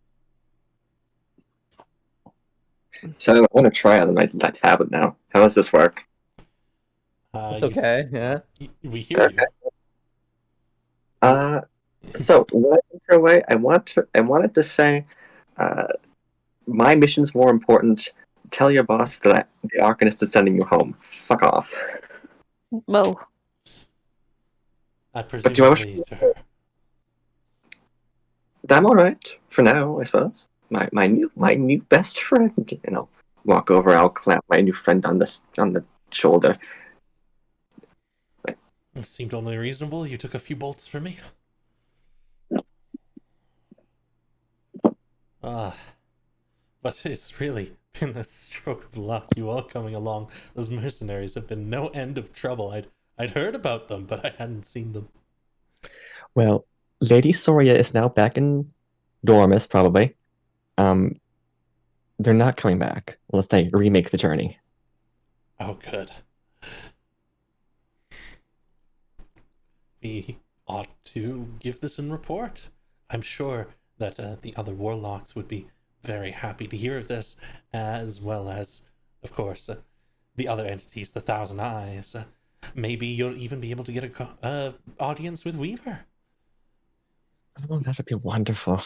So I want to try out my tablet now. How does this work?
It's okay, yeah.
We hear you.
So what way I wanted to say, my mission's more important. Tell your boss that the Arcanist is sending you home. Fuck off.
Whoa.
But
do I wish-
to her.
I'm all right for now, I suppose. My new best friend. You know, walk over. I'll clap my new friend on the shoulder.
It seemed only reasonable. You took a few bolts for me. But it's really been a stroke of luck, you all coming along. Those mercenaries have been no end of trouble. I'd heard about them, but I hadn't seen them.
Well, Lady Soria is now back in Dormus, probably. They're not coming back unless they remake the journey.
Oh, good. We ought to give this in report. I'm sure that the other warlocks would be very happy to hear of this, as well as, of course, the other entities, the Thousand Eyes. Maybe you'll even be able to get a audience with Weaver.
Oh, that would be wonderful.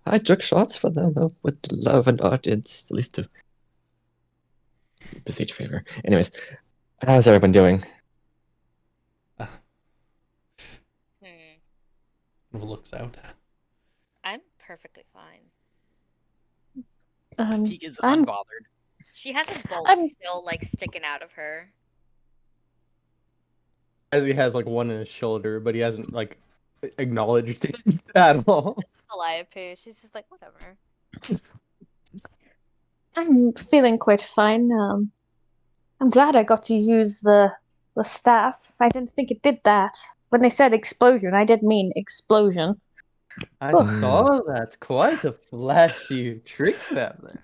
I took shots for them. I would love an audience, at least to beseech favor. Anyways, how's everyone doing?
Looks out.
I'm perfectly fine.
Peek is unbothered.
She has a bolt still like sticking out of her.
He has like one in his shoulder, but he hasn't like acknowledged it at all.
Calliope, she's just like, whatever.
I'm feeling quite fine. I'm glad I got to use the staff. I didn't think it did that. When they said explosion, I did mean explosion.
I saw that. Quite a flashy trick there.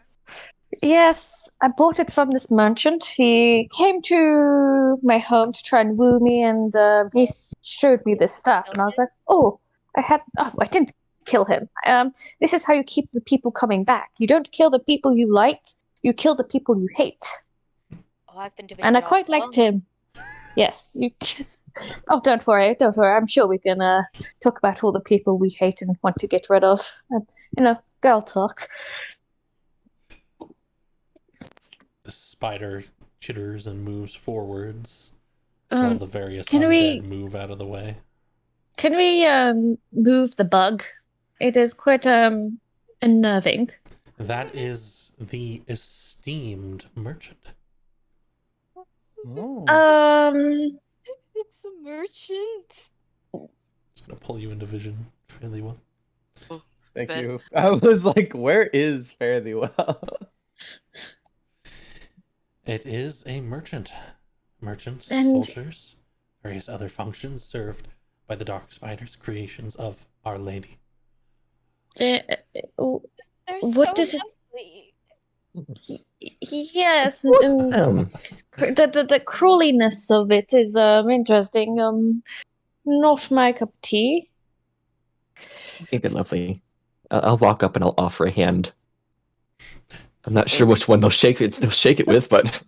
Yes, I bought it from this merchant. He came to my home to try and woo me, and he showed me this stuff, and I was like, I didn't kill him. This is how you keep the people coming back. You don't kill the people you like, you kill the people you hate.
Oh, I've been doing
and I quite liked him. Yes, you. Oh, don't worry. I'm sure we can talk about all the people we hate and want to get rid of. Girl talk.
The spider chitters and moves forwards while the various
can
undead move out of the way.
Can we move the bug? It is quite unnerving.
That is the esteemed merchant.
It's a merchant.
It's gonna pull you into vision fairly well.
Thank you. I was like, where is fairly well?
It is a merchant. Merchants, soldiers, various other functions served by the Dark Spiders, creations of Our Lady.
They're
what
so
does
lovely.
Yes, the crawliness of it is interesting. Not my cup of tea.
Keep it lovely. I'll walk up and I'll offer a hand. I'm not sure which one they'll shake it. They'll shake it with, but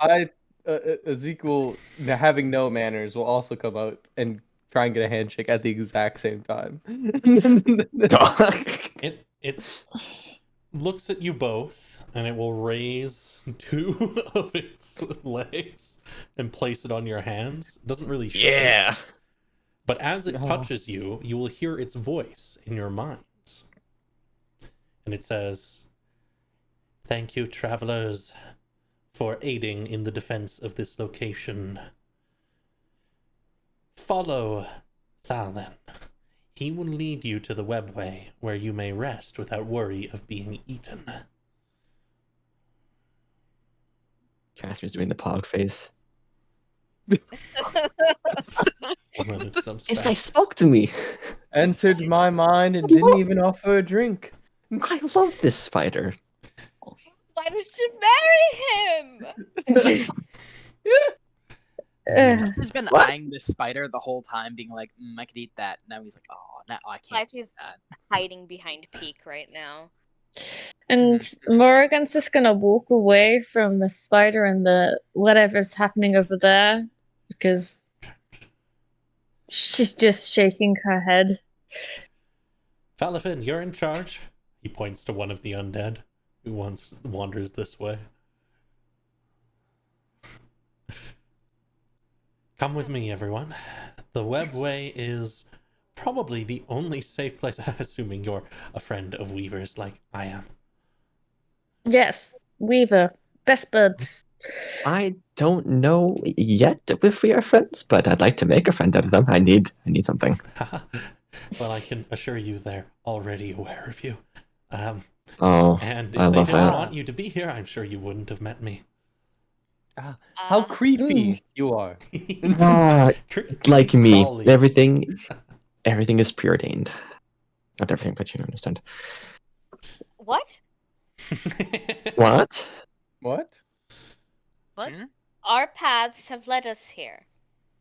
Ezekiel, having no manners, will also come out and try and get a handshake at the exact same time.
It looks at you both, and it will raise 2 of its legs and place it on your hands. It doesn't really shake. But as it touches you, you will hear its voice in your minds. And it says, "Thank you, travelers, for aiding in the defense of this location. Follow Thalin. He will lead you to the webway, where you may rest without worry of being eaten."
Casimir's doing the pog face. This guy spoke to me.
Entered my mind and didn't even offer a drink.
I love this spider.
Why did you marry him?
He's been
What?
eyeing this spider the whole time, being like, I could eat that. Now he's like, oh, now I can't
Life
eat
is
that.
hiding behind Peak right now.
And Morrigan's just gonna walk away from the spider and the whatever's happening over there because she's just shaking her head.
"Falafin, you're in charge." He points to one of the undead who wanders this way. "Come with me, everyone. The webway is probably the only safe place," assuming you're a friend of Weaver's like I am.
Yes, Weaver, best buds.
I don't know yet if we are friends, but I'd like to make a friend out of them. I need something.
Well, I can assure you they're already aware of you.
Oh,
And
I
if they
love
didn't
that.
want you to be here, I'm sure you wouldn't have met me.
How creepy you are.
Like me,
Crawly.
everything is preordained. Not everything, but you understand.
What?
What?
What?
What?
Our paths have led us here.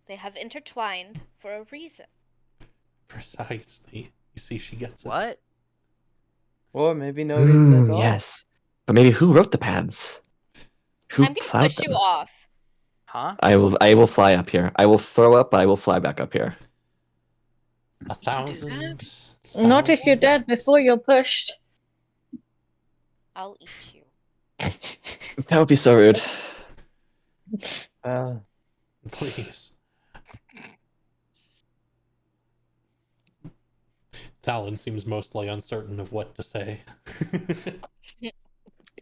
They have intertwined for a reason.
Precisely. You see, she gets it.
What?
Or maybe no reason at all.
Yes, but maybe who wrote the paths? Who
I'm gonna
plowed
push you
them?
off.
Huh?
I will fly up here. I will throw up, but I will fly back up here.
1,000.
Not if you're dead before you're pushed.
I'll eat you.
That would be so rude.
Please. Talon seems mostly uncertain of what to say.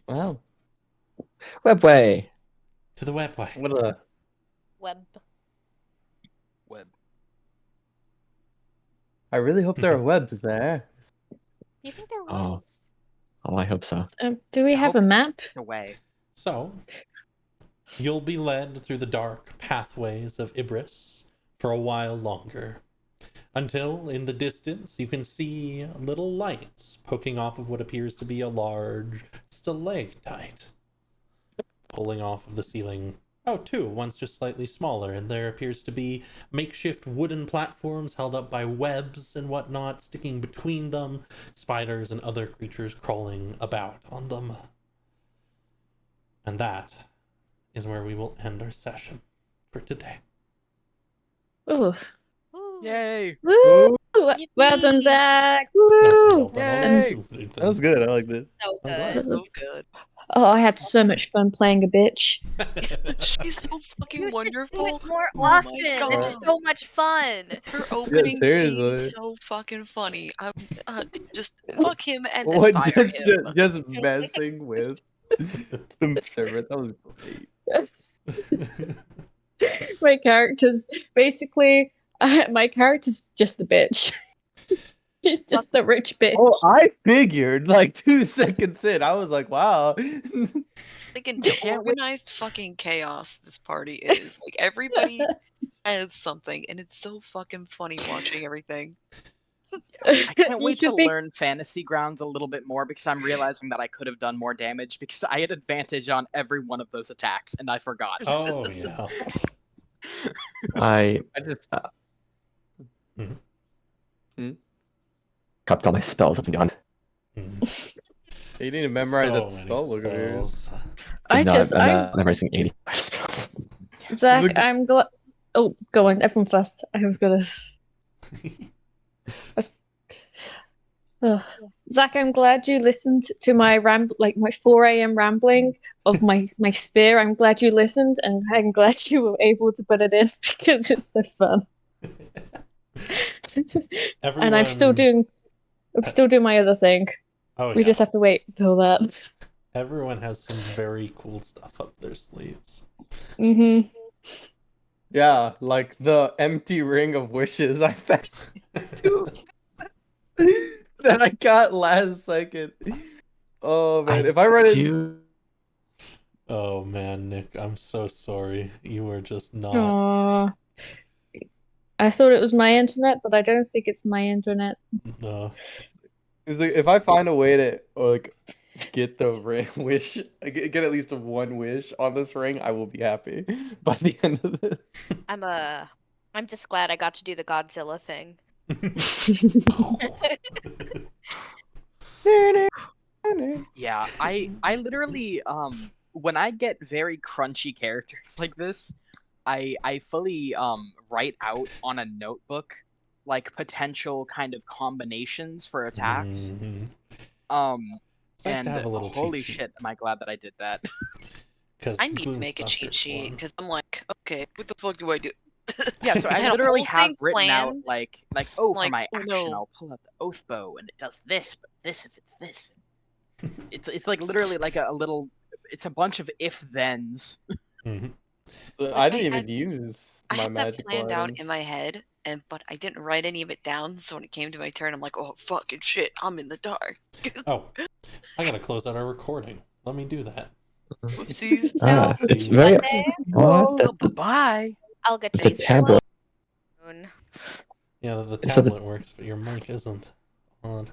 Wow.
Webway.
To the webway.
What a
Web.
I really hope there are webs there.
You think they're
Oh.
webs?
Oh, I hope so.
Do we have a map?
Away.
So, you'll be led through the dark pathways of Ibris for a while longer, until in the distance you can see little lights poking off of what appears to be a large stalactite, pulling off of the ceiling. Oh, 2, one's just slightly smaller, and there appears to be makeshift wooden platforms held up by webs and whatnot sticking between them, spiders and other creatures crawling about on them. And that is where we will end our session for today.
Ooh.
Ooh.
Yay!
Woo! Well
Yippee.
done, Zach! Woo!
Yay!
That was good. I like that.
So
I'm glad.
good.
So good.
Oh, I had so much fun playing a bitch.
She's so fucking
You should
wonderful.
do it more
Oh my
often. It's
God.
so much fun.
Her opening scene
seriously.
is so fucking funny. Just fuck him and then
What,
fire him.
just messing with the servant. That was great.
My character's basically my character's just a bitch. She's just a rich bitch.
Oh, I figured like 2 seconds in. I was like, wow.
Just thinking the organized fucking chaos this party is. Like everybody has something and it's so fucking funny watching everything.
I can't
You
wait
should
to
be-
learn Fantasy Grounds a little bit more because I'm realizing that I could have done more damage because I had advantage on every one of those attacks and I forgot.
Oh, yeah.
I
I just
kept all my spells up and gone.
you need to memorize
So
that
many
spell. Look at yours.
spells.
I
I'm
just
not
I'm
memorizing 85 spells.
Zach,
Look-
I'm glad Oh, go on, everyone first. I was gonna. Zach, I'm glad you listened to my my 4 a.m. rambling of my spear. I'm glad you listened, and I'm glad you were able to put it in because it's so fun. And I'm still doing my other thing.
Oh,
We
yeah.
just have to wait until that.
Everyone has some very cool stuff up their sleeves.
Mm-hmm.
Yeah, like the empty ring of wishes I found that I got last second. Oh man, if I run it,
Oh man, Nick, I'm so sorry. You were just not.
Aww. I thought it was my internet, but I don't think it's my internet.
No.
it's like, if I find a way to like get the ring wish, get at least one wish on this ring, I will be happy by the end of this.
I'm just glad I got to do the Godzilla thing.
Yeah, I literally when I get very crunchy characters like this, I fully write out on a notebook like potential kind of combinations for attacks.
Mhm.
Um
It's nice to
and
have a little
holy
cheat sheet.
shit, am I glad that I did that.
Because
I need to
glue
make a
stuff
cheat
is
sheet
fun.
because I'm like, okay, what the fuck do I do?
Yeah, so
I
I
had a
literally
whole
have
thing
written out
planned.
like oh, for
Like,
my
oh
action
no.
I'll pull out the oath bow and it does this, but this if it's this. It's like literally like a little it's a bunch of if thens.
Mhm.
I didn't
I
even use
I
my
had that
magical
planned out
items.
in my head, but I didn't write any of it down. So when it came to my turn, I'm like, oh fucking shit, I'm in the dark.
Oh, I gotta close out our recording. Let me do that.
Whoopsies.
It's
Oopsie.
very
Monday,
odd
So
that
bye.
I'll get to
the
use
tablet.
soon.
Yeah, the
So the-
tablet works, but your mic isn't. Odd.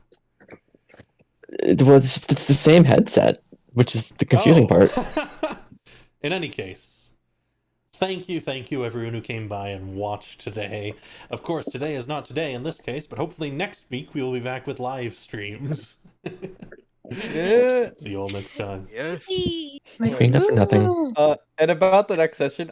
Well, it's the same headset, which is the confusing part.
In any case, thank you, everyone who came by and watched today. Of course, today is not today in this case, but hopefully next week we will be back with live streams.
Yeah.
See you all next time.
Yes.
Queen up for nothing.
And about the next session,